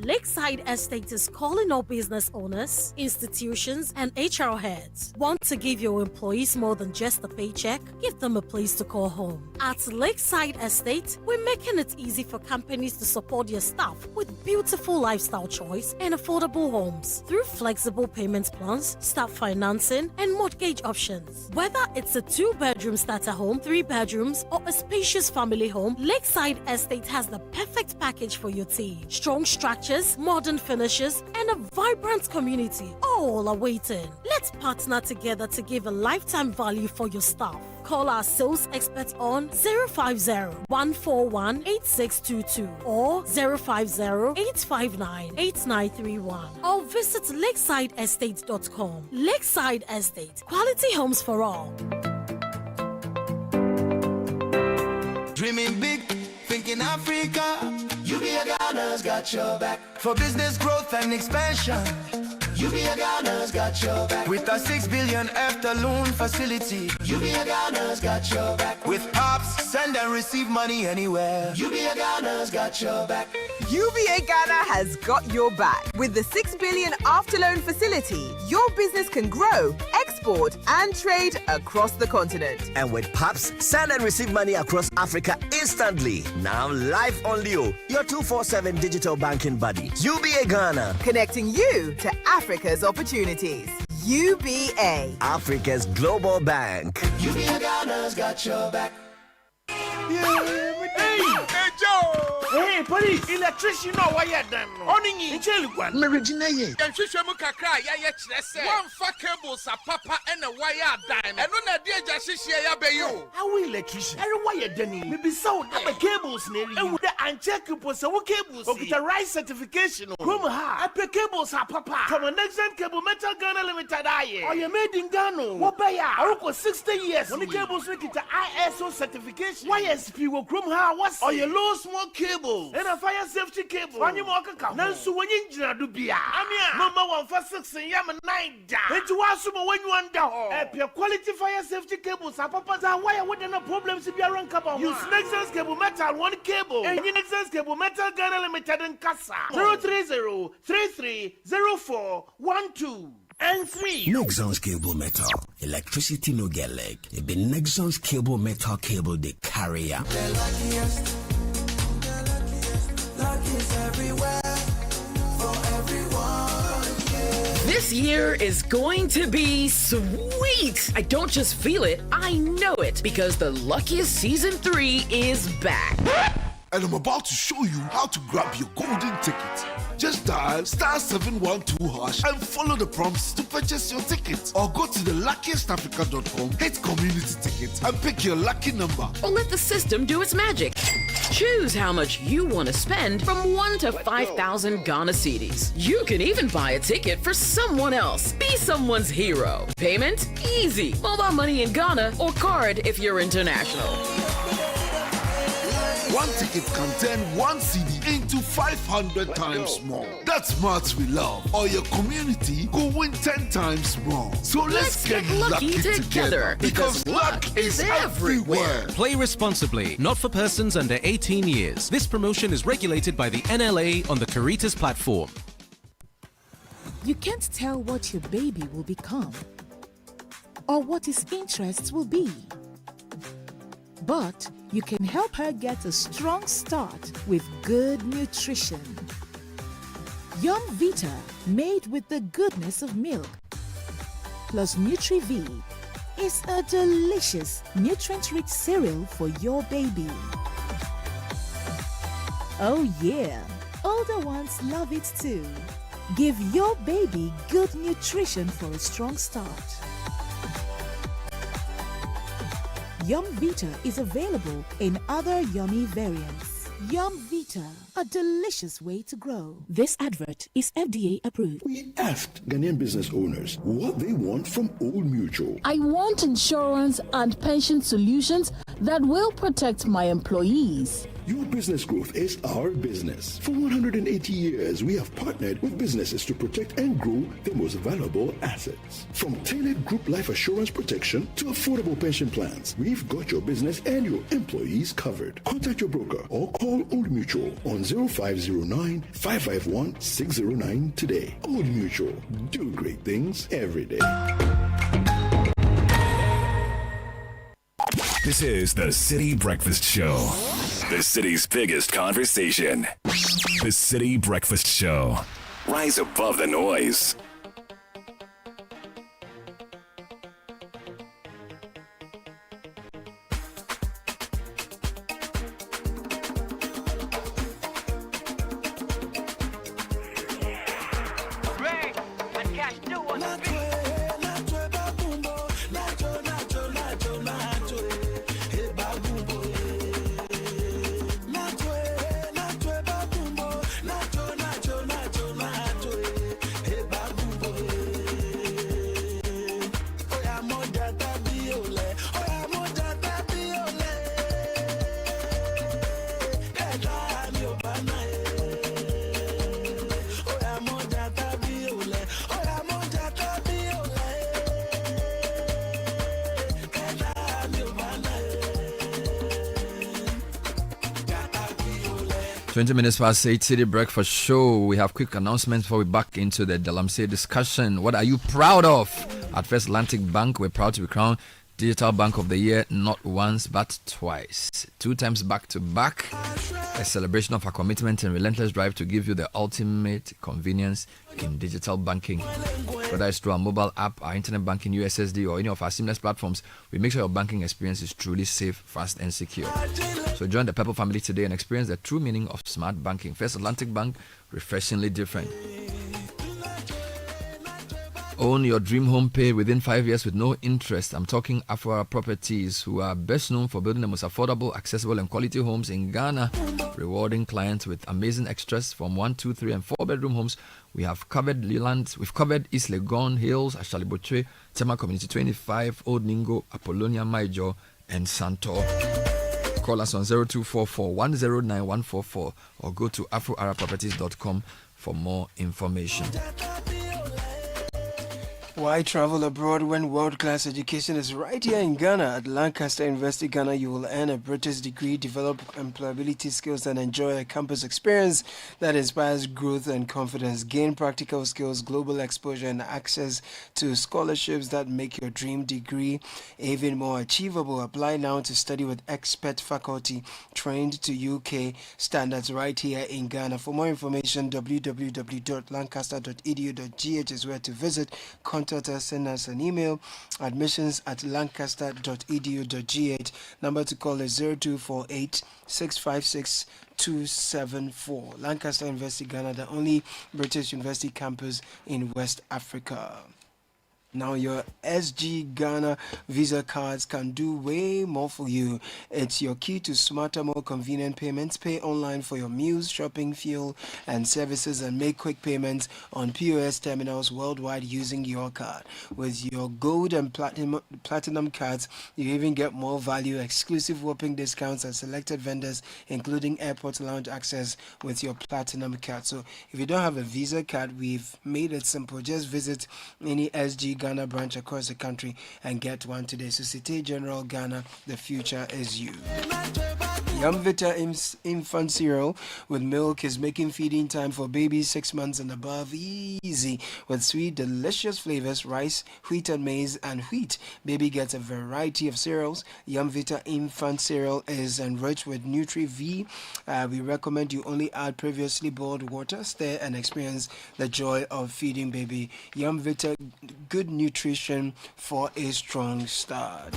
Lakeside Estate is calling all business owners, institutions, and HR heads. Want to give your employees more than just a paycheck? Give them a place to call home. At Lakeside Estate, we're making it easy for companies to support their staff with beautiful lifestyle choice and affordable homes through flexible payment plans, staff financing, and mortgage options. Whether it's a 2-bedroom starter home, 3 bedrooms, or a spacious family home, Lakeside Estate has the perfect package for your team. Strong structures, modern finishes, and a vibrant community all are waiting. Let's partner together to give a lifetime value for your staff. Call our sales experts on 050-141-8622 or 050-859-8931 or visit lakesideestate.com. Lakeside Estate, quality homes for all. Dreaming big, thinking Africa. You be a Ghana Ghana's got your back. For business growth and expansion, UBA Ghana's got your back. With a 6 billion after loan facility, UBA Ghana's got your back. With POPs, send and receive money anywhere, UBA Ghana's got your back. UBA Ghana has got your back. With the 6 billion after loan facility, your business can grow, export, and trade across the continent. And with POPs, send and receive money across Africa instantly. Now live on Leo, your 247 digital banking buddy. UBA Ghana, connecting you to Africa's opportunities. UBA, Africa's global bank. UBA Ghana's got your back. Hey, Joe! Hey, police! Electrician, no, why you done? Only in jail one. Marigina, ye. And Shishamuka cry, one for cables, a papa, and a wire dime. And on a dear Jashia Bayo. How will electrician? I wire Denny. Maybe so, the cables nearly. And with the uncheckable, so cables. Okay, the right certification. Come ha, I pay cables, a papa. From an exam cable metal Ghana limited. Or you made in Ghana. What by ya? I work 60 years. When the cables make it to ISO certification. YSP will come ha, what's or your low smoke cable and a fire safety cable. When you walk a car, Nansu when you do be number 1 for 6 and yam and 9 down. And to ask when you under your quality fire safety cables are papas and why wouldn't no problems if you are on cable. Use Nexus cable metal 1 cable and you Nexus cable metal Ghana limited in Casa 030 3304 12 and 3. Nexon's cable metal. Electricity no get leg. It be Nexon's cable metal cable they carry up. The luckiest everywhere for everyone. Yeah. This year is going to be sweet. I don't just feel it, I know it because the Luckiest Season 3 is back. And I'm about to show you how to grab your golden ticket. Just dial *712# and follow the prompts to purchase your ticket. Or go to theluckiestafrica.com, hit community tickets, and pick your lucky number. Or let the system do its magic. Choose how much you want to spend from 1 to 5,000 Ghana cedis. You can even buy a ticket for someone else. Be someone's hero. Payment? Easy. Mobile money in Ghana or card if you're international. One ticket can turn 1 CD into 500 times more. That's maths we love. Or your community go win 10 times more. So let's get lucky together because luck is everywhere. Play responsibly, not for persons under 18 years. This promotion is regulated by the NLA on the Caritas platform. You can't tell what your baby will become or what his interests will be. But you can help her get a strong start with good nutrition. Yum Vita, made with the goodness of milk, plus Nutri-V, is a delicious, nutrient-rich cereal for your baby. Oh yeah, older ones love it too. Give your baby good nutrition for a strong start. Yum Vita is available in other yummy variants. Yum Vita, a delicious way to grow. This advert is FDA approved. We asked Ghanaian business owners what they want from Old Mutual. I want insurance and pension solutions that will protect my employees. Your business growth is our business. For 180 years, we have partnered with businesses to protect and grow their most valuable assets. From tailored group life assurance protection to affordable pension plans, we've got your business and your employees covered. Contact your broker or call Old Mutual on 0509 551 609 today. Old Mutual, do great things every day. This is the Citi Breakfast Show, the city's biggest conversation. The Citi Breakfast Show. Rise above the noise. 20 minutes past 8, City Breakfast Show. We have quick announcements before we back into the Galamsey discussion. What are you proud of? At First Atlantic Bank, we're proud to be crowned Digital Bank of the Year, not once but twice. 2 times back to back. A celebration of our commitment and relentless drive to give you the ultimate convenience in digital banking. Whether it's through our mobile app, our internet banking, USSD, or any of our seamless platforms, we make sure your banking experience is truly safe, fast, and secure. So join the Pepper family today and experience the true meaning of smart banking. First Atlantic Bank, refreshingly different. Own your dream home pay within 5 years with no interest. I'm talking Afua Properties, who are best known for building the most affordable, accessible, and quality homes in Ghana, rewarding clients with amazing extras from 1, 2, 3, and 4 bedroom homes. We have covered Leland, we've covered East Legon Hills, Ashaliboche, Tema Community 25, Old Ningo, Apollonia Maijo, and Santor. Call us on 0244 109 144 or go to afroaraproperties.com for more information. Why travel abroad when world-class education is right here in Ghana? At Lancaster University Ghana, you will earn a British degree, develop employability skills, and enjoy a campus experience that inspires growth and confidence. Gain practical skills, global exposure, and access to scholarships that make your dream degree even more achievable. Apply now to study with expert faculty trained to UK standards right here in Ghana. For more information, www.lancaster.edu.gh is where to visit. Contact us, send us an email, admissions@lancaster.edu.gh. Number to call is 0248 656 274. Lancaster University Ghana, the only British university campus in West Africa. Now your SG Ghana Visa cards can do way more for you. It's your key to smarter, more convenient payments. Pay online for your meals, shopping, fuel, and services, and make quick payments on POS terminals worldwide using your card. With your gold and platinum cards, you even get more value, exclusive whopping discounts at selected vendors, including airport lounge access with your platinum card. So if you don't have a Visa card, we've made it simple. Just visit any SG Ghana branch across the country and get one today. Societe General Ghana, the future is you. Yum Vita infant cereal with milk is making feeding time for babies 6 months and above easy. With sweet, delicious flavors, rice, wheat and maize, and wheat. Baby gets a variety of cereals. Yum Vita infant cereal is enriched with Nutri-V. We recommend you only add previously boiled water, stir, and experience the joy of feeding baby. Yum Vita, good nutrition for a strong start.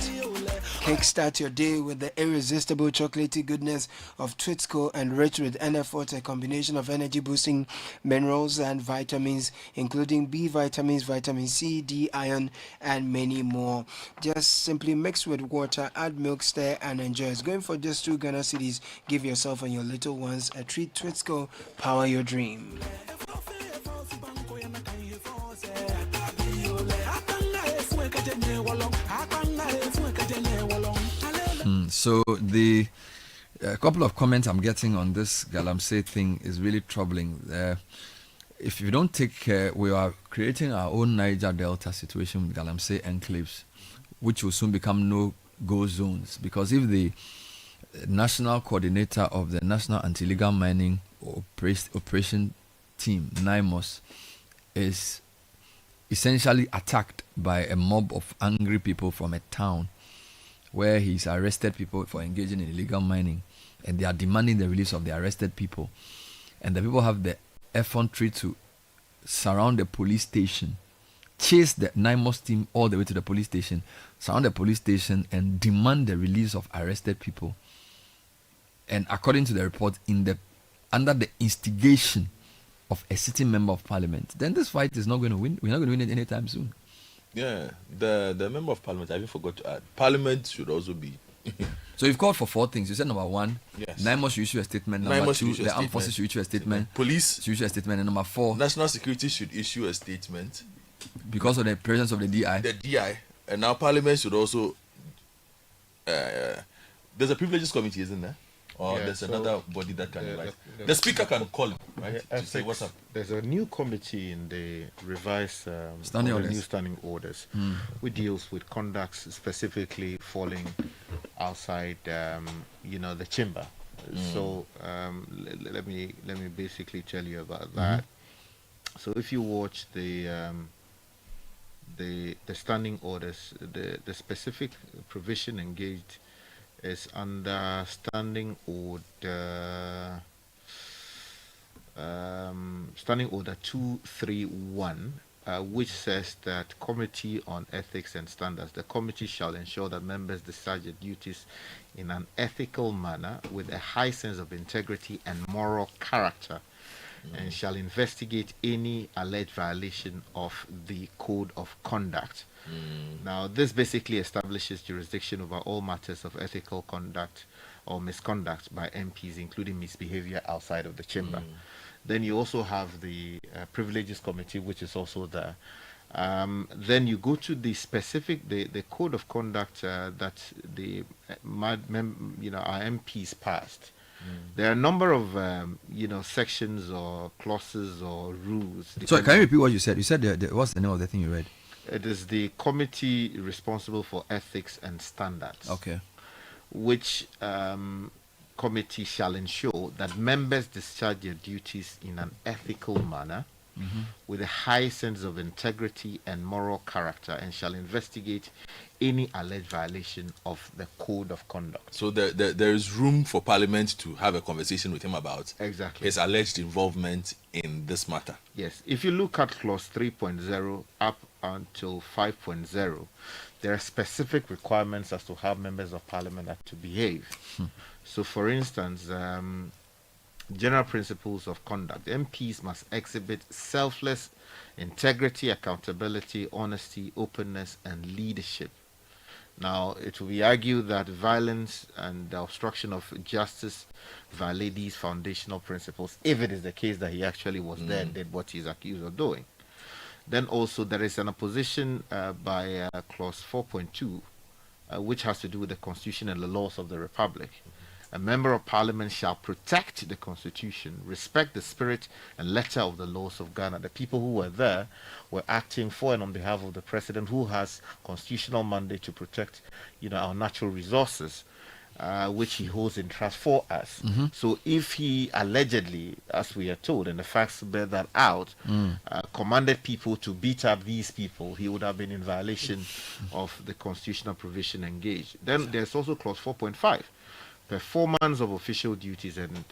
Kickstart your day with the irresistible chocolatey goodness of Twitsco, enriched with NF4, a combination of energy boosting minerals and vitamins, including B vitamins, vitamin C, D, iron, and many more. Just simply mix with water, add milk, stir, and enjoy. It's going for just 2 Ghana cedis. Give yourself and your little ones a treat. Twitsco, power your dream. So the couple of comments I'm getting on this Galamsey thing is really troubling. If you don't take care, we are creating our own Niger Delta situation with Galamsey enclaves, which will soon become no-go zones. Because if the national coordinator of the National Anti-Illegal Mining Operation Team, NIMOS, is essentially attacked by a mob of angry people from a town where he's arrested people for engaging in illegal mining, and they are demanding the release of the arrested people. And the people have the effrontery to surround the police station, chase the NIMOS team all the way to the police station, surround the police station, and demand the release of arrested people. And according to the report, under the instigation of a sitting member of parliament, then this fight is not going to win. We're not going to win it anytime soon. Yeah, the member of parliament, I even forgot to add, parliament should also be. So you've called for 4 things. You said number 1, yes, NIMOS should issue a statement. Number 2, the armed forces should issue a statement. Police should issue a statement. And number 4, national security should issue a statement. Because of the presence of the DI. The DI. And now parliament should also... there's a privileges committee, isn't there? Or there's another body that can invite. The speaker can call him, right? To say what's up. There's a new committee in the revised new standing orders, which deals with conducts specifically falling outside, the chamber. So let me basically tell you about that. So if you watch the standing orders, the specific provision engaged is under standing order 231, which says that Committee on Ethics and Standards, the committee shall ensure that members discharge their duties in an ethical manner with a high sense of integrity and moral character, and shall investigate any alleged violation of the code of conduct. Now, this basically establishes jurisdiction over all matters of ethical conduct or misconduct by MPs, including misbehavior outside of the chamber. Then you also have the Privileges Committee, which is also there. Then you go to the specific, the code of conduct that the our MPs passed. There are a number of sections or clauses or rules. So can you repeat what you said? You said what's the name of the thing you read? It is the committee responsible for ethics and standards. Okay. Which committee shall ensure that members discharge their duties in an ethical manner with a high sense of integrity and moral character, and shall investigate any alleged violation of the code of conduct. So there is room for Parliament to have a conversation with him about his alleged involvement in this matter. Yes. If you look at clause 3.0 up until 5.0, there are specific requirements as to how members of Parliament are to behave. So, for instance, general principles of conduct. MPs must exhibit selfless integrity, accountability, honesty, openness, and leadership. Now, it will be argued that violence and the obstruction of justice violate these foundational principles, if it is the case that he actually was there and did what he's accused of doing. Then also there is an opposition by clause 4.2, which has to do with the Constitution and the laws of the Republic. A member of Parliament shall protect the Constitution, respect the spirit and letter of the laws of Ghana. The people who were there were acting for and on behalf of the President, who has constitutional mandate to protect, our natural resources, which he holds in trust for us. So if he allegedly, as we are told, and the facts bear that out, commanded people to beat up these people, he would have been in violation of the constitutional provision engaged. Then there's also clause 4.5. Performance of official duties and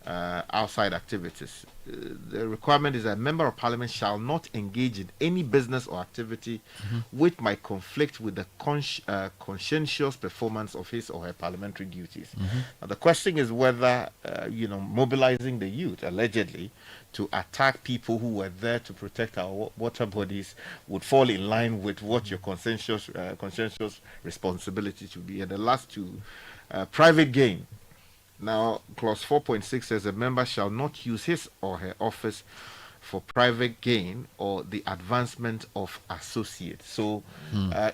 outside activities. The requirement is that a member of Parliament shall not engage in any business or activity which might conflict with the conscientious performance of his or her parliamentary duties. Now, the question is whether, mobilizing the youth, allegedly, to attack people who were there to protect our water bodies would fall in line with what your conscientious responsibility should be. And the last two, private gain. Now, clause 4.6 says a member shall not use his or her office for private gain or the advancement of associates. So,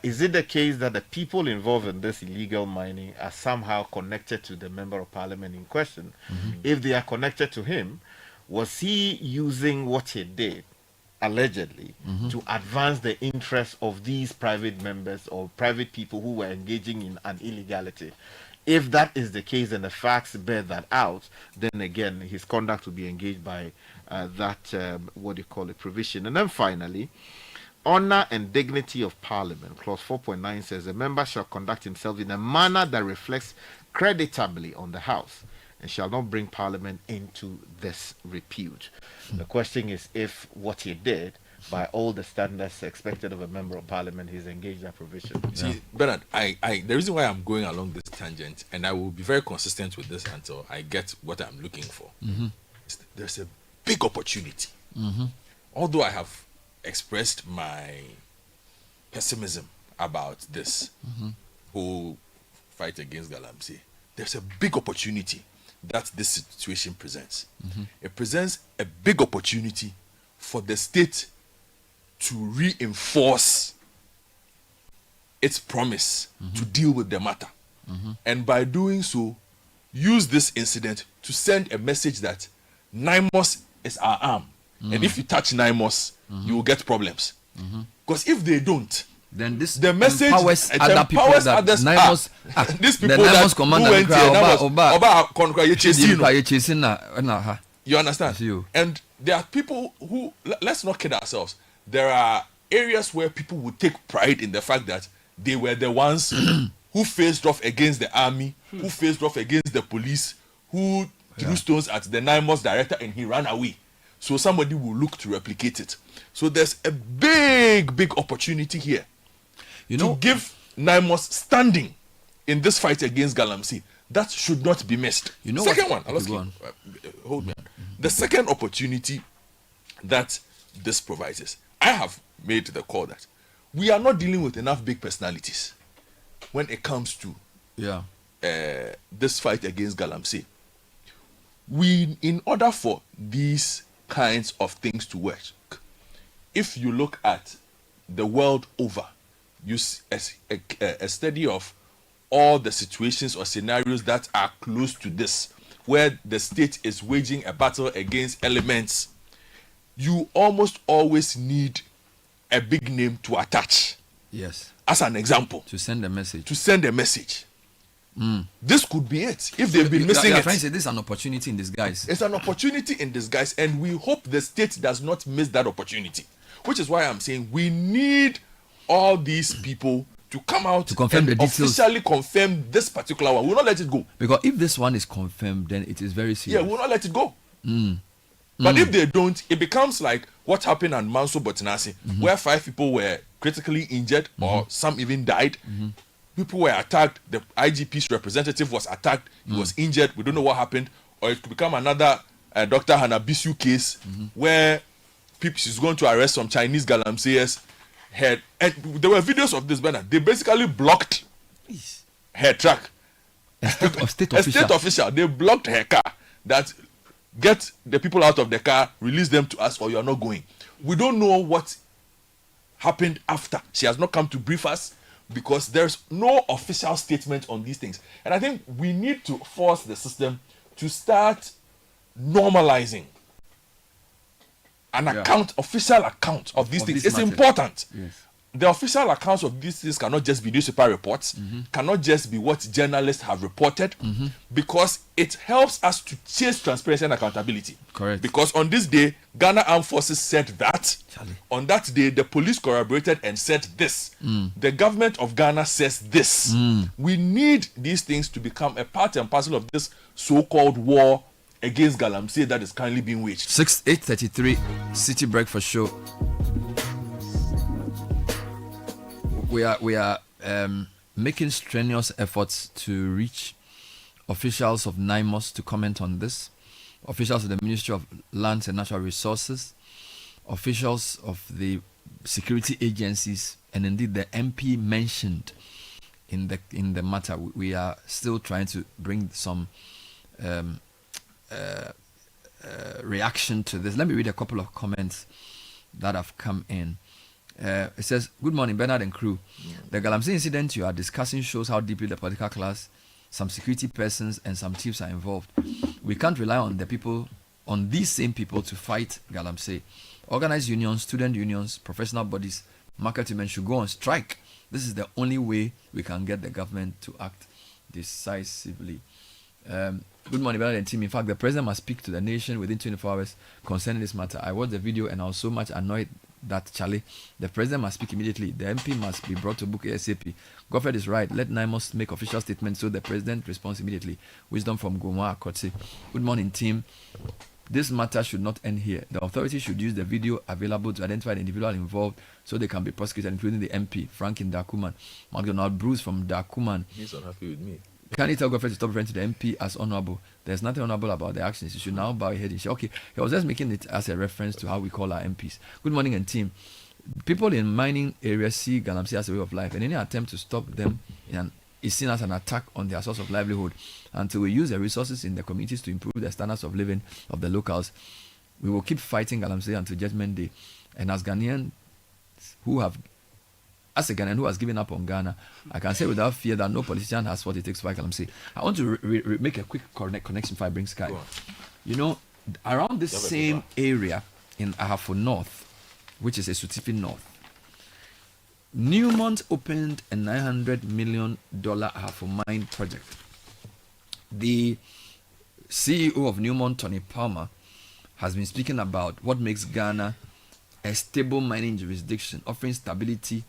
is it the case that the people involved in this illegal mining are somehow connected to the member of Parliament in question? If they are connected to him, was he using what he did, allegedly, to advance the interests of these private members or private people who were engaging in an illegality? If that is the case and the facts bear that out, then again, his conduct will be engaged by that, provision. And then finally, honor and dignity of Parliament. Clause 4.9 says, a member shall conduct himself in a manner that reflects creditably on the House and shall not bring Parliament into disrepute. The question is if what he did, by all the standards expected of a member of Parliament, he's engaged that provision. See, Bernard, the reason why I'm going along this tangent, and I will be very consistent with this until I get what I'm looking for, is there's a big opportunity. Although I have expressed my pessimism about this whole fight against Galamsey, there's a big opportunity that this situation presents. It presents a big opportunity for the state to reinforce its promise to deal with the matter. And by doing so, use this incident to send a message that NIMOS is our arm. And if you touch NIMOS, you will get problems. Because if they don't, then this the message empowers other people that Naimos, these people the that Naimos commander you understand? And there are people who, let's not kid ourselves, there are areas where people would take pride in the fact that they were the ones who faced off against the army, who faced off against the police, who threw stones at the Naimos director and he ran away. So somebody will look to replicate it. So there's a big opportunity here, to give Naimos standing in this fight against Galamsey. That should not be missed. Second one, hold me on. The second opportunity that this provides is, I have made the call that we are not dealing with enough big personalities when it comes to this fight against Galamsey. In order for these kinds of things to work, if you look at the world over, you see a study of all the situations or scenarios that are close to this, where the state is waging a battle against elements, you almost always need a big name to attach. Yes. As an example. To send a message. This could be it. If they've been missing it. This is an opportunity in disguise. It's an opportunity in disguise, and we hope the state does not miss that opportunity. Which is why I'm saying we need all these people to come out to confirm the details, officially confirm this particular one. We'll not let it go. Because if this one is confirmed, then it is very serious. Yeah, we'll not let it go. But if they don't, it becomes like what happened at Manso Botinasi, where 5 people were critically injured or some even died. People were attacked. The IGP's representative was attacked. He was injured. We don't know what happened. Or it could become another Dr. Hanabisu case where she's going to arrest some Chinese Galamseyers head. And there were videos of this banner. They basically blocked her truck. A state official. They blocked her car. That get the people out of the car, release them to us, or you are not going. We don't know what happened after. She has not come to brief us because there's no official statement on these things. And I think we need to force the system to start normalizing an official account of these things. It's important. Yes. The official accounts of these things cannot just be newspaper reports, cannot just be what journalists have reported, because it helps us to chase transparency and accountability. Correct. Because on this day, Ghana Armed Forces said that. On that day, the police corroborated and said this. The government of Ghana says this. We need these things to become a part and parcel of this so-called war against Galamsey that is currently being waged. 8:33 City Breakfast Show. We are making strenuous efforts to reach officials of NIMOS to comment on this, officials of the Ministry of Lands and Natural Resources, officials of the security agencies, and indeed the MP mentioned in the matter. We are still trying to bring some reaction to this. Let me read a couple of comments that have come in. It says, "Good morning, Bernard and crew. The Galamsey incident you are discussing shows how deeply the political class, some security persons, and some chiefs are involved. We can't rely on these same people to fight Galamsey. Organized unions, student unions, professional bodies, market women should go on strike. This is the only way we can get the government to act decisively." Good morning, Bernard and team. In fact, the president must speak to the nation within 24 hours concerning this matter. I watched the video and I was so much annoyed that the president must speak immediately. The MP must be brought to book ASAP. Godfred is right. Let NIMOS make official statements so the president responds immediately. Wisdom from Goma Akotse. Good morning, team. This matter should not end here. The authorities should use the video available to identify the individual involved so they can be prosecuted, including the MP, Frank in Dakuman. McDonald Bruce from Dakuman. He's unhappy with me. Can you tell Godfred to stop referring to the MP as honorable? There's nothing honorable about the actions. You should now bow your head and say, okay, he was just making it as a reference to how we call our MPs. Good morning and team. People in mining areas see Galamsey as a way of life, and any attempt to stop them is seen as an attack on their source of livelihood. Until we use the resources in the communities to improve the standards of living of the locals, we will keep fighting Galamsey until Judgment Day. And as a Ghanaian who has given up on Ghana, I can say without fear that no politician has what it takes to fight Galamsey. I want to make a quick connection before I bring Sky. You know, around this same area in Ahafo North, which is a Sutifi North, Newmont opened a $900 million Ahafo mine project. The CEO of Newmont, Tony Palmer, has been speaking about what makes Ghana a stable mining jurisdiction, offering stability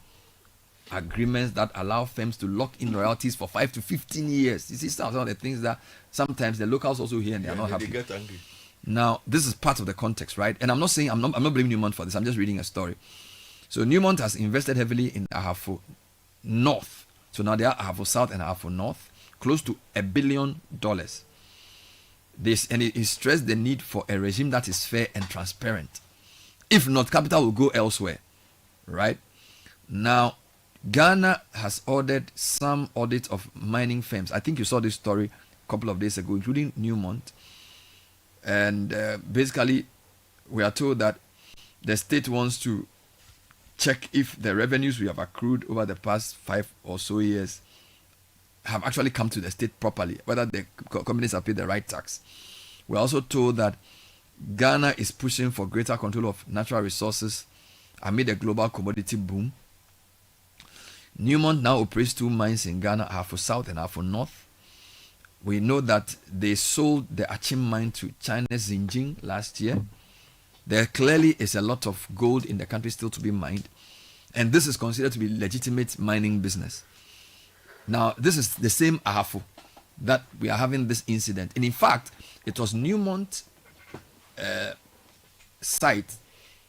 agreements that allow firms to lock in royalties for 5 to 15 years. You see some of the things that sometimes the locals also hear and they are not happy. They get angry. Now, this is part of the context, right? And I'm not saying I'm not blaming Newmont for this. I'm just reading a story. So Newmont has invested heavily in Ahafo North. So now they are Ahafo South and Ahafo North, close to $1 billion. And it stressed the need for a regime that is fair and transparent. If not, capital will go elsewhere, right? Now, Ghana has ordered some audit of mining firms. I think you saw this story a couple of days ago, including Newmont. And basically, we are told that the state wants to check if the revenues we have accrued over the past 5 or so years have actually come to the state properly, whether the companies have paid the right tax. We're also told that Ghana is pushing for greater control of natural resources amid a global commodity boom. Newmont now operates 2 mines in Ghana, Ahafo South and Ahafo North. We know that they sold the Achim mine to China's Xinjiang last year. There clearly is a lot of gold in the country still to be mined, and this is considered to be legitimate mining business. Now, this is the same Ahafo that we are having this incident. And in fact, it was Newmont site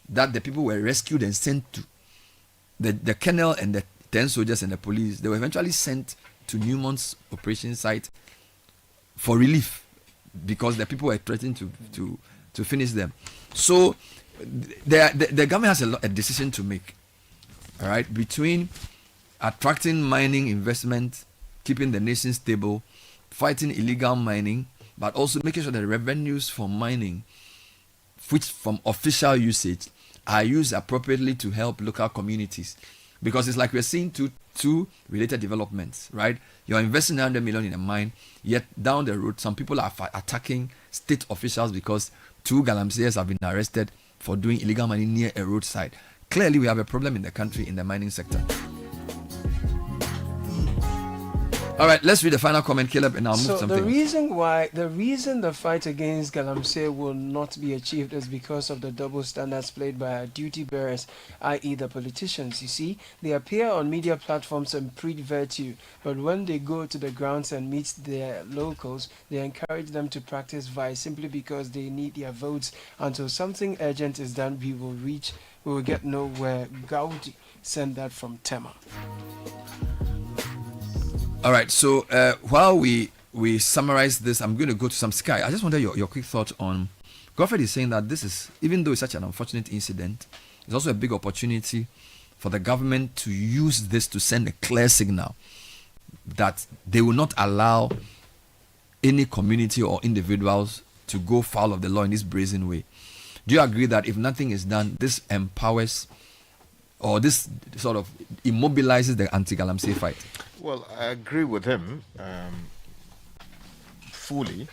that the people were rescued and sent to. The colonel and the 10 soldiers and the police, they were eventually sent to Newmont's operation site for relief because the people were threatening to finish them. So the government has a decision to make, all right, between attracting mining investment, keeping the nation stable, fighting illegal mining, but also making sure that the revenues from mining, which from official usage, are used appropriately to help local communities. Because it's like we're seeing two related developments, right? You're investing 100 million in a mine, yet down the road, some people are attacking state officials because 2 galamseers have been arrested for doing illegal mining near a roadside. Clearly, we have a problem in the country in the mining sector. All right, let's read the final comment, Caleb, and I'll move something. So the reason the fight against Galamsey will not be achieved is because of the double standards played by our duty bearers, i.e. the politicians. You see, they appear on media platforms and preach virtue, but when they go to the grounds and meet their locals, they encourage them to practice vice simply because they need their votes. Until something urgent is done, we will get nowhere. Gaudi sent that from Tema. All right, so while we summarize this, I'm going to go to some Sky. I just wonder your quick thought on, Godfrey is saying that this is, even though it's such an unfortunate incident, it's also a big opportunity for the government to use this to send a clear signal that they will not allow any community or individuals to go foul of the law in this brazen way. Do you agree that if nothing is done, this empowers or this sort of immobilizes the anti-Galamsey fight? Well, I agree with him fully,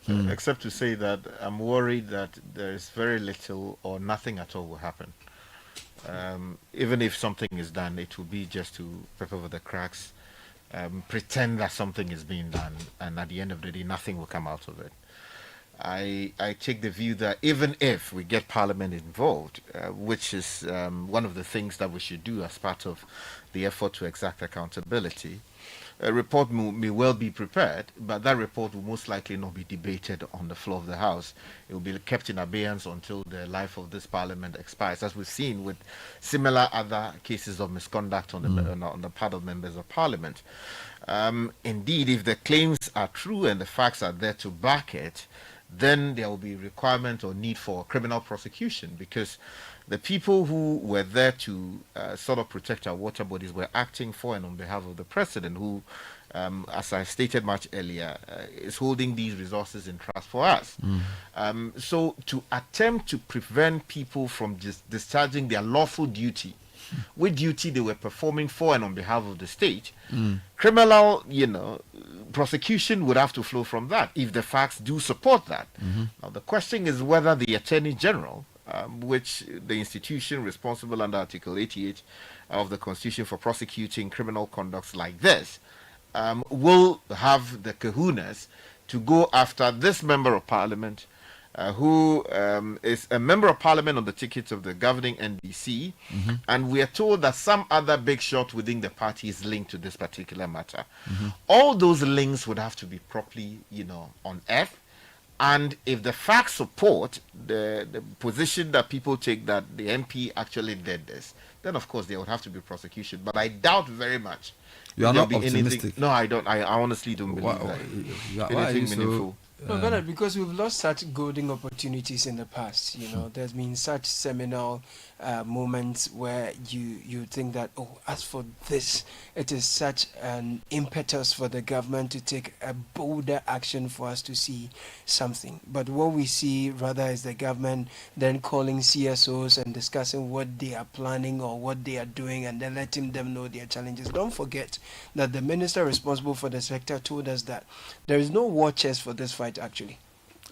except to say that I'm worried that there is very little or nothing at all will happen. Even if something is done, it will be just to paper over the cracks, pretend that something is being done, and at the end of the day, nothing will come out of it. I take the view that even if we get Parliament involved, which is one of the things that we should do as part of the effort to exact accountability, a report may well be prepared, but that report will most likely not be debated on the floor of the House. It will be kept in abeyance until the life of this Parliament expires, as we've seen with similar other cases of misconduct on the part of members of Parliament. Indeed, if the claims are true and the facts are there to back it, then there will be requirement or need for criminal prosecution, because the people who were there to sort of protect our water bodies were acting for and on behalf of the president, who, as I stated much earlier, is holding these resources in trust for us. So to attempt to prevent people from just discharging their lawful duty, which duty they were performing for and on behalf of the state, criminal, prosecution would have to flow from that if the facts do support that. Now the question is whether the Attorney General which the institution responsible under Article 88 of the Constitution for prosecuting criminal conducts like this, will have the kahunas to go after this member of parliament, who is a member of parliament on the ticket of the governing NDC, and we are told that some other big shot within the party is linked to this particular matter. All those links would have to be properly, unearthed. And if the facts support the position that people take that the MP actually did this, then of course there would have to be prosecution. But I doubt very much. You are not optimistic. Anything. No, I don't. I honestly don't believe that. Anything meaningful. No, Bernard, because we've lost such golden opportunities in the past. There's been such seminal moments where you think that, as for this, it is such an impetus for the government to take a bolder action for us to see something. But what we see rather is the government then calling CSOs and discussing what they are planning or what they are doing, and then letting them know their challenges. Don't forget that the minister responsible for the sector told us that there is no war chest for this fight, actually.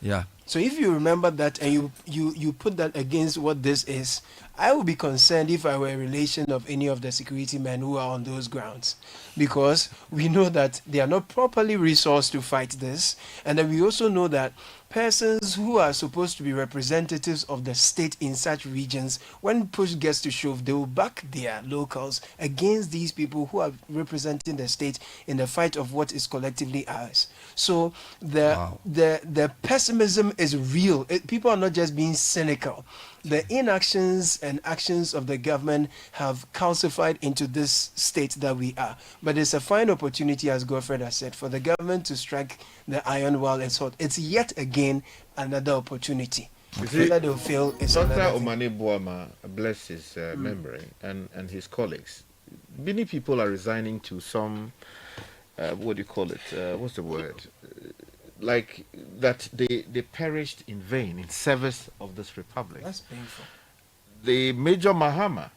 Yeah. So if you remember that and you put that against what this is, I would be concerned if I were a relation of any of the security men who are on those grounds, because we know that they are not properly resourced to fight this, and then we also know that persons who are supposed to be representatives of the state in such regions, when push gets to shove, they will back their locals against these people who are representing the state in the fight of what is collectively ours. So the pessimism is real. People are not just being cynical. The inactions and actions of the government have calcified into this state that we are. But it's a fine opportunity, as Godfred has said, for the government to strike the iron while it's hot. It's yet again another opportunity. Whether they'll fail is Dr. another thing. Omane Boama, bless his memory, and his colleagues. Many people are resigning to some, what do you call it? What's the word? Like that they perished in vain in service of this republic. That's painful. The Major Mahama,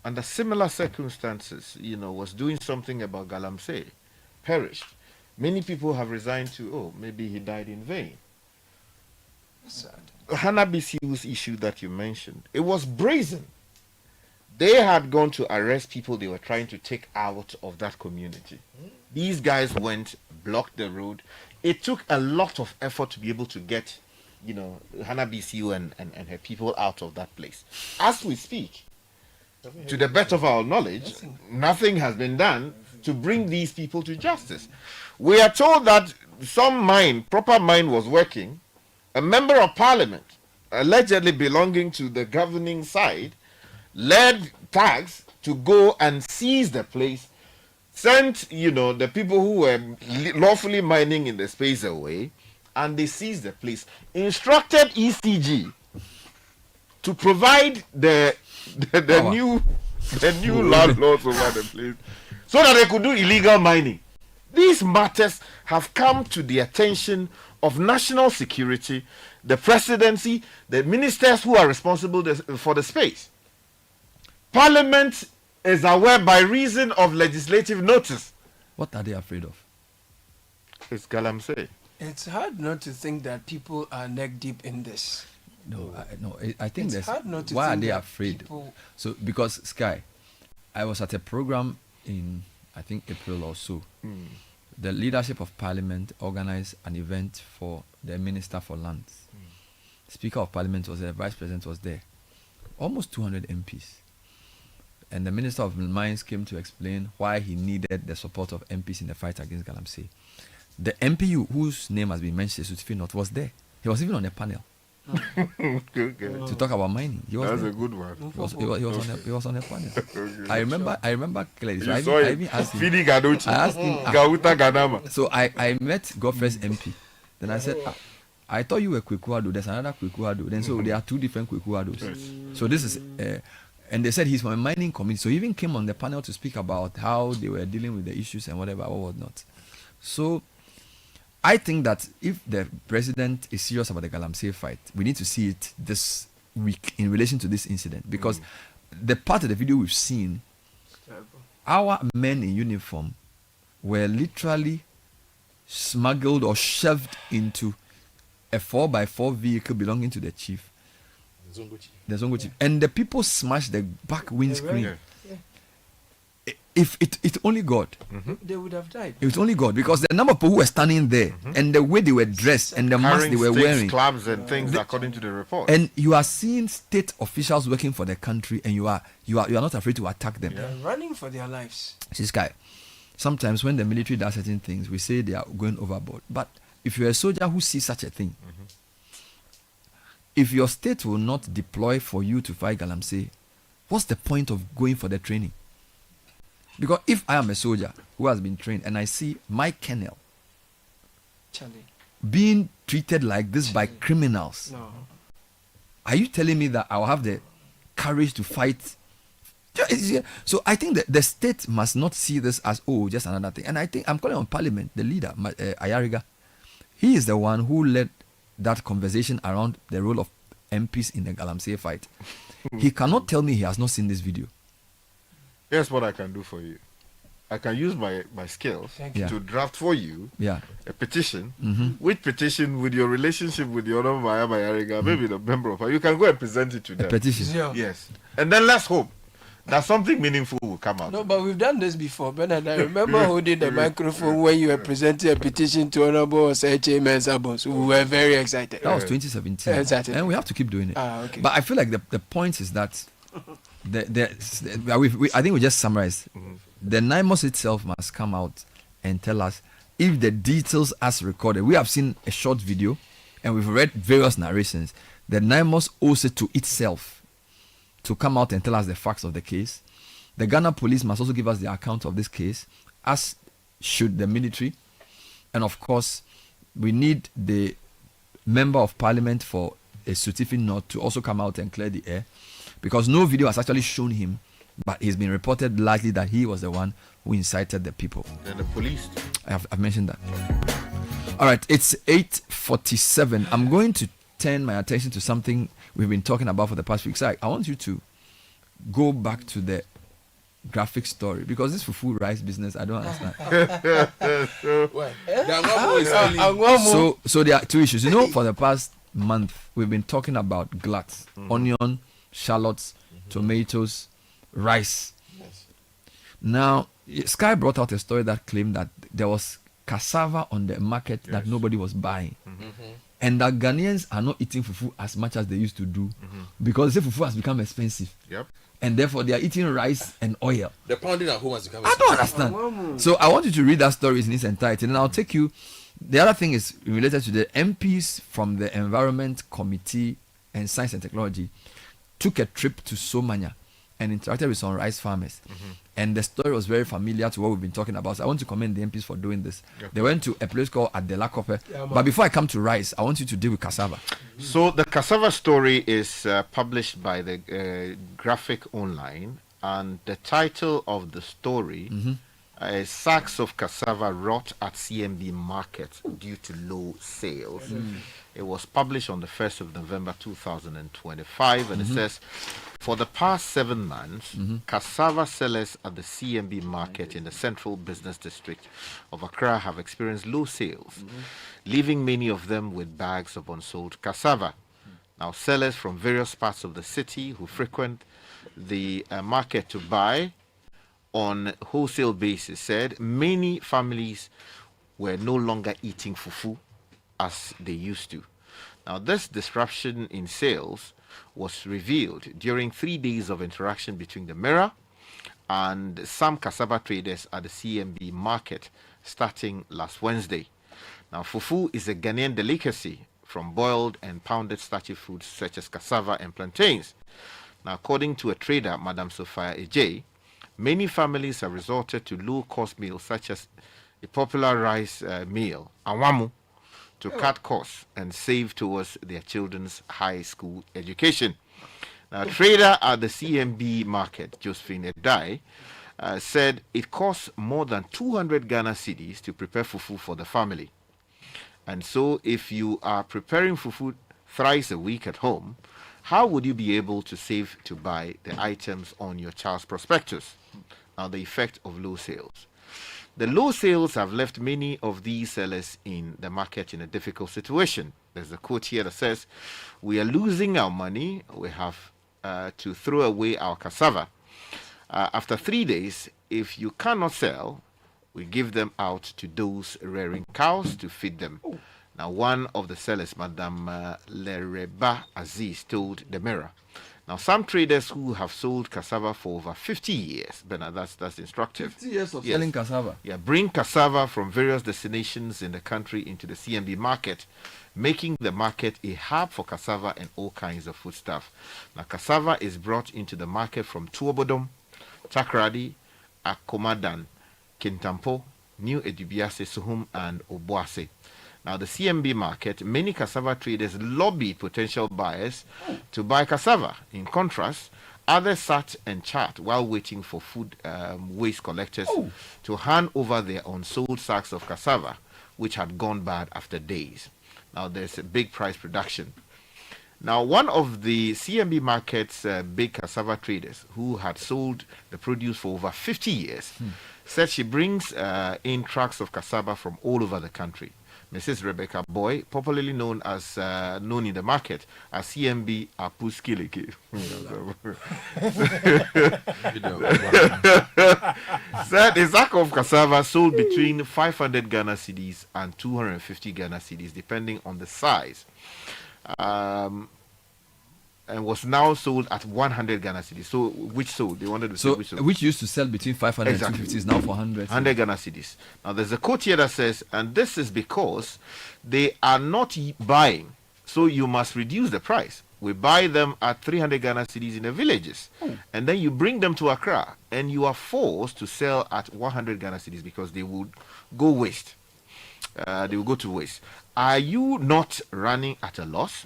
under similar circumstances, was doing something about Galamsey, perished. Many people have resigned to, maybe he died in vain. Sad. Hannah BCU's issue that you mentioned, it was brazen. They had gone to arrest people they were trying to take out of that community. These guys went, blocked the road. It took a lot of effort to be able to get, Hannah BCU and her people out of that place. As we speak, to the best of our knowledge, nothing has been done to bring these people to justice. We are told that some proper mind was working. A member of parliament, allegedly belonging to the governing side, led tags to go and seize the place, sent, the people who were lawfully mining in the space away, and they seized the place, instructed ECG to provide the new landlords over the place so that they could do illegal mining. These matters have come to the attention of national security, the presidency, the ministers who are responsible for the space. Parliament is aware by reason of legislative notice. What are they afraid of? It's Galamsey. It's hard not to think that people are neck deep in this. I think it's hard not to why think are they that afraid? people- So because Sky, I was at a program in I think April or so. The leadership of Parliament organized an event for the Minister for Lands. Speaker of Parliament was there, Vice President was there. Almost 200 MPs. And the Minister of Mines came to explain why he needed the support of MPs in the fight against Galamsey. The MPU, whose name has been mentioned, Sutifi North, was there. He was even on a panel to talk about mining. He was That's there. a good one. He was on a panel. I remember clearly. So You I saw even him. asked him. Fidi Gadochi. I asked him. Gauta Ganama. So I met Godfrey's MP. Then I said, I thought you were Kwekuado. There's another Kwekuado. Then so there are two different Kwekuados. Yes. So this is, and they said he's from a mining committee. So he even came on the panel to speak about how they were dealing with the issues and whatever, what was not. So I think that if the president is serious about the Galamsey fight, we need to see it this week in relation to this incident, because the part of the video we've seen, our men in uniform were literally smuggled or shoved into a 4x4 vehicle belonging to the chief The Zongo chief. And the people smashed the back windscreen. If it's only God, they would have died. It was only God, because the number of people who were standing there and the way they were dressed and the mask they were wearing, clubs and things according to the report. And you are seeing state officials working for the country, and you are not afraid to attack them. They're running for their lives. This guy. Sometimes when the military does certain things, we say they are going overboard. But if you're a soldier who sees such a thing, if your state will not deploy for you to fight Galamsey, what's the point of going for the training? Because if I am a soldier who has been trained and I see my colonel being treated like this by criminals, are you telling me that I'll have the courage to fight? So I think that the state must not see this as, just another thing. And I think I'm calling on Parliament, the leader, Ayariga. He is the one who led that conversation around the role of MPs in the Galamsey fight. He cannot tell me he has not seen this video. Here's what I can do for you. I can use my skills to draft for you a petition. Which petition, with your relationship with the Honorable Ayariga, maybe the member of, you can go and present it to them. A petition. Yes. And then let's hope that something meaningful will come out. No, but we've done this before, Bernard. I remember holding the microphone when you were presenting a petition to Honorable Osei Mensah. We were very excited. That was 2017. Exactly. And we have to keep doing it. Okay. But I feel like the point is that I think we just summarized. The NIMOS itself must come out and tell us if the details as recorded. We have seen a short video and we've read various narrations. The NIMOS owes it to itself to come out and tell us the facts of the case. The Ghana police must also give us the account of this case, as should the military. And of course, we need the member of parliament for a certificate not to also come out and clear the air, because no video has actually shown him, but it's been reported likely that he was the one who incited the people. And the police. I've mentioned that. All right, it's 8:47. I'm going to turn my attention to something we've been talking about for the past week. So I want you to go back to the graphic story, because this fufu rice business, I don't understand. So there are two issues. For the past month, we've been talking about gluts, onion, shallots, tomatoes, rice. Now, Sky brought out a story that claimed that there was cassava on the market that nobody was buying. And that Ghanaians are not eating fufu as much as they used to do, because the fufu has become expensive. And therefore they are eating rice and oil. The pounding at home has become expensive. I don't understand. So I want you to read that story in its entirety, and I'll take you. The other thing is related to the MPs from the Environment Committee and Science and Technology took a trip to Somanya and interacted with some rice farmers. And the story was very familiar to what we've been talking about. So I want to commend the MPs for doing this. They went to a place called Adela Kope. But before I come to rice, I want you to deal with cassava. So the cassava story is published by the Graphic Online, and the title of the story is Sacks of Cassava Rot at CMB Market Due to Low Sales. It was published on the 1st of November 2025, and it says, for the past 7 months, cassava sellers at the CMB market in the Central Business District of Accra have experienced low sales, leaving many of them with bags of unsold cassava. Now, sellers from various parts of the city who frequent the market to buy on wholesale basis said many families were no longer eating fufu as they used to. Now, this disruption in sales was revealed during 3 days of interaction between the Mirror and some cassava traders at the CMB market starting last Wednesday. Now, fufu is a Ghanaian delicacy from boiled and pounded starchy foods such as cassava and plantains. Now, according to a trader, Madam Sophia Ejay, many families have resorted to low-cost meals such as a popular rice meal, awamu, to cut costs and save towards their children's high school education. Now, a trader at the CMB market, Josephine Edai, said it costs more than 200 Ghana cedis to prepare fufu for the family. And so if you are preparing fufu thrice a week at home, how would you be able to save to buy the items on your child's prospectus? Now, the effect of low sales. The low sales have left many of these sellers in the market in a difficult situation. There's a quote here that says, "We are losing our money. We have to throw away our cassava. After 3 days, if you cannot sell, we give them out to those rearing cows to feed them." Now, one of the sellers, Madame Lereba Aziz, told the Mirror. Now, some traders who have sold cassava for over 50 years, Bernard, that's instructive. 50 years of selling cassava. Yeah, bring cassava from various destinations in the country into the CMB market, making the market a hub for cassava and all kinds of foodstuff. Now, cassava is brought into the market from Tuobodom, Takrady, Akomadan, Kintampo, New Edubiase, Suhum, and Obuase. Now, the CMB market, many cassava traders lobbied potential buyers to buy cassava. In contrast, others sat and chat while waiting for food waste collectors to hand over their unsold sacks of cassava, which had gone bad after days. Now, there's a big price reduction. Now, one of the CMB market's big cassava traders who had sold the produce for over 50 years said she brings in trucks of cassava from all over the country. Mrs. Rebecca Boy, popularly known in the market as CMB Apuskileke, said a sack of cassava sold between 500 Ghana cedis and 250 Ghana cedis, depending on the size, and was now sold at 100 Ghana cedis. So, which sold? They wanted to say which sold. Which used to sell between 500 and 250 is now for 100. 100 Ghana cedis. Now, there's a quote here that says, and this is because they are not buying, so you must reduce the price. We buy them at 300 Ghana cedis in the villages, and then you bring them to Accra, and you are forced to sell at 100 Ghana cedis because they would go waste. They will go to waste. Are you not running at a loss?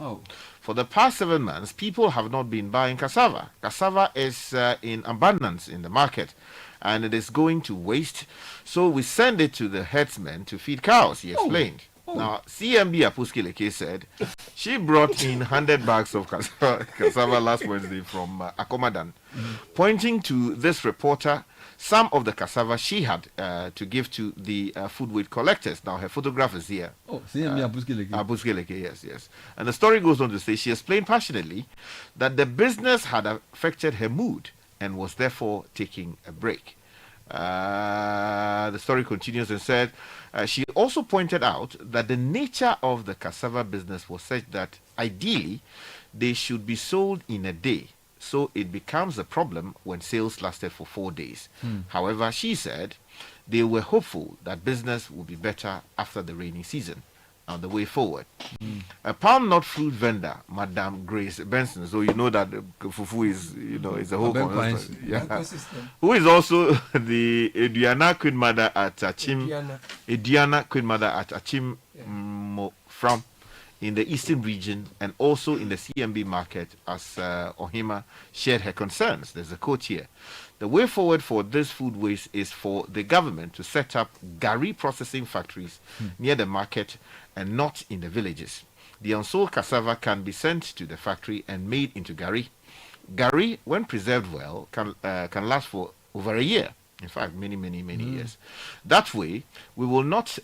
For the past 7 months, people have not been buying cassava. Cassava is in abundance in the market, and it is going to waste. So we send it to the herdsmen to feed cows, he explained. Now, CMB Apuskileke said she brought in 100 bags of cassava last Wednesday from Akomadan. Pointing to this reporter, some of the cassava she had to give to the food waste collectors. Now, her photograph is here. CMB Apuskileke. Apuskileke, yes. And the story goes on to say she explained passionately that the business had affected her mood and was therefore taking a break. The story continues and said, she also pointed out that the nature of the cassava business was such that ideally they should be sold in a day, so it becomes a problem when sales lasted for 4 days. However, she said they were hopeful that business would be better after the rainy season. On the way forward, a palm nut fruit vendor, Madame Grace Benson, so you know that fufu is a whole consistent, who is also the Ediana Queen Mother at Achim, from in the eastern region and also in the CMB market, as Ohima shared her concerns. There's a quote here. The way forward for this food waste is for the government to set up gari processing factories near the market and not in the villages. The unsold cassava can be sent to the factory and made into gari. Gari, when preserved well, can last for over a year. In fact, many years. That way, we will not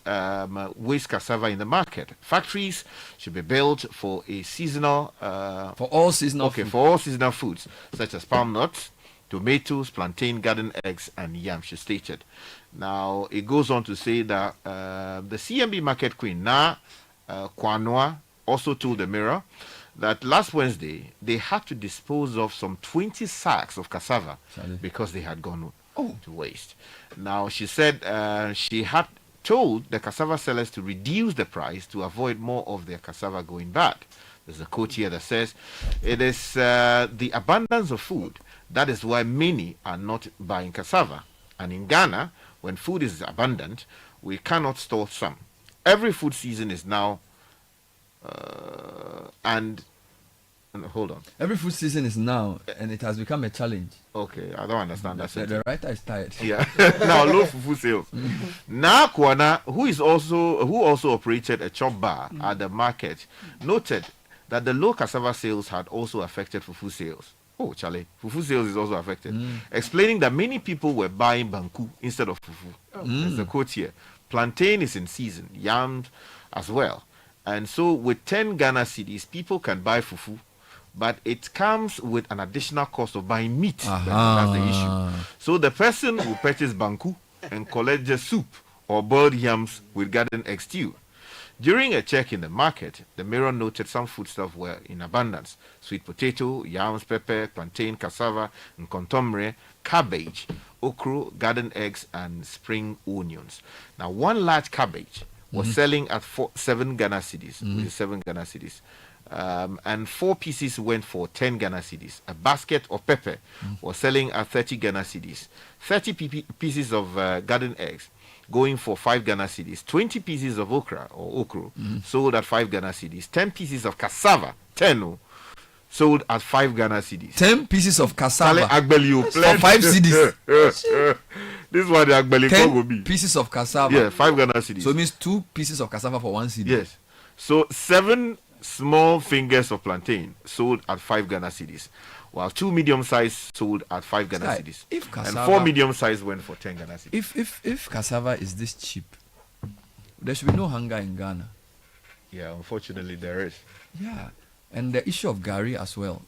waste cassava in the market. Factories should be built for a seasonal... for all seasonal for all seasonal foods, such as palm nuts, tomatoes, plantain, garden eggs, and yam, she stated. Now, it goes on to say that the CMB market queen, Na Kwanoa, also told the Mirror that last Wednesday, they had to dispose of some 20 sacks of cassava because they had gone to waste. Now, she said she had told the cassava sellers to reduce the price to avoid more of their cassava going bad. There's a quote here that says, it is the abundance of food. That is why many are not buying cassava. And in Ghana, when food is abundant, we cannot store some. Every food season is now, hold on. Every food season is now, and it has become a challenge. Okay, I don't understand that. The writer is tired. Yeah. Now, low fufu sales. Na Kwana, who also operated a chop bar at the market, noted that the low cassava sales had also affected fufu sales. Oh, Charlie, fufu sales is also affected. Explaining that many people were buying banku instead of fufu. There's a quote here. Plantain is in season, yam as well. And so with 10 Ghana cedis, people can buy fufu, but it comes with an additional cost of buying meat. That's the issue. So the person will purchase banku and collect just soup or boiled yams with garden egg stew. During a check in the market, the Mirror noted some foodstuffs were in abundance: sweet potato, yams, pepper, plantain, cassava, nkontomre, cabbage, okra, garden eggs, and spring onions. Now, one large cabbage was selling at 7 Ghana cedis, which is 7 Ghana cedis. And 4 pieces went for 10 Ghana cedis. A basket of pepper was selling at 30 Ghana cedis. 30 pieces of garden eggs going for 5 Ghana cedis. 20 pieces of okra sold at 5 Ghana cedis. 10 pieces of cassava, 10 sold at 5 Ghana cedis. 10 pieces of cassava for 5 cedis. This is what the Agbeli 10 will be. pieces of cassava. Yeah, 5 Ghana cedis. So it means 2 pieces of cassava for 1 cedi. Yes. So 7 small fingers of plantain sold at 5 Ghana cedis, while 2 medium size sold at 5 Ghana cedis. And 4 medium size went for 10 Ghana cedis. If cassava is this cheap, there should be no hunger in Ghana. Yeah, unfortunately there is. Yeah. And the issue of gari as well.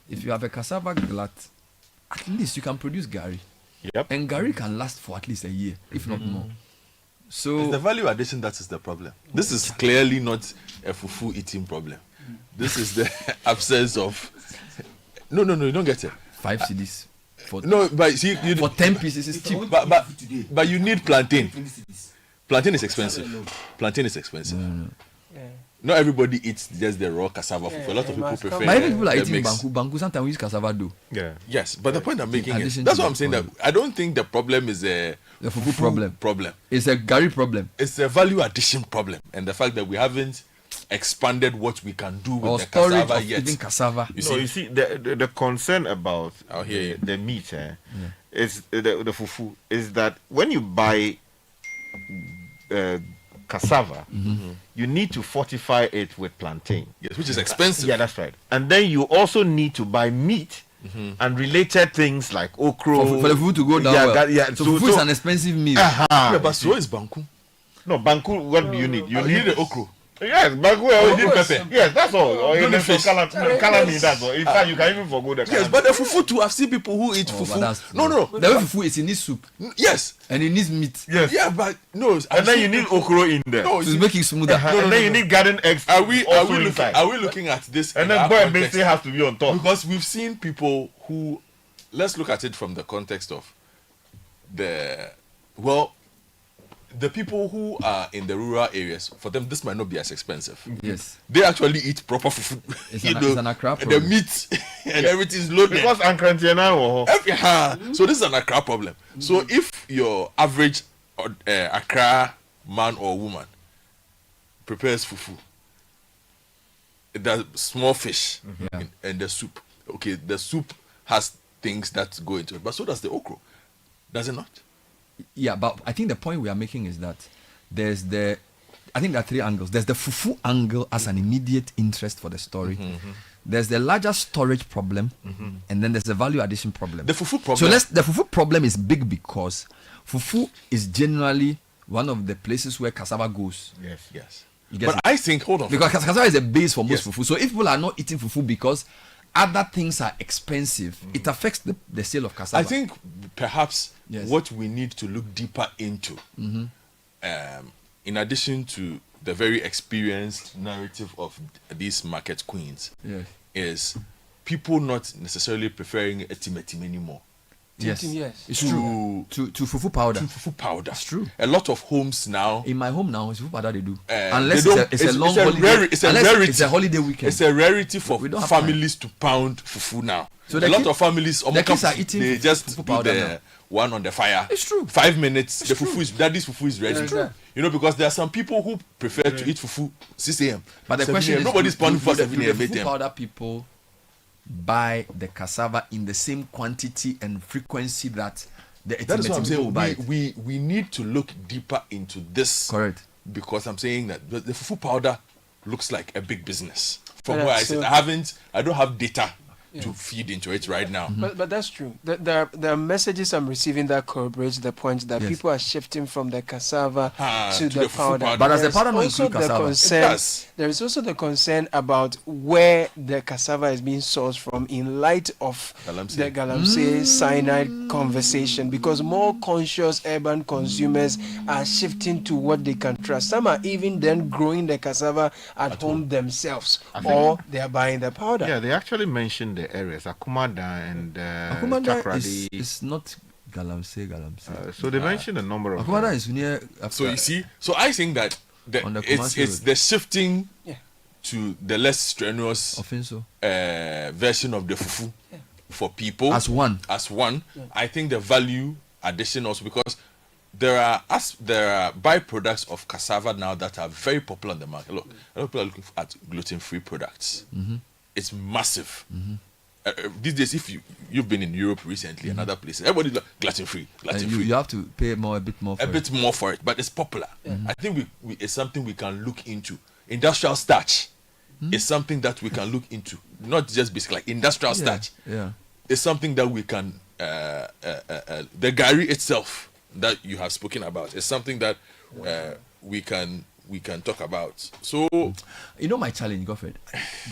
If you have a cassava glut, at least you can produce gari. Yep. And gari can last for at least a year, if not more. So it's the value addition that is the problem. This is clearly not a fufu eating problem. This is the absence of. No, you don't get it. 5 cedis. No, but see, for 10 pieces it's cheap. But you need plantain. Plantain is expensive. Plantain is expensive. Not everybody eats just the raw cassava fufu. A lot of people prefer. But even people are eating banku. Sometimes we use cassava dough. Yeah. Yes, but the point I'm making is that's what I'm saying. That I don't think the problem is the fufu problem. It's a gari problem. It's a value addition problem, and the fact that we haven't expanded what we can do with the storage cassava of yet. even cassava. You see, the concern about the meat is the fufu is that when you buy cassava, you need to fortify it with plantain. Yes, which is expensive. Yeah, that's right. And then you also need to buy meat and related things like okra. For the fufu to go down well. So fufu is an expensive meal. Yeah, but so is banku. No, banku, what do you need? You need the okra. Yes, banku. You need pepper. Yes, that's all. Or you need fish. Calamine, that's all. In fact, you can even forgo the calamine. Yes, but the fufu too, I've seen people who eat fufu. No. The way fufu is, it needs soup. Yes. And it needs meat. Yes. Yeah, but no. And then you need okra in there. No, to make it smoother. And then you need garden eggs. Are we looking at this? And then boy basically has to be on top. Because we've seen people who, let's look at it from the context of the people who are in the rural areas, for them this might not be as expensive. Yes. They actually eat proper food. It's an Accra problem. The meat and everything is loaded. Because so this is an Accra problem. So if your average Accra man or woman prepares fufu, the small fish and the soup. Okay, the soup has things that go into it, but so does the okra. Does it not? Yeah, but I think the point we are making is that I think there are 3 angles. There's the fufu angle as an immediate interest for the story. There's the larger storage problem, and then there's the value addition problem. The fufu problem. So the fufu problem is big because fufu is generally one of the places where cassava goes. Yes. But I think, hold on. Because cassava is a base for most fufu. So if people are not eating fufu because other things are expensive, it affects the sale of cassava. I think perhaps what we need to look deeper into, in addition to the very experienced narrative of these market queens, is people not necessarily preferring etimetim anymore. Yes, it's true. To fufu powder. It's true. A lot of homes now. In my home now, it's fufu powder they do. Unless it's a long holiday. It's a holiday weekend. It's a rarity for families to pound fufu now. So a lot of families, the kids are eating they just fufu powder do the now. One on the fire. It's true. 5 minutes. It's true. Daddy's fufu is ready. It's true. You know, because there are some people who prefer to eat fufu 6 a.m. But the question is, nobody's pounding for 7 a.m. fufu powder people buy the cassava in the same quantity and frequency that the That is what I'm saying. buy. We need to look deeper into this. Correct. Because I'm saying that the fufu powder looks like a big business. From Yeah, where so- I don't have data to feed into it right now. But that's true. There are messages I'm receiving that corroborates the point that people are shifting from the cassava to the powder. But as the powder not include cassava, there is also the concern about where the cassava is being sourced from in light of the galamsey cyanide conversation, because more conscious urban consumers are shifting to what they can trust. Some are even then growing the cassava at home themselves, or they are buying the powder. Yeah, they actually mentioned the areas, Akumada and Takrady. Is not galamsey. So they mentioned a number of Akumada is near. So you see, so I think that it's the shifting to the less strenuous version of the fufu for people as one. I think the value addition also, because there are byproducts of cassava now that are very popular in the market. Look, a lot of people are looking at gluten-free products. It's massive. These days, if you've been in Europe recently and other places, everybody's like gluten-free. You have to pay a bit more for it, but it's popular. I think it's something we can look into. Industrial starch is something that we can look into, not just basically like industrial starch. It's something that we can. The gari itself that you have spoken about is something that we can talk about. So my challenge, Godfred.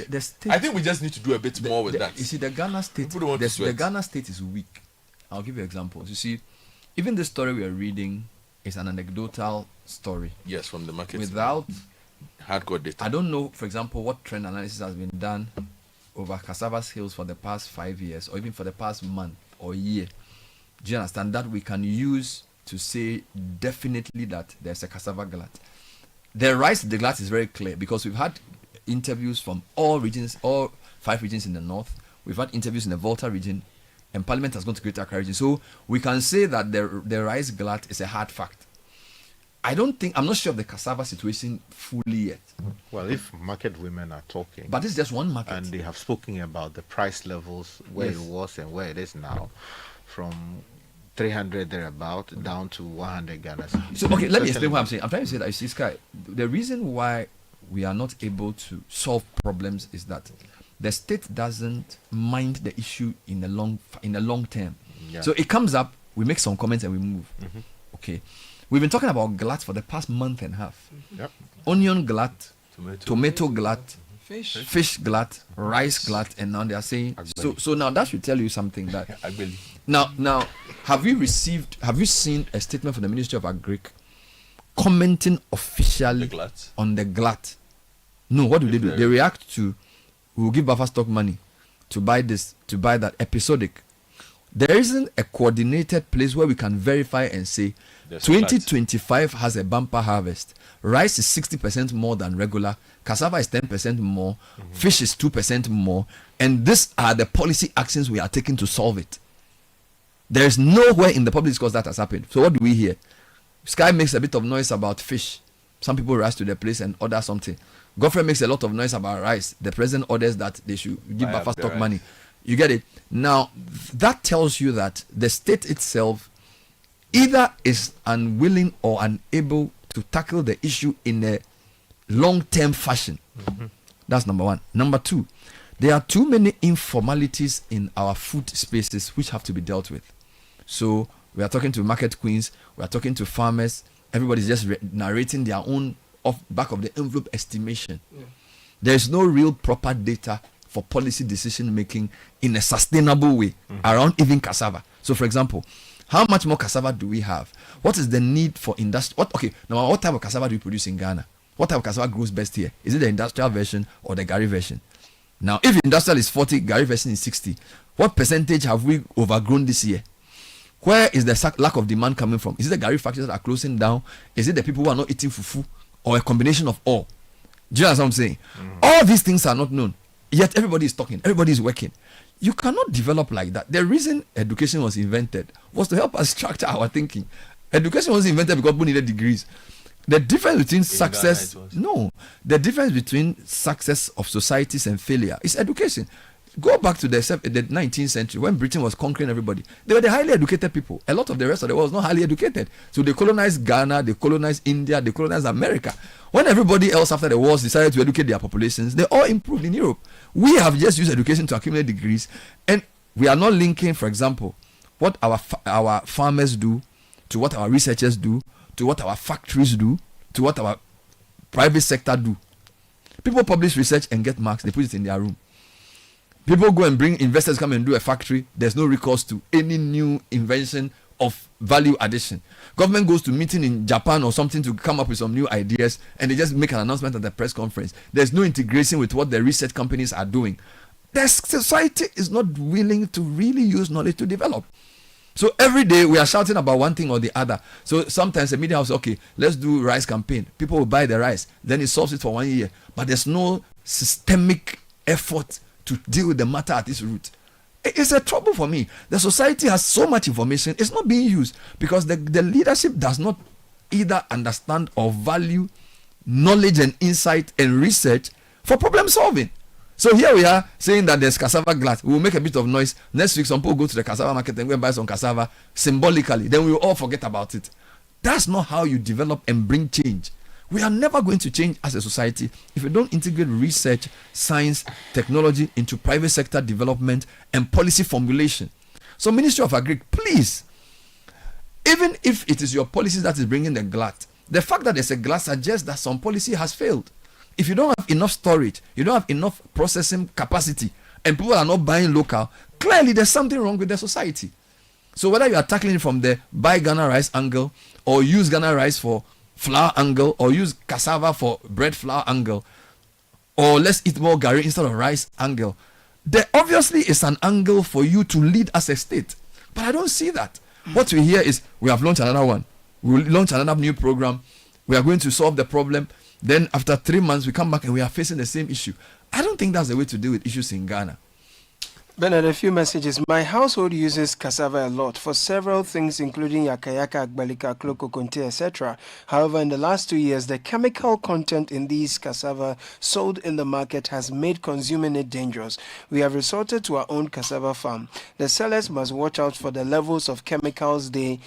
The state, I think we just need to do a bit more with that. You see, the Ghana state. The Ghana state is weak. I'll give you examples. You see, even the story we are reading is an anecdotal story. Yes, from the market. Without hardcore data. I don't know, for example, what trend analysis has been done over cassava sales for the past 5 years, or even for the past month or year. Do you understand that we can use to say definitely that there's a cassava glut? The rise of the glut is very clear because we've had interviews from all regions, all 5 regions in the north. We've had interviews in the Volta region, and Parliament has gone to Greater Accra region. So we can say that the rice glut is a hard fact. I'm not sure of the cassava situation fully yet. Well, if market women are talking, but it's just one market, and they have spoken about the price levels where it was and where it is now, from 300 thereabout down to 100 Ghana. So okay, let me explain what I'm saying. I'm trying to say that, you see, Sky, the reason why we are not able to solve problems is that the state doesn't mind the issue in the long term. Yeah. So it comes up, we make some comments and we move. Okay. We've been talking about glut for the past month and a half. Onion glut, tomato glut, fish glut, rice glut, and now they are saying so now that should tell you something that now have you seen a statement from the Ministry of Agric commenting officially on the glut? No, what do they do? They react to, we will give buffer stock money to buy this, to buy that, episodic. There isn't a coordinated place where we can verify and say 2025 has a bumper harvest. Rice is 60% more than regular. Cassava is 10% more. Fish is 2% more. And these are the policy actions we are taking to solve it. There is nowhere in the public discourse that has happened. So what do we hear? Sky makes a bit of noise about fish. Some people rush to the place and order something. Godfrey makes a lot of noise about rice. The president orders that they should give buffer stock money. You get it? Now, that tells you that the state itself either is unwilling or unable to tackle the issue in a long-term fashion. That's number one. Number two, there are too many informalities in our food spaces which have to be dealt with. So we are talking to market queens, we are talking to farmers, everybody's just narrating their own back of the envelope estimation. There is no real proper data for policy decision making in a sustainable way around even cassava. So for example, how much more cassava do we have? What is the need for industry? What type of cassava do we produce in Ghana? What type of cassava grows best here? Is it the industrial version or the gari version? Now, if industrial is 40, gari version is 60, what percentage have we overgrown this year? Where is the lack of demand coming from? Is it the gari factories that are closing down? Is it the people who are not eating fufu? Or a combination of all? Do you know what I'm saying? All these things are not known. Yet everybody is talking, everybody is working. You cannot develop like that. The reason education was invented was to help us structure our thinking. Education was invented because people needed degrees. The difference between the difference between success of societies and failure is education. go back to the 19th century when Britain was conquering everybody. They were the highly educated people. A lot of the rest of the world was not highly educated. So they colonized Ghana, they colonized India, they colonized America. When everybody else after the wars decided to educate their populations, they all improved in Europe. We have just used education to accumulate degrees, and we are not linking, for example, what our farmers do to what our researchers do, to what our factories do, to what our private sector do. People publish research and get marks, they put it in their room. People go and bring investors, come and do a factory, there's no recourse to any new invention of value addition. Government goes to meeting in Japan or something to come up with some new ideas, and they just make an announcement at the press conference. There's no integration with what the research companies are doing. The society is not willing to really use knowledge to develop. So every day we are shouting about one thing or the other. So sometimes the media will say, okay, let's do rice campaign. People will buy the rice. Then it solves it for 1 year. But there's no systemic effort to deal with the matter at its root. It's a trouble for me. The society has so much information. It's not being used because the leadership does not either understand or value knowledge and insight and research for problem solving. So here we are saying that there's cassava glass. We will make a bit of noise. Next week, some people go to the cassava market and go and buy some cassava symbolically. Then we will all forget about it. That's not how you develop and bring change. We are never going to change as a society if we don't integrate research, science, technology into private sector development and policy formulation. So Ministry of Agri, please, even if it is your policies that is bringing the glut, the fact that there's a glut suggests that some policy has failed. If you don't have enough storage, you don't have enough processing capacity, and people are not buying local, clearly there's something wrong with the society. So whether you are tackling it from the buy Ghana rice angle, or use Ghana rice for flour angle, or use cassava for bread flour angle, or let's eat more gari instead of rice angle, there obviously is an angle for you to lead as a state. But I don't see that. What we hear is we have launched another one. We will launch another new program. We are going to solve the problem. Then after 3 months, we come back and we are facing the same issue. I don't think that's the way to deal with issues in Ghana. Bernard, a few messages. My household uses cassava a lot for several things, including yakayaka, agbalika, kloko, konte, etc. However, in the last 2 years, the chemical content in these cassava sold in the market has made consuming it dangerous. We have resorted to our own cassava farm. The sellers must watch out for the levels of chemicals the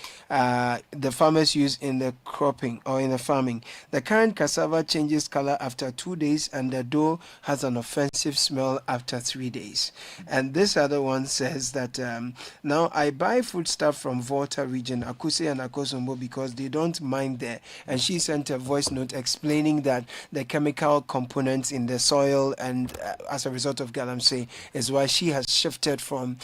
farmers use in the cropping or in the farming. The current cassava changes color after 2 days, and the dough has an offensive smell after 3 days. And this other one says that now I buy foodstuff from Volta region, Akuse and Akosombo, because they don't mine there. And she sent a voice note explaining that the chemical components in the soil, and as a result of galamsey, is why she has shifted from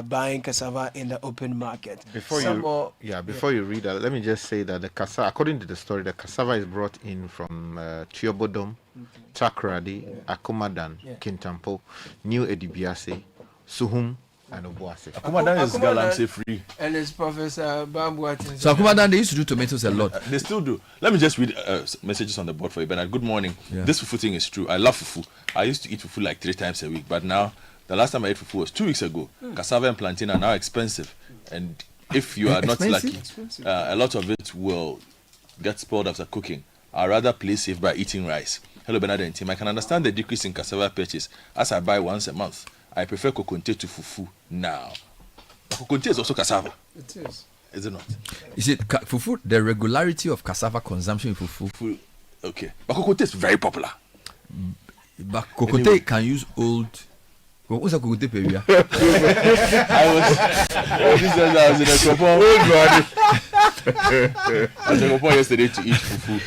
buying cassava in the open market. Before you read that, let me just say that the cassava, according to the story, the cassava is brought in from Chiobodom, Takrady, Akomadan, Kintampo, New Edibiase, Suhum, and Obuasi. Akomadan is galamsey free. And it's Professor Bambuati. So Akomadan, they used to do tomatoes a lot. They still do. Let me just read messages on the board for you, Bernard. Good morning. Yeah. This fufu thing is true. I love fufu. I used to eat fufu like 3 times a week, but now, the last time I ate fufu was 2 weeks ago. Cassava and plantain are now expensive. And if you are not lucky, a lot of it will get spoiled after cooking. I'd rather play safe by eating rice. Hello, Bernard and team. I can understand the decrease in cassava purchase as I buy once a month. I prefer kokonte to fufu now. But kokonte is also cassava. It is. Is it not? Is it fufu? The regularity of cassava consumption in fufu. Okay. But kokonte is very popular. But kokonte can use old. What's a kokonte period? I was in a Kopon. I was in a Kopon yesterday to eat fufu.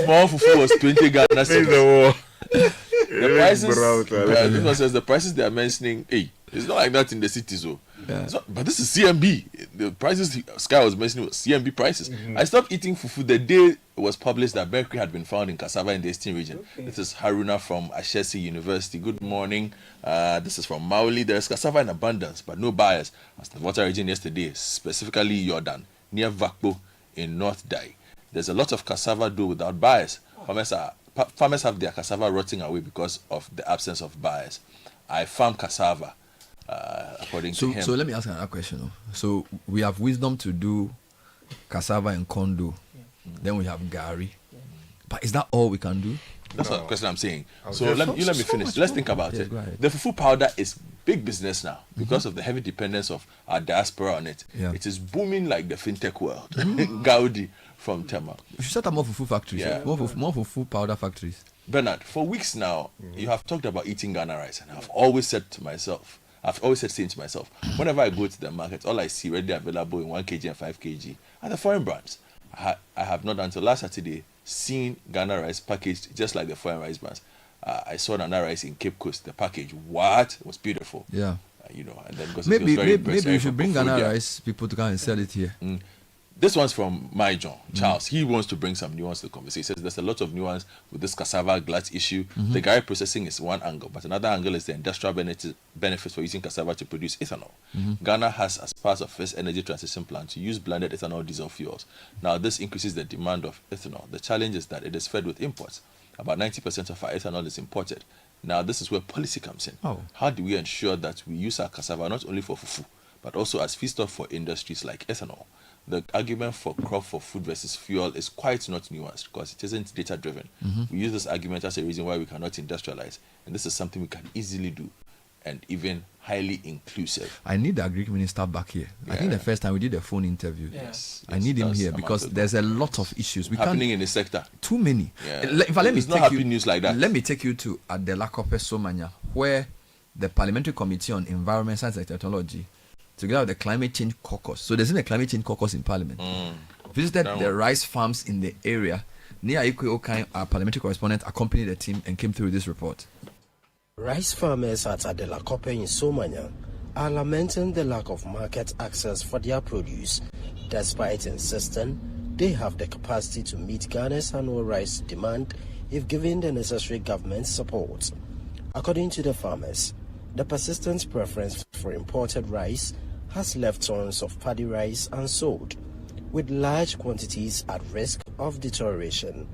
Small fufu was 20 Ghana cedis. The prices, the prices they are mentioning, it's not like that in the cities, though. Yeah. But this is CMB. The prices Sky was mentioning was CMB prices. I stopped eating fufu the day it was published that mercury had been found in cassava in the Eastern region. Okay. This is Haruna from Ashesi University. Good morning. This is from Mauli. There is cassava in abundance, but no buyers. As the water region yesterday, specifically Jordan, near Vakbo in North Dai. There's a lot of cassava dough without buyers. Farmers have their cassava rotting away because of the absence of buyers. I farm cassava, according to him. So let me ask another question. So we have wisdom to do cassava and corn dough. Then we have gari. But is that all we can do? That's what question I'm saying. Oh, So let me finish. Let's think about it. The fufu powder is big business now because of the heavy dependence of our diaspora on it. Yeah. It is booming like the fintech world. Gaudi from Tema. You should set up more fufu factories. Yeah. More fufu powder factories. Bernard, for weeks now, you have talked about eating Ghana rice, and I've always said to myself, whenever I go to the market, all I see readily available in 1 kg and 5 kg are the foreign brands. I have not until last Saturday seen Ghana rice packaged just like the foreign rice brands. I saw Ghana rice in Cape Coast. The package, what? It was beautiful. Yeah. And then because Maybe you you should bring Ghana rice people to come and sell it here. This one's from my John Charles. He wants to bring some nuance to the conversation. He says there's a lot of nuance with this cassava glut issue. The gari processing is one angle, but another angle is the industrial benefits for using cassava to produce ethanol. Ghana has, as part of its energy transition plan, to use blended ethanol diesel fuels. Now, this increases the demand of ethanol. The challenge is that it is fed with imports. About 90% of our ethanol is imported. Now, this is where policy comes in. How do we ensure that we use our cassava not only for fufu, but also as feedstock for industries like ethanol? The argument for crop for food versus fuel is quite not nuanced because it isn't data driven. We use this argument as a reason why we cannot industrialize, and this is something we can easily do and even highly inclusive. I need the agri minister back here. I think the first time we did a phone interview. Yes, I need him here because there's a lot of issues happening in the sector. Too many. News like that. Let me take you to Adelakope Somanya, where the Parliamentary Committee on Environment, Science and Technology, together with the Climate Change Caucus. So there's been a Climate Change Caucus in Parliament. Visited the rice farms in the area. Nia Ikwe Okai, our parliamentary correspondent, accompanied the team and came through this report. Rice farmers at Adelakope in Somanya are lamenting the lack of market access for their produce, despite insisting they have the capacity to meet Ghana's annual rice demand if given the necessary government support. According to the farmers, the persistent preference for imported rice has left tons of paddy rice unsold, with large quantities at risk of deterioration.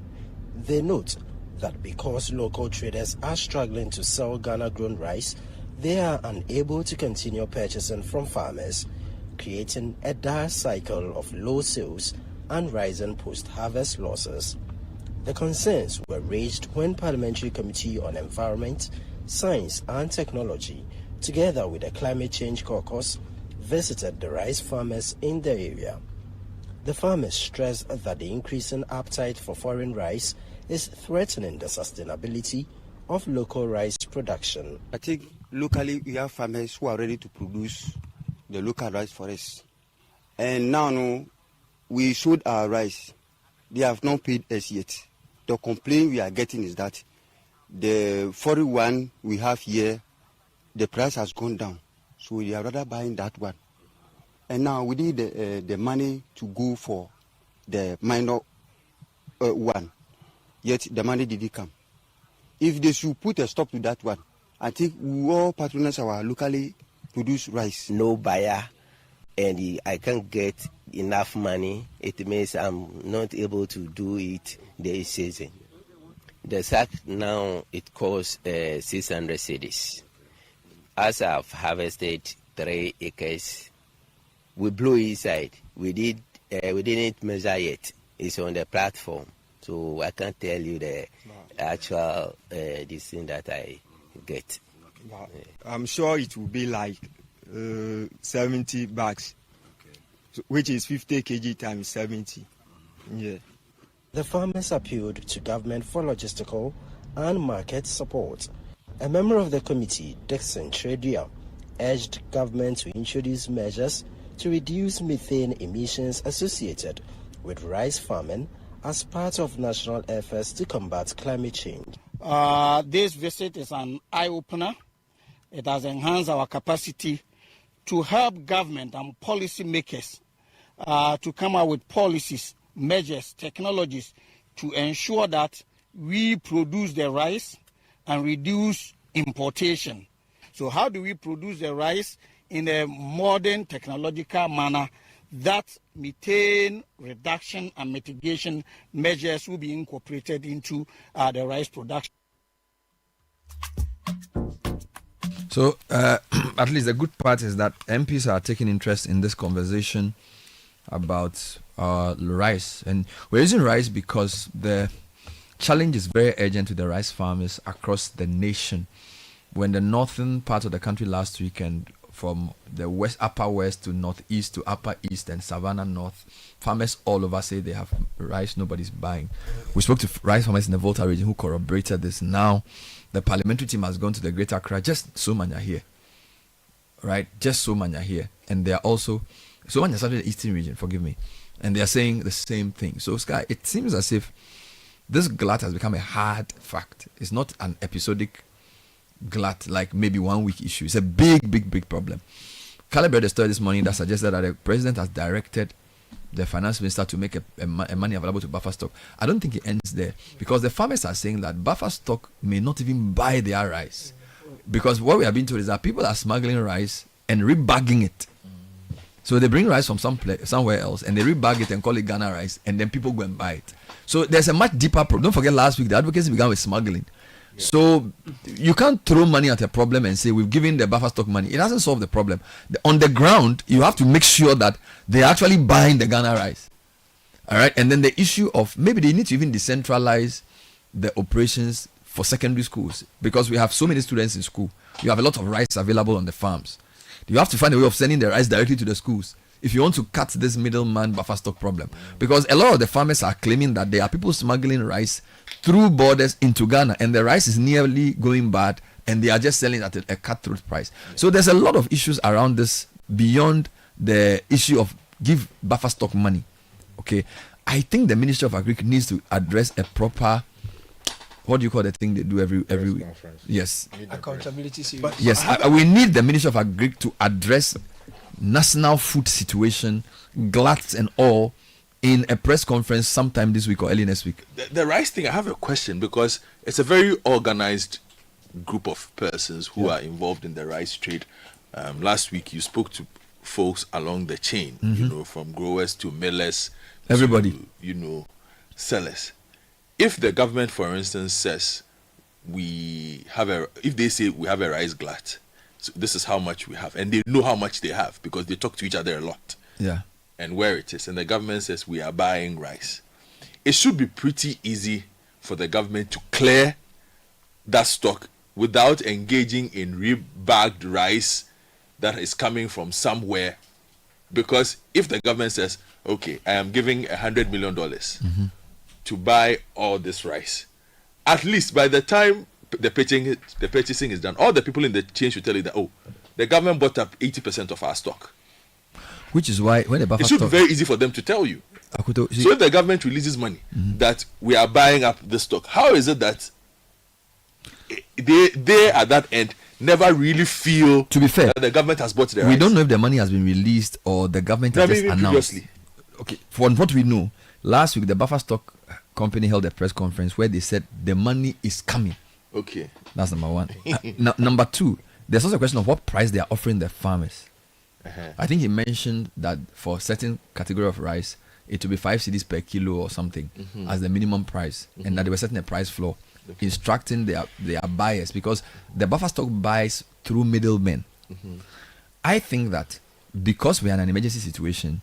They note that because local traders are struggling to sell Ghana-grown rice, they are unable to continue purchasing from farmers, creating a dire cycle of low sales and rising post-harvest losses. The concerns were raised when Parliamentary Committee on Environment, Science and Technology, together with the Climate Change Caucus, visited the rice farmers in the area. The farmers stressed that the increasing appetite for foreign rice is threatening the sustainability of local rice production. I think locally we have farmers who are ready to produce the local rice for us. And now we sold our rice. They have not paid us yet. The complaint we are getting is that the foreign one we have here, the price has gone down. So we are rather buying that one. And now we need the money to go for the minor one. Yet the money didn't come. If they should put a stop to that one, I think we all patronize our locally produced rice. No buyer, and I can't get enough money. It means I'm not able to do it this season. The sack now, it costs 600 cedis. As I've harvested 3 acres, we blew inside. We didn't measure yet. It's on the platform. So I can't tell you the actual this thing that I get. I'm sure it will be like 70 bags, which is 50 kg times 70. Yeah. The farmers appealed to government for logistical and market support. A member of the committee, Dixon Tredia, urged government to introduce measures to reduce methane emissions associated with rice farming as part of national efforts to combat climate change. This visit is an eye-opener. It has enhanced our capacity to help government and policy makers to come up with policies, measures, technologies to ensure that we produce the rice and reduce importation. So how do we produce the rice in a modern technological manner that methane reduction and mitigation measures will be incorporated into the rice production? So at least the good part is that MPs are taking interest in this conversation about rice. And we're using rice because the challenge is very urgent to the rice farmers across the nation. When the northern part of the country last weekend, from the west, upper west to northeast to upper east and Savannah North, farmers all over say they have rice nobody's buying. We spoke to rice farmers in the Volta region who corroborated this. Now, the parliamentary team has gone to the Greater Accra, just so many are here. Right? Just so many are here. And they are also, so many are started the eastern region, forgive me. And they are saying the same thing. So, Sky, it seems as if this glut has become a hard fact. It's not an episodic glut, like maybe 1 week issue. It's a big problem. Caleb read a story this morning that suggested that the president has directed the finance minister to make a money available to buffer stock. I don't think it ends there, because the farmers are saying that buffer stock may not even buy their rice, because what we have been told is that people are smuggling rice and rebagging it. So they bring rice from somewhere else and they rebag it and call it Ghana rice, and then people go and buy it. So there's a much deeper problem. Don't forget, last week the advocacy began with smuggling. So you can't throw money at a problem and say we've given the buffer stock money. It doesn't solve the problem. On the ground, you have to make sure that they're actually buying the Ghana rice. All right. And then the issue of maybe they need to even decentralize the operations for secondary schools, because we have so many students in school. You have a lot of rice available on the farms. You have to find a way of sending the rice directly to the schools if you want to cut this middleman buffer stock problem, because a lot of the farmers are claiming that there are people smuggling rice through borders into Ghana, and the rice is nearly going bad, and they are just selling at a cutthroat price. So there's a lot of issues around this beyond the issue of give buffer stock money. Okay, I think the Ministry of Agriculture needs to address a proper, what do you call the thing they do every week? Conference. Yes, accountability series. Yes, we need the Ministry of Agriculture to address national food situation, gluts and all, in a press conference sometime this week or early next week. The rice thing, I have a question, because it's a very organized group of persons who are involved in the rice trade. Last week you spoke to folks along the chain, from growers to millers, everybody, to, sellers. If the government, for instance, says if they say we have a rice glut, so this is how much we have, and they know how much they have because they talk to each other a lot. Yeah. And where it is, and the government says we are buying rice, it should be pretty easy for the government to clear that stock without engaging in rebagged rice that is coming from somewhere. Because if the government says, okay, I am giving $100 million to buy all this rice, at least by the time the purchasing is done, all the people in the chain should tell you that, the government bought up 80% of our stock. Which is why when the buffer it should stock, be very easy for them to tell you. So if the government releases money that we are buying up the stock, how is it that they at that end never really feel, to be fair, that the government has bought the rice? We don't know if the money has been released or the government has just announced. Previously. Okay, from what we know, last week the buffer stock company held a press conference where they said the money is coming. Okay, that's number one. Number two, there's also a question of what price they are offering the farmers. I think he mentioned that for a certain category of rice, it will be 5 cedis per kilo or something as the minimum price, and that they were setting a price floor, instructing their buyers, because the buffer stock buys through middlemen. I think that because we are in an emergency situation,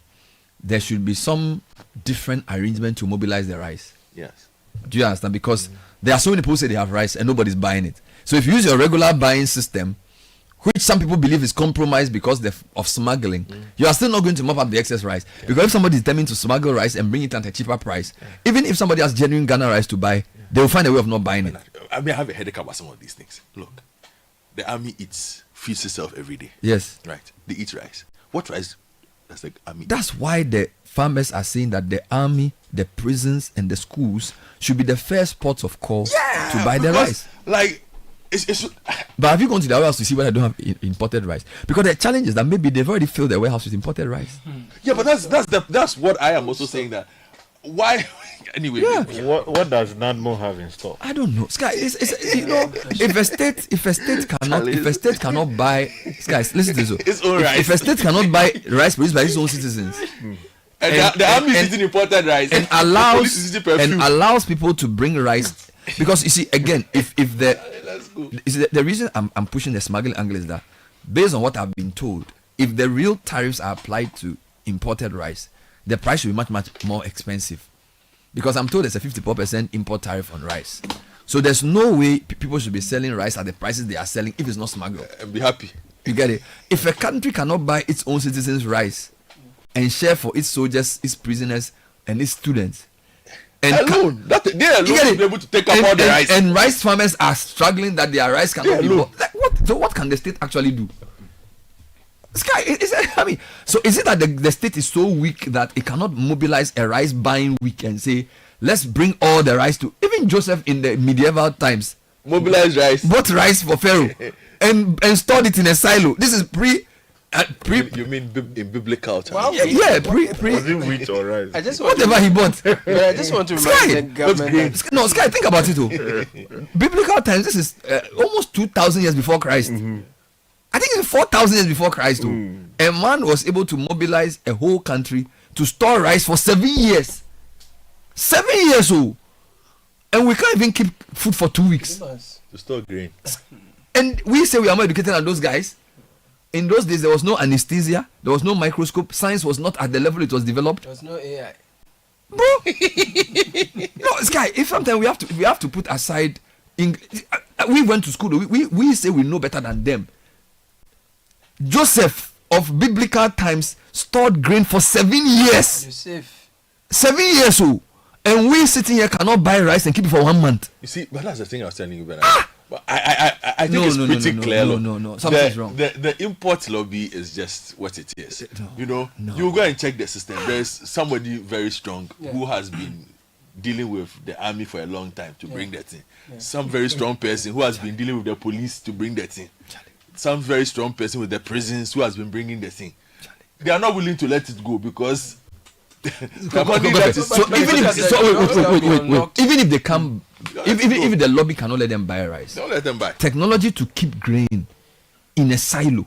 there should be some different arrangement to mobilize the rice. Yes. Do you understand? Because there are so many people who say they have rice and nobody's buying it. So if you use your regular buying system, which some people believe is compromised because of smuggling, you are still not going to mop up the excess rice. Because if somebody is determined to smuggle rice and bring it at a cheaper price, even if somebody has genuine Ghana rice to buy, they will find a way of not buying it. I mean, I have a headache about some of these things. Look, the army feeds itself every day. Yes. Right. They eat rice. What rice does the army? That's why the farmers are saying that the army, the prisons, and the schools should be the first ports of call to buy the rice. Like, but have you gone to the warehouse to see whether they don't have imported rice? Because the challenge is that maybe they've already filled their warehouse with imported rice. Yeah, but that's what I am also saying, that why anyway. Yeah. What does NADMO have in store? I don't know. Sky, if a state cannot buy, Sky, listen to this. It's all right. If a state cannot buy rice produced by its own citizens, and the army is eating imported rice and allows people to bring rice, because you see, again, if the reason I'm pushing the smuggling angle is that, based on what I've been told, if the real tariffs are applied to imported rice, the price will be much more expensive. because I'm told there's a 54% import tariff on rice. So there's no way people should be selling rice at the prices they are selling if it's not smuggled. And be happy. You get it? If a country cannot buy its own citizens rice and share for its soldiers, its prisoners, and its students, and they alone will be able to take up all the rice. And rice farmers are struggling that their rice cannot be bought. Like what? So what can the state actually do? So is it that the state is so weak that it cannot mobilize a rice buying week and say, let's bring all the rice to, even Joseph in the medieval times mobilize rice, bought rice for Pharaoh and stored it in a silo. This is pre. You mean in biblical times? Wow. Yeah, pre. Was it wheat or rice? I just want whatever he bought. I just want to remind the government. No, Sky, think about it. Biblical times. This is almost 2,000 years before Christ. I think it's 4,000 years before Christ. A man was able to mobilize a whole country to store rice for 7 years. 7 years, and we can't even keep food for 2 weeks. To store grain. And we say we are more educated than those guys. In those days, there was no anesthesia, there was no microscope, science was not at the level it was developed. There was no AI. Bro, no, Sky. If sometimes we have to put aside. We went to school. We say we know better than them. Joseph of biblical times stored grain for 7 years. Joseph. 7 years, and we sitting here cannot buy rice and keep it for 1 month. You see, but that's the thing I was telling you, Bernard. But I think it's pretty clear. No. Something's wrong. The import lobby is just what it is. You go and check the system. There's somebody very strong who has been dealing with the army for a long time to bring that thing. Some very strong person who has been dealing with the police to bring that thing. Some very strong person with the prisons who has been bringing the thing. They are not willing to let it go because the money that is. So even if they come. If the lobby cannot let them buy rice, don't let them buy. Technology to keep grain in a silo.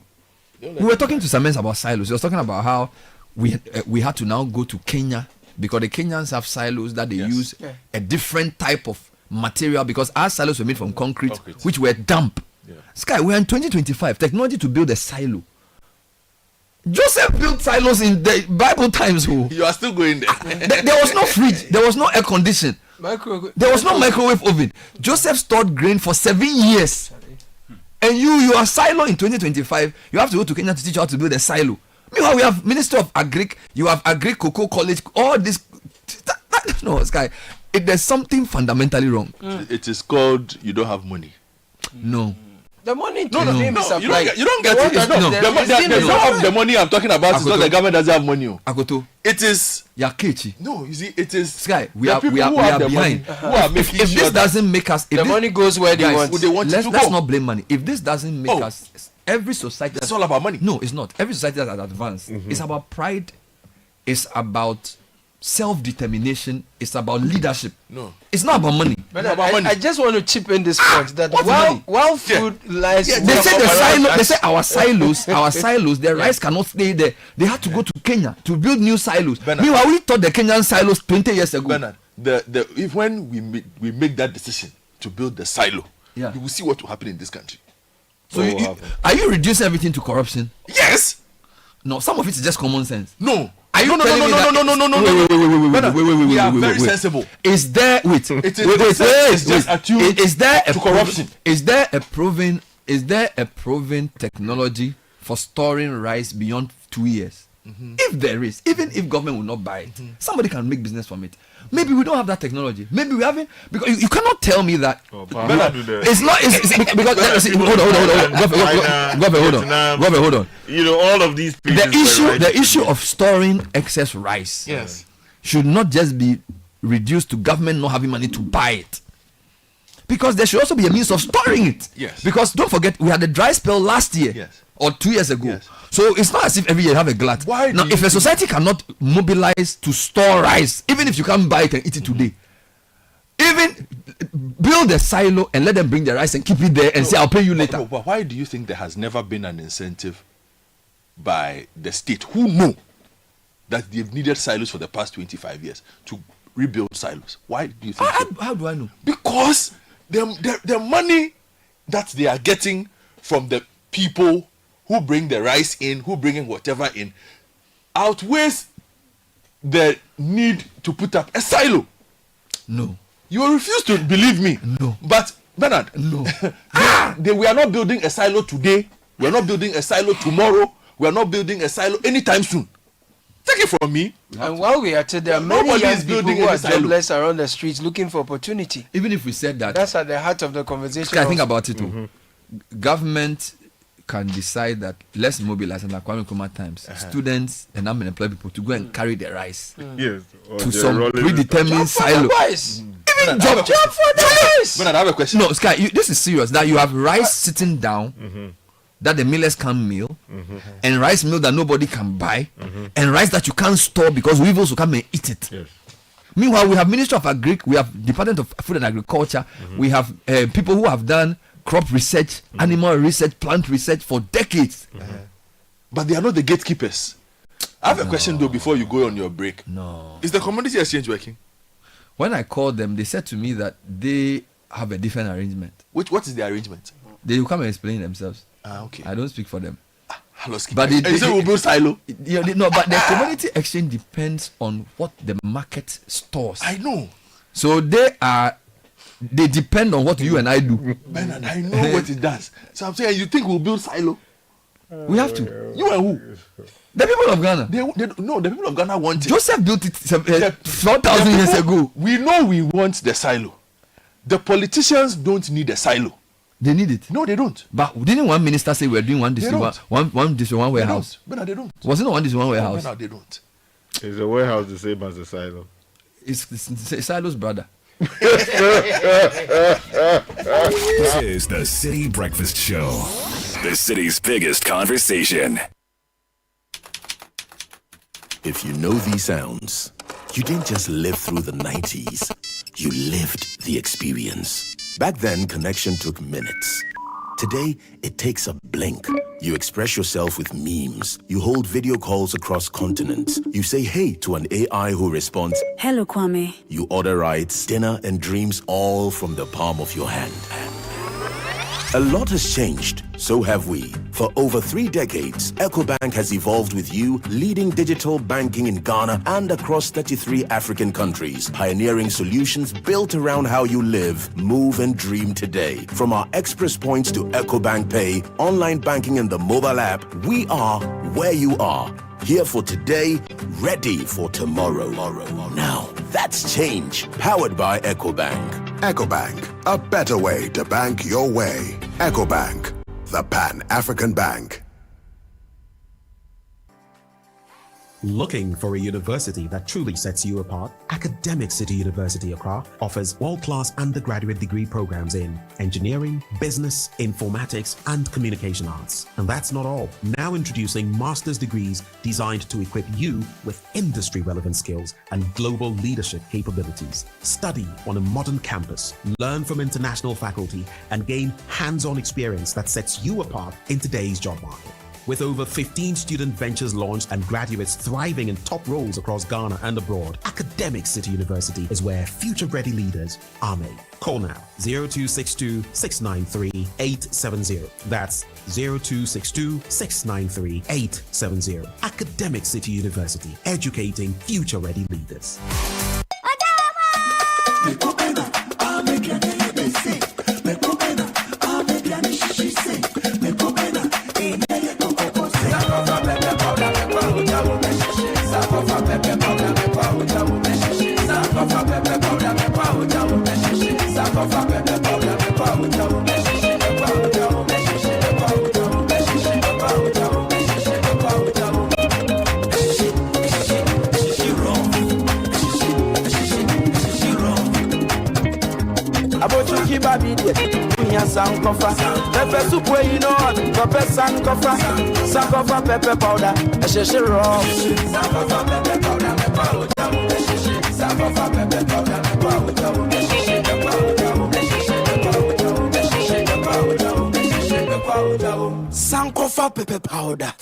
We were talking to Samens about silos. He was talking about how we had to now go to Kenya because the Kenyans have silos that they use a different type of material because our silos were made from concrete. Which were damp. Sky, we're in 2025. Technology to build a silo. Joseph built silos in the Bible times. You are still going there. There was no fridge. There was no air condition. There was no microwave oven. Joseph stored grain for 7 years. And you are silo in 2025. You have to go to Kenya to teach you how to build a silo. Meanwhile, we have Minister of Agric, you have Agric Cocoa College, all this. No, Sky, there's something fundamentally wrong. It is called you don't have money. No. The money No, you don't get it. The money I'm talking about is not the government doesn't have money. Akoto. It is Yakechi. No, you see, it is Sky. We are behind. If this doesn't make us, the money goes where they want. Let's not blame money. If this doesn't make us, every society. It's all about money. No, it's not. Every society that has advanced. It's about pride. It's about self-determination. It's about leadership. No, it's not about money. But I just want to chip in this point that while food lies, they say the silo. They say our silos. The rice cannot stay there. They had to go to Kenya to build new silos. Meanwhile, we thought the Kenyan silos 20 years ago. Bernard, if when we make that decision to build the silo, you will see what will happen in this country. So are you reducing everything to corruption? Yes. No, some of it is just common sense. No. Are you no. We are very sensible. Is there wait? It's just attuned is there a to corruption? Is there a proven technology for storing rice beyond 2 years? If there is, even if government will not buy it, somebody can make business from it. Maybe we don't have that technology. Maybe we haven't, because you cannot tell me that. It's not. It's because hold on. You know, all of these. The issue of storing excess rice, should not just be reduced to government not having money to buy it. Because there should also be a means of storing it. Yes. Because don't forget, we had a dry spell last year. Yes. Or 2 years ago. Yes. So it's not as if every year you have a glut. Now, if a society cannot mobilize to store rice, even if you can't buy it and eat it today, even build a silo and let them bring the rice and keep it there and say, I'll pay you later. But why do you think there has never been an incentive by the state who know that they've needed silos for the past 25 years to rebuild silos? Why do you think how do I know? Because the money that they are getting from the people who bring the rice in, who bring in whatever in, outweighs the need to put up a silo. No. You will refuse to believe me. No. But Bernard, no. We are not building a silo today. We are not building a silo tomorrow. We are not building a silo anytime soon. Take it from me. And while we are at it, there are many young people who are jobless around the streets looking for opportunity. Even if we said that, that's at the heart of the conversation. I think about it too. Government can decide that let's mobilize in Kwame Nkrumah times students and unemployed people to go and carry the rice to some predetermined silo. Even job for the rice. But I have a question. No, Sky, this is serious. That you have rice sitting down that the millers can't mill, and rice mill that nobody can buy, and rice that you can't store because weevils will come and eat it. Yes. Meanwhile, we have Ministry of Agric, we have Department of Food and Agriculture, we have people who have done crop research, animal research, plant research for decades. But they are not the gatekeepers. I have a question though before you go on your break. No. Is the commodity exchange working? When I called them, they said to me that they have a different arrangement. What is the arrangement? They will come and explain themselves. Okay. I don't speak for them. Hello, but they say we'll build silo. No, but the commodity exchange depends on what the market stores. I know. So they depend on what you and I do. Bernard, I know what it does. So I'm saying, you think we'll build silo? We have to. You and who? The people of Ghana. No, the people of Ghana want it. Joseph built it 4,000 years ago. We know we want the silo. The politicians don't need a silo. They need it. No, they don't. But didn't one minister say we're doing one district, one district, one warehouse? Bernard, they don't. Wasn't it one district, one warehouse? Bernard, they don't. Is a warehouse the same as a silo? It's silo's brother. This is the City Breakfast Show, the city's biggest conversation. If you know these sounds, you didn't just live through the 90s, you lived the experience. Back then, connection took minutes. Today, it takes a blink. You express yourself with memes. You hold video calls across continents. You say hey to an AI who responds, "Hello, Kwame." You order rides, dinner, and dreams all from the palm of your hand. A lot has changed, so have we. For over 3 decades, EcoBank has evolved with you, leading digital banking in Ghana and across 33 African countries, pioneering solutions built around how you live, move, and dream today. From our express points to EcoBank Pay, online banking, and the mobile app, we are where you are. Here for today, ready for tomorrow. Now, that's change, powered by EcoBank. EcoBank, a better way to bank your way. EcoBank, the Pan-African Bank. Looking for a university that truly sets you apart? Academic City University Accra offers world-class undergraduate degree programs in engineering, business, informatics, and communication arts. And that's not all. Now introducing master's degrees designed to equip you with industry-relevant skills and global leadership capabilities. Study on a modern campus, learn from international faculty, and gain hands-on experience that sets you apart in today's job market. With over 15 student ventures launched and graduates thriving in top roles across Ghana and abroad, Academic City University is where future-ready leaders are made. Call now 0262 693 870. That's 0262 693 870. Academic City University, educating future-ready leaders. Sankofa, pepper soup where you know, pepper sankofa, sankofa pepper powder, a shishi raw. Sankofa pepper powder, sankofa pepper powder, sankofa pepper powder.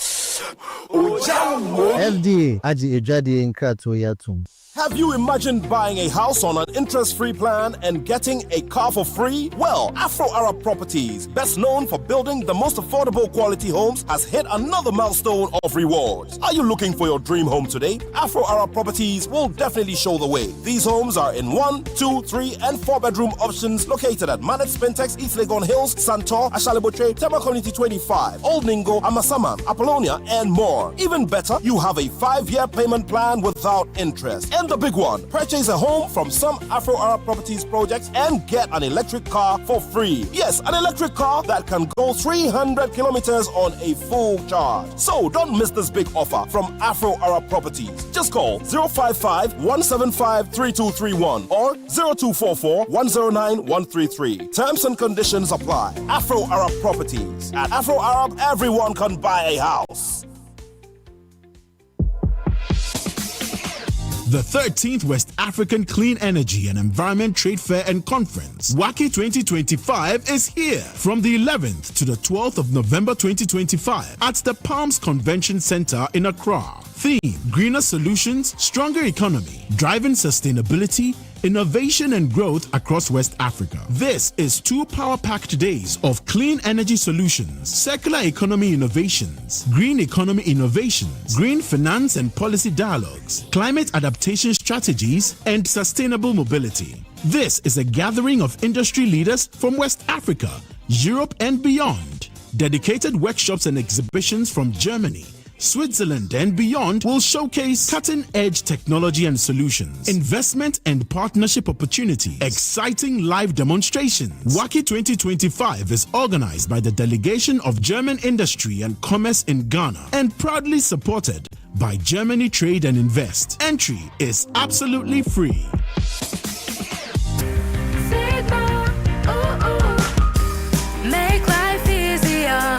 FDA, Aji Ejadi in Krato Yatum. Have you imagined buying a house on an interest-free plan and getting a car for free? Well, Afro Arab Properties, best known for building the most affordable quality homes, has hit another milestone of rewards. Are you looking for your dream home today? Afro Arab Properties will definitely show the way. These homes are in 1, 2, 3, and 4-bedroom options located at Manet Spintex, East Legon Hills, Santor, Ashalibotre, Tema Community 25, Old Ningo, Amasaman, Apollonia, and more. Even better, you have a 5-year payment plan without interest. And the big one, purchase a home from some Afro Arab Properties projects and get an electric car for free. Yes, an electric car that can go 300 kilometers on a full charge. So don't miss this big offer from Afro Arab Properties. Just call 055-175-3231 or 0244-109-133. Terms and conditions apply. Afro Arab Properties. At Afro Arab, everyone can buy a house. The 13th West African Clean Energy and Environment Trade Fair and Conference, WACI 2025, is here from the 11th to the 12th of November 2025 at the Palms Convention Center in Accra. Theme: Greener Solutions, Stronger Economy, Driving Sustainability, Innovation and Growth across West Africa. This is 2 power-packed days of clean energy solutions, circular economy innovations, green economy innovations, green finance and policy dialogues, climate adaptation strategies, and sustainable mobility. This is a gathering of industry leaders from West Africa, Europe, and beyond. Dedicated workshops and exhibitions from Germany, Switzerland, and beyond will showcase cutting-edge technology and solutions, investment and partnership opportunities, exciting live demonstrations. WACI 2025 is organized by the Delegation of German Industry and Commerce in Ghana and proudly supported by Germany Trade and Invest. Entry is absolutely free. Make life easier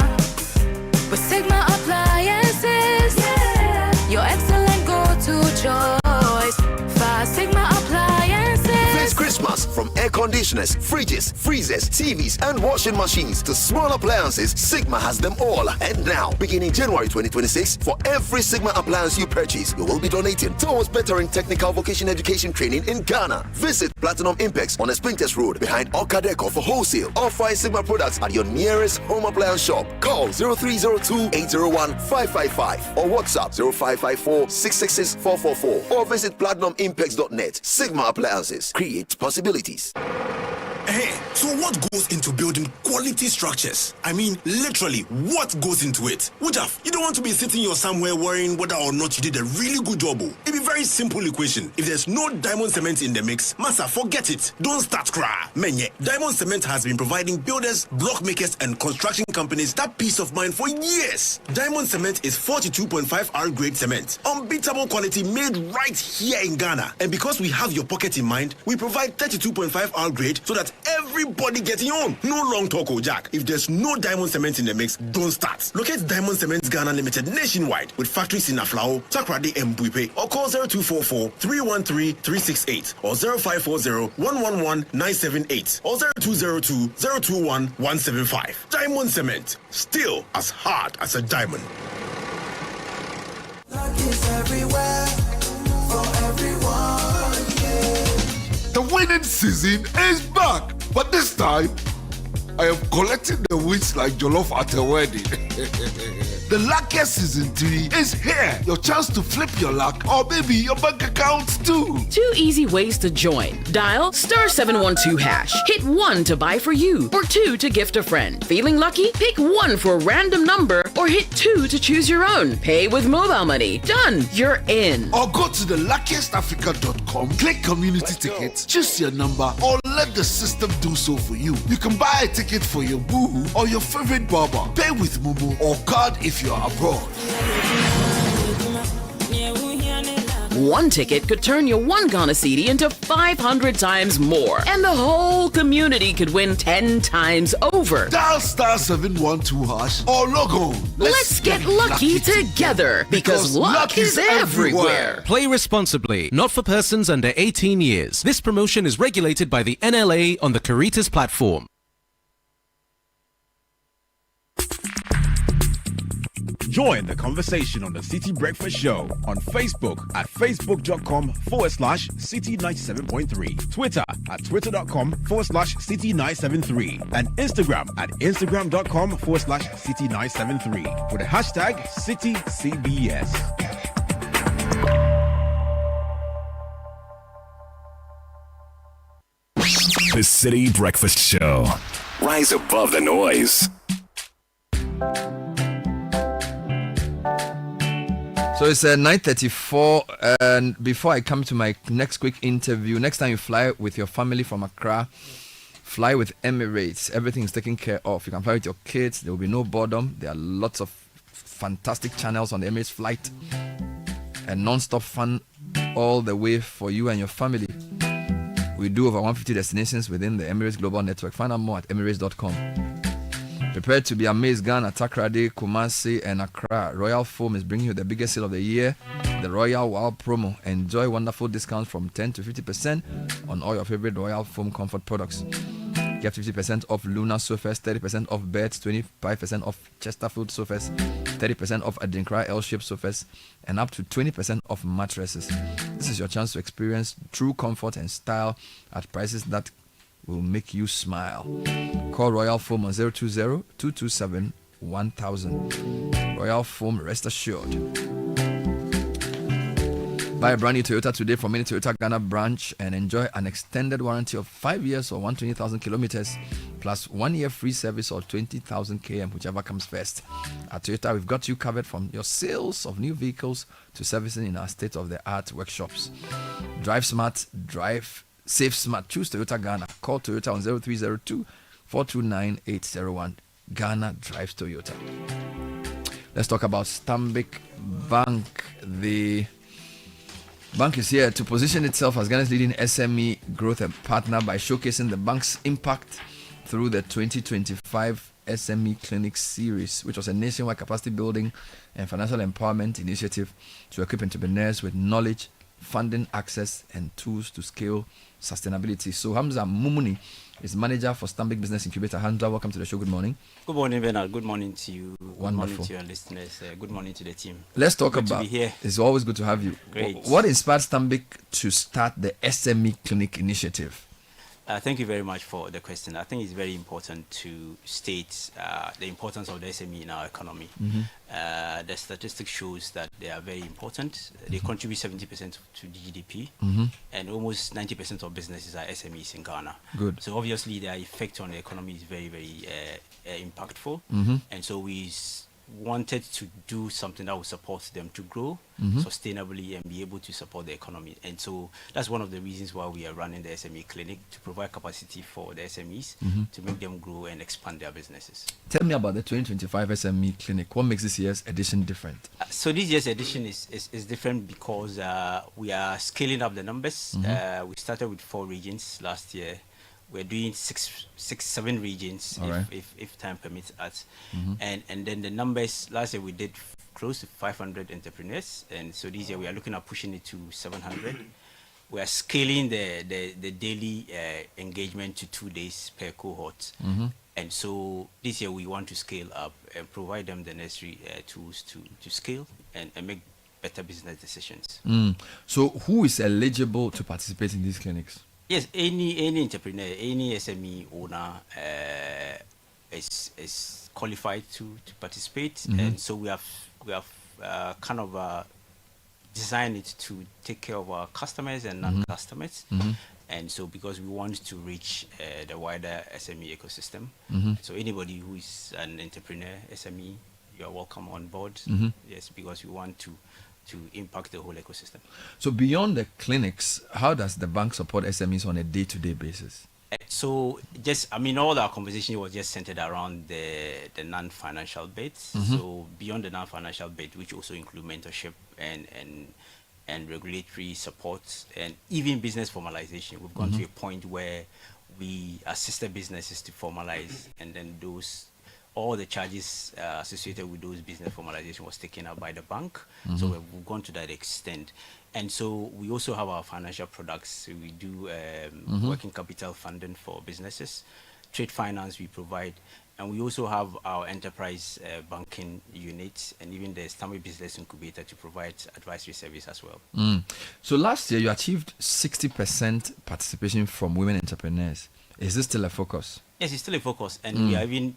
with Sigma Appliances. Yeah. Your excellent go-to choice for Sigma Appliances. This Christmas, from air conditioners, fridges, freezers, TVs, and washing machines to small appliances, Sigma has them all. And now, beginning January 2026, for every Sigma appliance you purchase, you will be donating towards bettering technical vocation education training in Ghana. Visit Platinum Impex on Espintes Road behind Okadeco for wholesale. Or find Sigma products at your nearest home appliance shop. Call 0302-801-555 or WhatsApp 0554-666-444 or visit platinumimpex.net. Sigma Appliances. Create possibilities. Hey, so what goes into building quality structures? I mean, literally, what goes into it? Wujaf, you don't want to be sitting here somewhere worrying whether or not you did a really good job. It'd be a very simple equation. If there's no diamond cement in the mix, massa, forget it. Don't start cry. Menye, diamond cement has been providing builders, block makers, and construction companies that peace of mind for years. Diamond cement is 42.5 R grade cement, unbeatable quality made right here in Ghana. And because we have your pocket in mind, we provide 32.5 R grade so that everybody getting on. No long talk, Jack. If there's no diamond cement in the mix, don't start. Locate Diamond Cement Ghana Limited nationwide with factories in Aflao, Takrade, and Buipe, or call 0244-313-368 or 0540-111-978 or 0202-021-175. Diamond Cement, still as hard as a diamond. Luck is everywhere for everyone, yeah. The winning season is back, but this time I am collecting the wins like jollof at a wedding. The luckiest season 3 is here. Your chance to flip your luck or maybe your bank account too. 2 easy ways to join. Dial *712#. Hit 1 to buy for you or 2 to gift a friend. Feeling lucky? Pick 1 for a random number or hit 2 to choose your own. Pay with mobile money. Done. You're in. Or go to the luckiestafrica.com, click community tickets, choose your number or let the system do so for you. You can buy a ticket for your boo or your favorite barber. Pay with Momo or card if you're abroad. 1 ticket could turn your 1 Ghana Cedi into 500 times more. And the whole community could win 10 times over. Dial *712# or log on. Let's get lucky together because luck is everywhere. Play responsibly, not for persons under 18 years. This promotion is regulated by the NLA on the Caritas platform. Join the conversation on the City Breakfast Show on Facebook at facebook.com/City97.3, Twitter at twitter.com/City973, and Instagram at instagram.com/City973 with the hashtag CityCBS. The City Breakfast Show. Rise above the noise. So it's 9:34, and before I come to my next quick interview, next time you fly with your family from Accra, fly with Emirates. Everything is taken care of. You can fly with your kids. There will be no boredom. There are lots of fantastic channels on the Emirates flight, and non-stop fun all the way for you and your family. We do over 150 destinations within the Emirates Global Network. Find out more at emirates.com. Prepare to be amazed. Ghana, Takrady, Kumasi, and Accra. Royal Foam is bringing you the biggest sale of the year, the Royal Wow promo. Enjoy wonderful discounts from 10 to 50% on all your favorite Royal Foam comfort products. Get 50% off Luna sofas, 30% off beds, 25% off Chesterfield sofas, 30% off Adinkra L-shaped sofas, and up to 20% off mattresses. This is your chance to experience true comfort and style at prices that will make you smile. Call Royal Foam on 020-227-1000. Royal Foam, rest assured. Buy a brand new Toyota today from any Toyota Ghana branch and enjoy an extended warranty of 5 years or 120,000 kilometers plus 1 year free service or 20,000 km, whichever comes first. At Toyota, we've got you covered from your sales of new vehicles to servicing in our state-of-the-art workshops. Drive smart, drive safe smart. Choose Toyota Ghana. Call Toyota on 0302-429-801. Ghana drives Toyota. Let's talk about Stanbic Bank. The bank is here to position itself as Ghana's leading SME growth partner by showcasing the bank's impact through the 2025 SME Clinic Series, which was a nationwide capacity building and financial empowerment initiative to equip entrepreneurs with knowledge, funding access, and tools to scale sustainability. So Hamza Mumuni is manager for Stanbic Business Incubator. Hamza, welcome to the show. Good morning. Good morning, Bernard. Good morning to you. Wonderful. Good morning to your listeners. Good morning to the team. Let's talk good about. To be here. It's always good to have you. Great. What inspired Stanbic to start the SME Clinic initiative? Thank you very much for the question. I think it's very important to state the importance of the SME in our economy. Mm-hmm. The statistics shows that they are very important. They contribute 70% to GDP, and almost 90% of businesses are SMEs in Ghana. Good. So obviously their effect on the economy is very, very impactful. And so we wanted to do something that would support them to grow sustainably and be able to support the economy. And so that's one of the reasons why we are running the SME Clinic, to provide capacity for the SMEs to make them grow and expand their businesses. Tell me about the 2025 SME Clinic. What makes this year's edition different? So this year's edition is different because we are scaling up the numbers. We started with 4 regions last year. We're doing 7 regions if time permits us. And then the numbers, last year we did close to 500 entrepreneurs, and so this year we are looking at pushing it to 700. We are scaling the daily engagement to 2 days per cohort. And so this year we want to scale up and provide them the necessary tools to scale and make better business decisions. So who is eligible to participate in these clinics? Yes, any entrepreneur, any SME owner is qualified to participate, and so we have kind of designed it to take care of our customers and non-customers, and so because we want to reach the wider SME ecosystem, so anybody who is an entrepreneur, SME, you are welcome on board. Yes, because we want to impact the whole ecosystem. So beyond the clinics, how does the bank support SMEs on a day-to-day basis? So all our conversation was just centered around the non-financial bits. So beyond the non-financial bit, which also include mentorship and regulatory support and even business formalization, we've gone to a point where we assisted businesses to formalize, and then all the charges associated with those business formalization was taken up by the bank. So we've gone to that extent. And so we also have our financial products. So we do working capital funding for businesses. Trade finance we provide. And we also have our enterprise banking unit and even the Stanbic Business Incubator to provide advisory service as well. So last year you achieved 60% participation from women entrepreneurs. Is this still a focus? Yes, it's still a focus, and we have even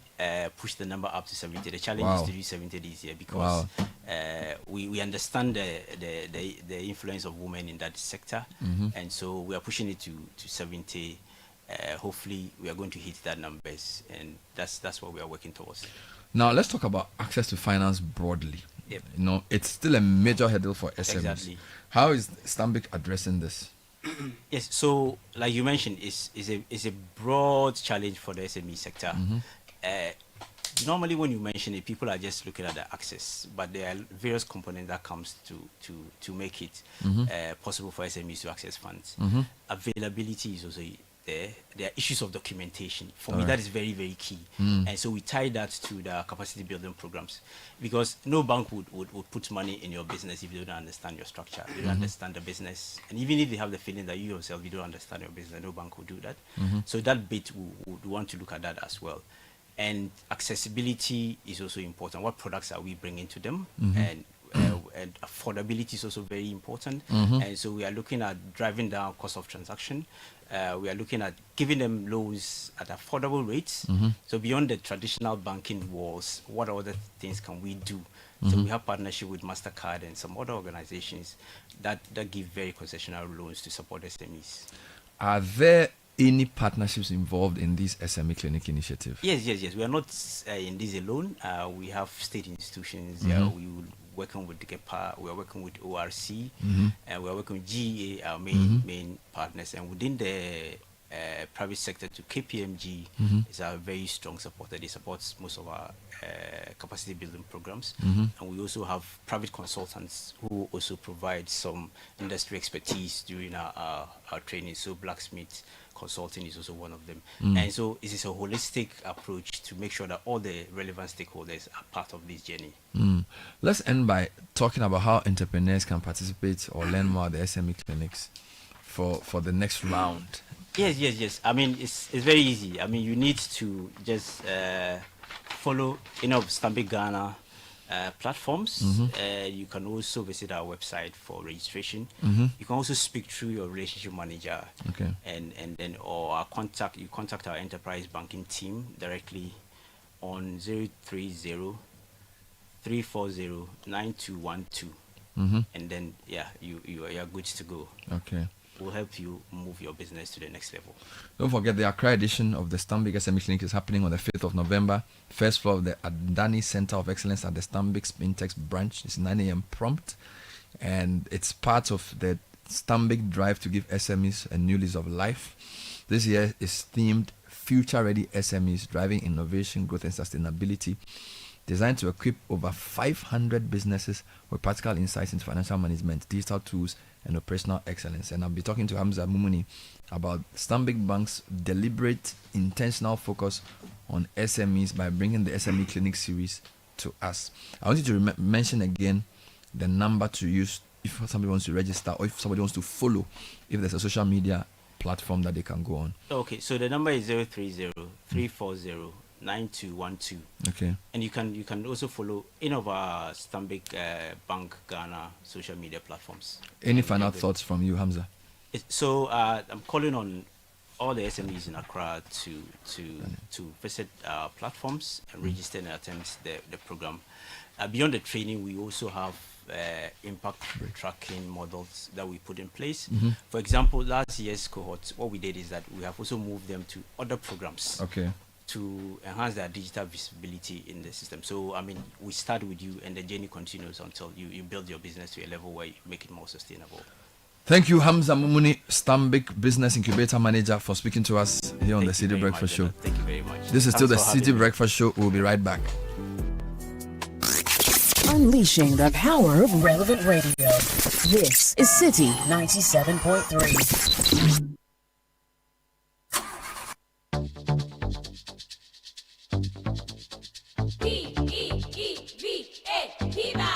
pushed the number up to 70. The challenge is to do 70 this year because we understand the influence of women in that sector, and so we are pushing it to 70. Hopefully, we are going to hit that numbers, and that's what we are working towards. Now, let's talk about access to finance broadly. Yep. You know, it's still a major hurdle for SMEs. Exactly. How is Stanbic addressing this? Yes, so like you mentioned, is a broad challenge for the SME sector. Normally, when you mention it, people are just looking at the access, but there are various components that comes to make it possible for SMEs to access funds. Availability is also there. There are issues of documentation. For me, that is very, very key. And so we tie that to the capacity building programs, because no bank would put money in your business if you don't understand your structure, you don't understand the business. And even if they have the feeling that you yourself, you don't understand your business, no bank will do that. So that bit, we would want to look at that as well. And accessibility is also important. What products are we bringing to them? And affordability is also very important. And so we are looking at driving down cost of transaction. We are looking at giving them loans at affordable rates. So beyond the traditional banking walls, what other things can we do? So we have partnership with MasterCard and some other organizations that give very concessional loans to support SMEs. Are there any partnerships involved in this SME clinic initiative? Yes. We are not in this alone. We have state institutions. We will working with the GEPA, we are working with ORC, and we are working with GEA, our main partners, and within the private sector to KPMG is a very strong supporter. They support most of our capacity building programs, and we also have private consultants who also provide some industry expertise during our training. So Blacksmith Consulting is also one of them. And so it is a holistic approach to make sure that all the relevant stakeholders are part of this journey. Let's end by talking about how entrepreneurs can participate or learn more at the SME clinics for the next round. Yes. I mean, it's very easy. I mean, you need to just follow, Stanbic Ghana platforms. You can also visit our website for registration. You can also speak through your relationship manager, and then or you contact our enterprise banking team directly on 030-340-9212, and then you are good to go. Will help you move your business to the next level. Don't forget the Accra edition of the Stanbic SME Clinic is happening on the 5th of November. First floor of the Adani Center of Excellence at the Stanbic Spintex branch. It's 9 a.m. prompt. And it's part of the Stanbic drive to give SMEs a new lease of life. This year is themed Future Ready SMEs, Driving Innovation, Growth and Sustainability, designed to equip over 500 businesses with practical insights into financial management, digital tools, and operational excellence. And I'll be talking to Hamza Mumuni about Stanbic Bank's deliberate, intentional focus on SMEs by bringing the SME Clinic series to us. I want you to mention again the number to use if somebody wants to register or if somebody wants to follow, if there's a social media platform that they can go on. Okay, so the number is 030-340-9212. Okay. And you can also follow any of our Stanbic Bank Ghana social media platforms. Any final thoughts from you, Hamza? So I'm calling on all the SMEs in Accra to visit our platforms and register and attend the program. Beyond the training, we also have impact tracking models that we put in place. For example, last year's cohort, what we did is that we have also moved them to other programs. To enhance their digital visibility in the system. So, I mean, we start with you and the journey continues until you build your business to a level where you make it more sustainable. Thank you, Hamza Mumuni, Stanbic Business Incubator Manager, for speaking to us here on the Citi Breakfast Show. Thank you very much. This is still the Citi Breakfast Show. We'll be right back. Unleashing the power of relevant radio. This is Citi 97.3. P-E-E-V-A, P-E-V-A.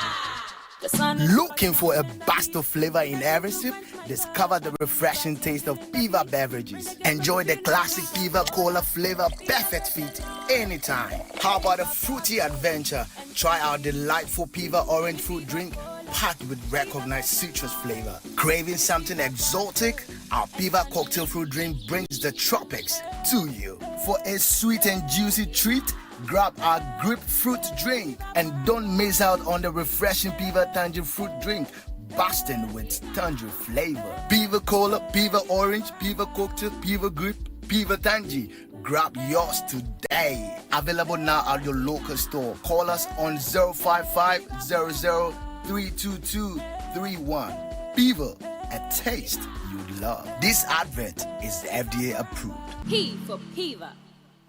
Looking for a burst of flavor in every sip? Discover the refreshing taste of Piva beverages. Enjoy the classic Piva Cola flavor, perfect fit anytime. How about a fruity adventure? Try our delightful Piva orange fruit drink packed with recognized citrus flavor. Craving something exotic? Our Piva cocktail fruit drink brings the tropics to you. For a sweet and juicy treat, grab our grapefruit drink and don't miss out on the refreshing Piva Tangerine fruit drink, bursting with tangerine flavor. Piva Cola, Piva Orange, Piva Cocktail, Piva Grape, Piva Tangy. Grab yours today. Available now at your local store. Call us on 055-00-322-31. Piva, a taste you love. This advert is FDA approved. P for Piva.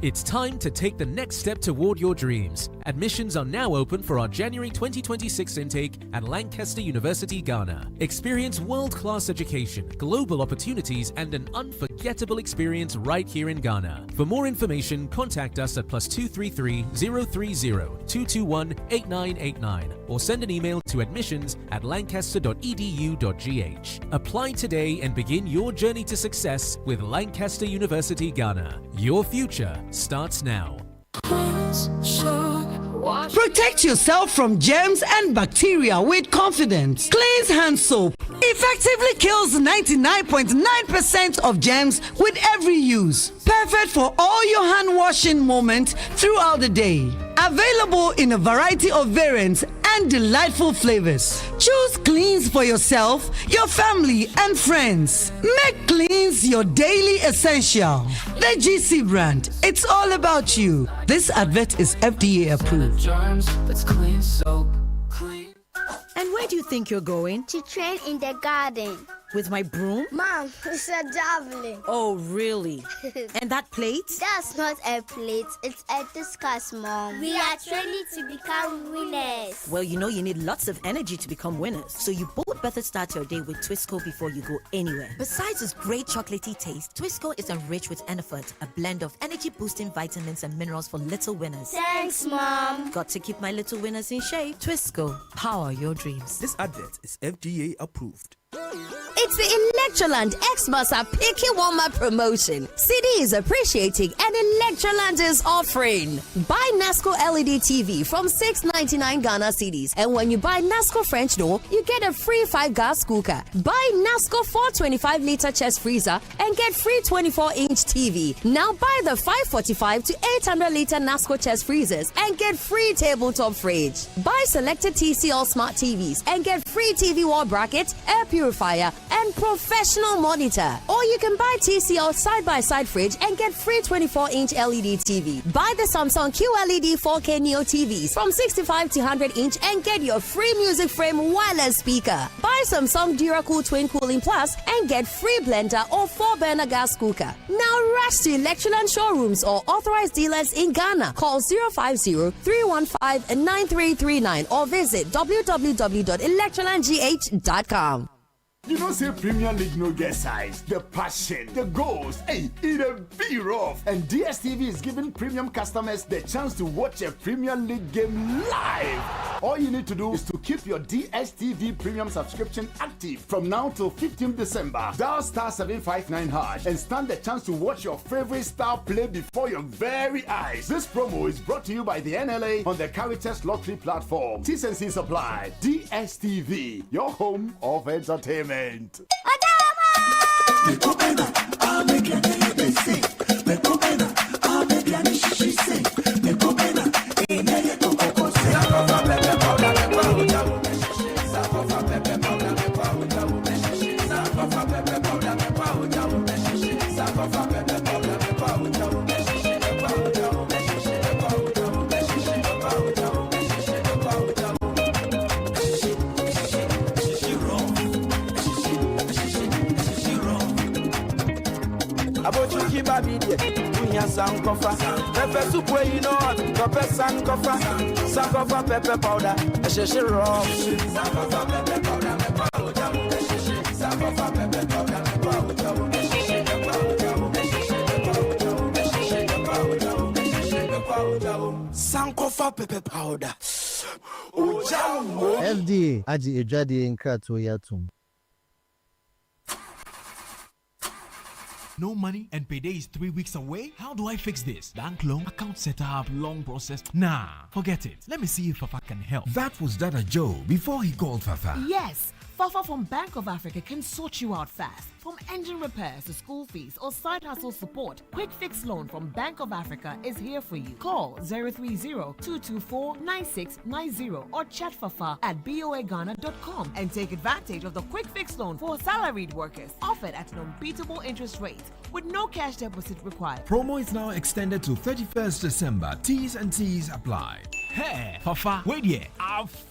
It's time to take the next step toward your dreams. Admissions are now open for our January 2026 intake at Lancaster University, Ghana. Experience world-class education, global opportunities, and an unforgettable experience right here in Ghana. For more information, contact us at +233 030 221 8989 or send an email to admissions@lancaster.edu.gh. Apply today and begin your journey to success with Lancaster University, Ghana. Your future starts now. Protect yourself from germs and bacteria with confidence. Cleanse hand soap effectively kills 99.9% of germs with every use. Perfect for all your hand washing moments throughout the day. Available in a variety of variants and delightful flavors. Choose Cleanse for yourself, your family, and friends. Make Cleanse your daily essential. The GC brand. It's all about you. This advert is FDA approved. And where do you think you're going? To train in the garden. With my broom? Mom, it's a javelin. Oh, really? And that plate? That's not a plate. It's a discus, Mom. We are training to become winners. Well, you know you need lots of energy to become winners. So you both better start your day with Twisco before you go anywhere. Besides its great chocolatey taste, Twisco is enriched with Enerfort, a blend of energy-boosting vitamins and minerals for little winners. Thanks, Mom. Got to keep my little winners in shape. Twisco, power your dreams. This advert is FDA approved. It's the Electroland Xmas Picky Warmer promotion. Citi is appreciating and Electroland is offering. Buy Nasco LED TV from 699 Ghana cedis, and when you buy Nasco French door, you get a free 5-gas cooker. Buy Nasco 425-liter chest freezer and get free 24-inch TV. Now buy the 545 to 800-liter Nasco chest freezers and get free tabletop fridge. Buy selected TCL smart TVs and get free TV wall bracket, air purifier, and professional monitor. Or you can buy TCL side-by-side fridge and get free 24-inch LED TV. Buy the Samsung QLED 4K Neo TVs from 65 to 100-inch and get your free music frame wireless speaker. Buy Samsung DuraCool Twin Cooling Plus and get free blender or 4-burner gas cooker. Now rush to Electroland showrooms or authorized dealers in Ghana. Call 050-315-9339 or visit www.electrolandgh.com. You don't say Premier League no get size, the passion, the goals, hey, it a be rough. And DSTV is giving premium customers the chance to watch a Premier League game live. All you need to do is to keep your DSTV premium subscription active from now till 15th December. Dial *759# and stand the chance to watch your favorite star play before your very eyes. This promo is brought to you by the NLA on the Caritas Lottery platform. T's and C's apply. DSTV, your home of entertainment. Sankofa, pepper soup where you know what, pepper sankofa, sankofa pepper powder, a shishi raw. Sankofa pepper powder, sankofa pepper powder, sankofa pepper powder. FDA aji ejade nkrato yatum. No money and payday is 3 weeks away? How do I fix this? Bank loan, account setup, long process. Nah, forget it. Let me see if Fafa can help. That was Dada Joe before he called Fafa. Yes, Fafa from Bank of Africa can sort you out fast. From engine repairs to school fees or side hustle support, Quick Fix Loan from Bank of Africa is here for you. Call 030-224-9690 or chat Fafa at boaghana.com and take advantage of the Quick Fix Loan for salaried workers offered at an unbeatable interest rate with no cash deposit required. Promo is now extended to 31st December. T's and T's apply. Hey, Fafa, wait here.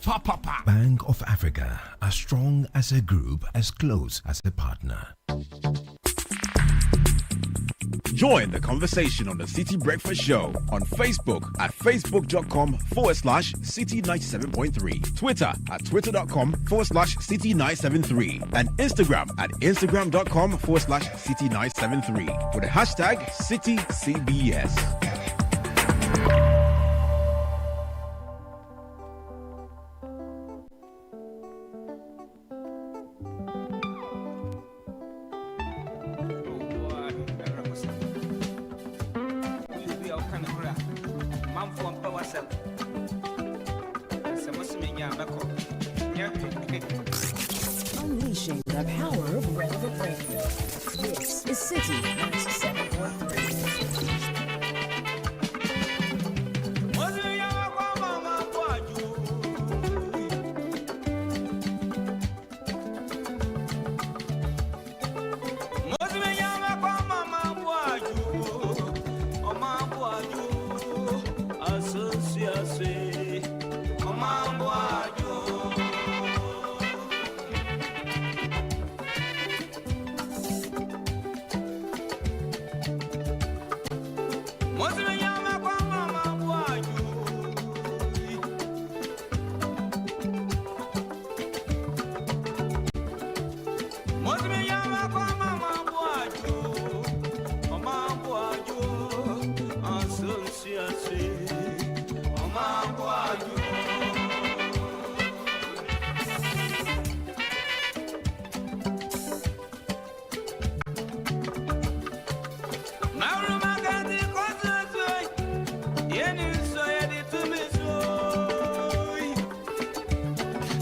Papa. Bank of Africa, as strong as a group, as close as a partner. Join the conversation on the Citi Breakfast Show on Facebook at facebook.com/Citi97.3, Twitter at twitter.com/Citi973, and Instagram at instagram.com/Citi973 with the hashtag CitiCBS. Unleashing the power of relevant radio. This is Citi 97.3.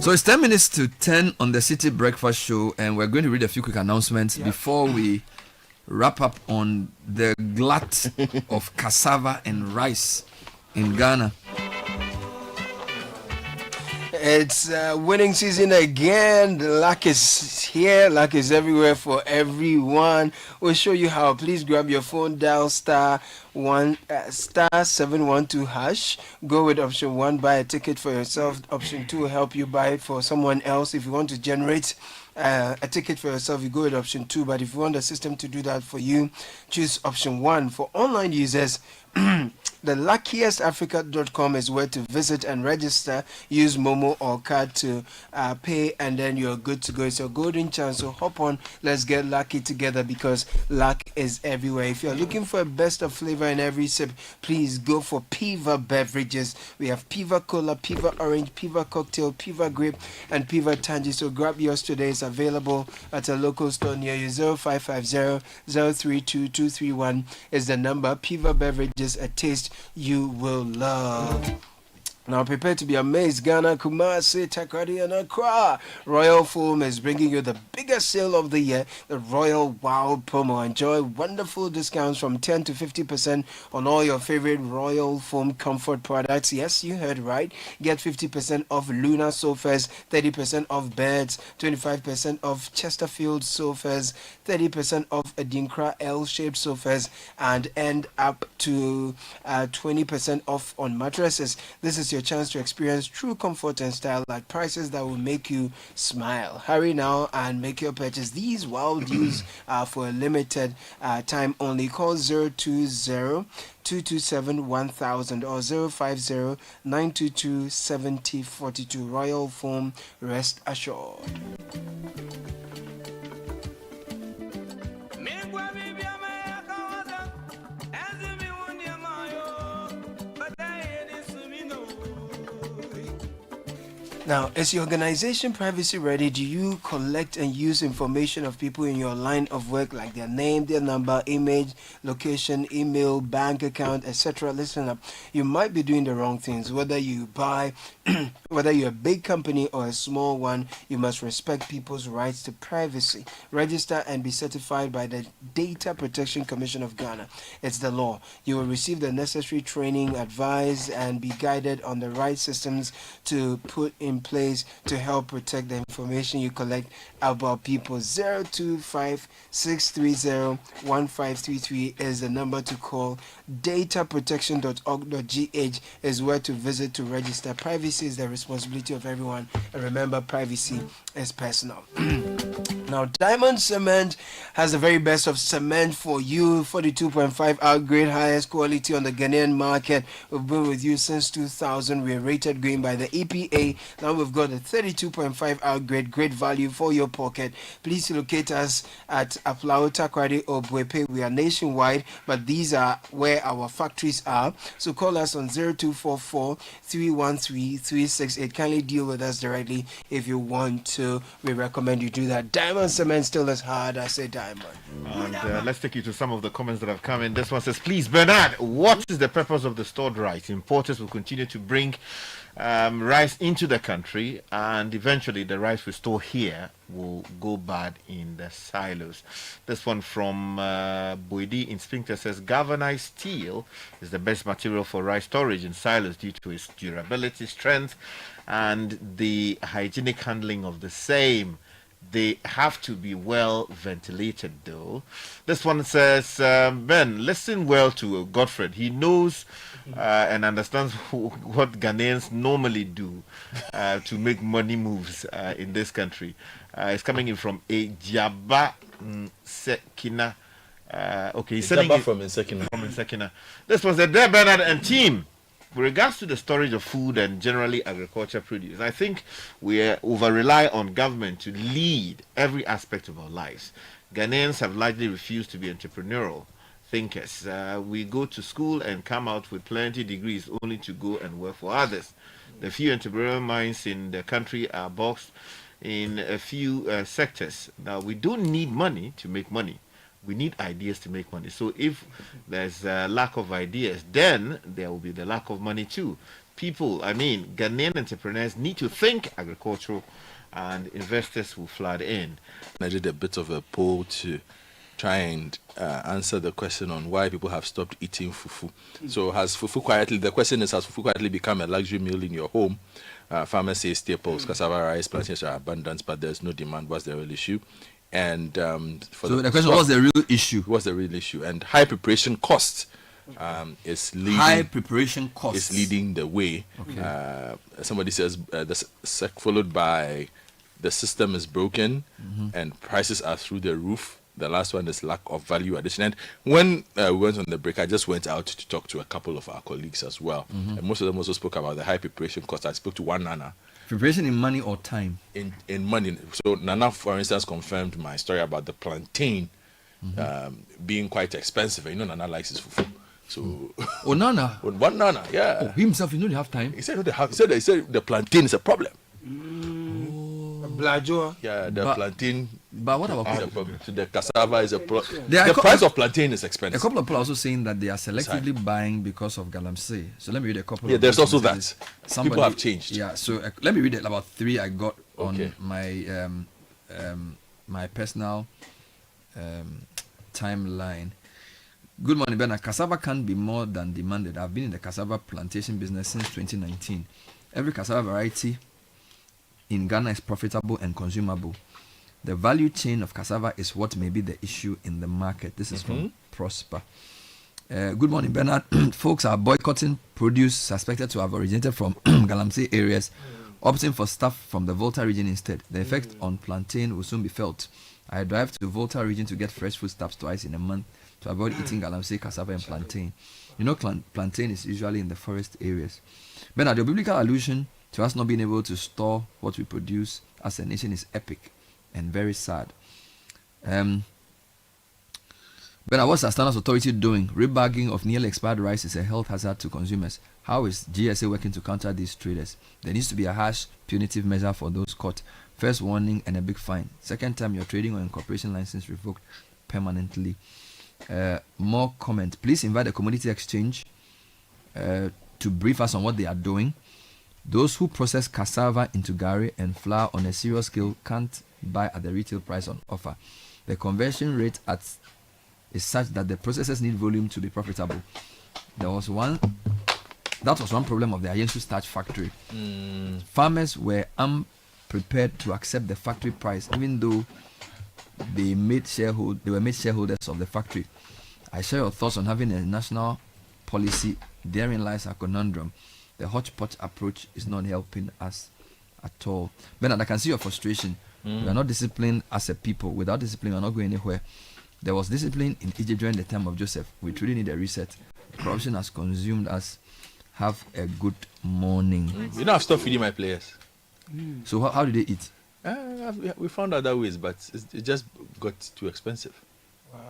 So it's 10 minutes to 10 on the Citi Breakfast Show, and we're going to read a few quick announcements before we wrap up on the glut of cassava and rice in Ghana. It's winning season again. The luck is here. Luck is everywhere for everyone. We'll show you how. Please grab your phone, dial *712#. Go with option 1, buy a ticket for yourself. Option 2, help you buy it for someone else. If you want to generate a ticket for yourself, you go with option 2. But if you want the system to do that for you, choose option 1. For online users, the luckiestafrica.com is where to visit and register. Use Momo or card to pay, and then you're good to go. It's your golden chance, so hop on. Let's get lucky together, because luck is everywhere. If you're looking for a best of flavor in every sip, please go for Piva beverages. We have Piva Cola, Piva Orange, Piva Cocktail, Piva Grape, and Piva Tangy. So grab yours today. It's available at a local store near you. 0550-032-231 is the number. Piva beverages, a taste you will love. Now prepare to be amazed. Ghana, Kumasi, Takoradi, and Accra. Royal Foam is bringing you the biggest sale of the year, the Royal Wow promo. Enjoy wonderful discounts from 10 to 50% on all your favorite Royal Foam comfort products. Yes, you heard right. Get 50% off Luna sofas, 30% off beds, 25% off Chesterfield sofas, 30% off Adinkra L-shaped sofas, and end up to 20% off on mattresses. This is your chance to experience true comfort and style at prices that will make you smile. Hurry now and make your purchase. These wild deals are for a limited time only. Call 020-227-1000 or 050-922-7042. Royal Foam, rest assured. Now, is your organization privacy ready? Do you collect and use information of people in your line of work, like their name, their number, image, location, email, bank account, etc.? Listen up. You might be doing the wrong things. Whether you buy, whether you're a big company or a small one, you must respect people's rights to privacy. Register and be certified by the Data Protection Commission of Ghana. It's the law. You will receive the necessary training, advice, and be guided on the right systems to put in place to help protect the information you collect about people. 025-630-1533 is the number to call. Dataprotection.org.gh is where to visit to register. Privacy is the responsibility of everyone, and remember, privacy is personal. Now, Diamond Cement has the very best of cement for you. 42.5 outgrade, highest quality on the Ghanaian market. We've been with you since 2000. We are rated green by the EPA. Now we've got a 32.5 outgrade, great value for your pocket. Please locate us at Aflao, Takoradi, or Bwepe. We are nationwide, but these are where our factories are. So call us on 0244-313-368. Kindly deal with us directly if you want to. We recommend you do that. Diamond Cement still as hard as a diamond. And let's take you to some of the comments that have come in. This one says, please, Bernard, what is the purpose of the stored rice? Importers will continue to bring rice into the country, and eventually the rice we store here will go bad in the silos. This one from Boidi Inspector says, galvanized steel is the best material for rice storage in silos due to its durability, strength, and the hygienic handling of the same. They have to be well ventilated though. This one says, Ben, listen well to Godfred. He knows and understands what Ghanaians normally do to make money moves in this country. It's coming in from Ejaba Sekina. Okay, he's sending it from Nsekina. From Nsekina. This was the Dear Bernard and team. With regards to the storage of food and generally agriculture produce, I think we over-rely on government to lead every aspect of our lives. Ghanaians have largely refused to be entrepreneurial thinkers. We go to school and come out with plenty degrees only to go and work for others. The few entrepreneurial minds in the country are boxed in a few sectors. Now, we don't need money to make money. We need ideas to make money. So if there's a lack of ideas, then there will be the lack of money too. Ghanaian entrepreneurs need to think agricultural, and investors will flood in. I did a bit of a poll to try and answer the question on why people have stopped eating fufu. So has fufu quietly become a luxury meal in your home? Farmers say staples, cassava, rice, plantains are abundant, but there's no demand. What's the real issue? And the question, what's the real issue? What's the real issue? And high preparation costs is leading. High preparation costs is leading the way. Okay. Somebody says followed by the system is broken and prices are through the roof. The last one is lack of value addition. And when we went on the break, I just went out to talk to a couple of our colleagues as well. And most of them also spoke about the high preparation costs. I spoke to one Nana. Preparation in money or time? In money. So Nana, for instance, confirmed my story about the plantain being quite expensive. You know, Nana likes his fufu. So Nana? One Nana, yeah. Oh, himself, you know they have time? He said the plantain is a problem. Blajo. Yeah, the plantain. But what about the cassava is a problem. The price of plantain is expensive. A couple of people are also saying that they are selectively buying because of galamsey. So let me read a couple. Yeah, there's also that. People have changed. Yeah, so let me read about 3 I got on my my personal timeline. Good morning, Bernard. Cassava can't be more than demanded. I've been in the cassava plantation business since 2019. Every cassava variety in Ghana is profitable and consumable. The value chain of cassava is what may be the issue in the market. This is from Prosper. Good morning, Bernard. Folks are boycotting produce suspected to have originated from Galamsey areas, opting for stuff from the Volta region instead. The effect on plantain will soon be felt. I drive to Volta region to get fresh foodstuffs twice in a month to avoid eating Galamsey, cassava, and plantain. You know, plantain is usually in the forest areas. Bernard, your biblical allusion to us not being able to store what we produce as a nation is epic and very sad. But what's the Standards Authority doing? Rebagging of nearly expired rice is a health hazard to consumers. How is GSA working to counter these traders? There needs to be a harsh punitive measure for those caught. First warning and a big fine. Second time your trading or incorporation license revoked permanently. More comment. Please invite the Commodity Exchange to brief us on what they are doing. Those who process cassava into gari and flour on a serious scale can't buy at the retail price on offer. The conversion rate is such that the processors need volume to be profitable. That was one problem of the Ayensu starch factory. Farmers were unprepared to accept the factory price, even though they were made shareholders of the factory. I share your thoughts on having a national policy. Therein lies a conundrum. The hodgepodge approach is not helping us at all. Bernard, I can see your frustration. We are not disciplined as a people. Without discipline, we are not going anywhere. There was discipline in Egypt during the time of Joseph. We truly need a reset. Corruption has consumed us. Have a good morning. You know, I've stopped feeding my players. So how do they eat? We found other ways, but it just got too expensive. Wow.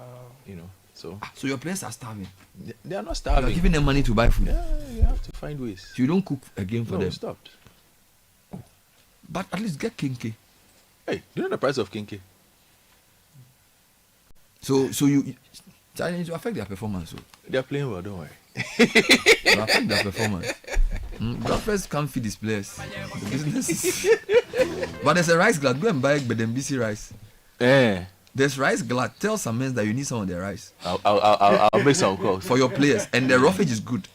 You know, so your players are starving. They are not starving. You're giving them money to buy food. Yeah, you have to find ways. So you don't cook again for them. We stopped. But at least get kinky. Hey, do you know the price of kinky? So you need to affect their performance. So. They are playing well, don't worry. You affect their performance. Breakfast can't feed these players. The business is... But there's a rice glad. Go and buy BC rice. There's rice glad. Tell some men that you need some of their rice. I'll make some calls. For your players. And the roughage is good.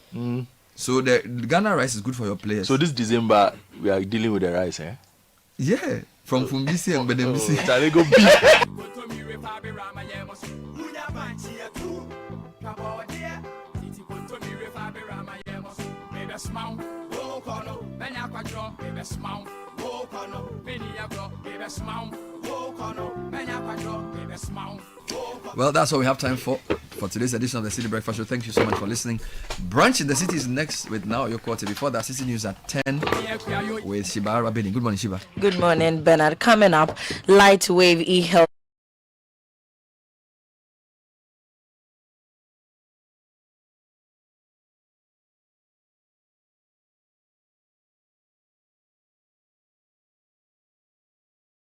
So the Ghana rice is good for your players. So this December, we are dealing with the rice, eh? Yeah. From Fumbisi and Bedembisi. They go beef. Well, that's all we have time for today's edition of the City Breakfast Show. Thank you so much for listening. Brunch in the City is next with Now Your Quarter. Before that, City News at 10 with Shiba Rabini. Good morning, Shiba. Good morning, Bernard. Coming up, Lightwave e-health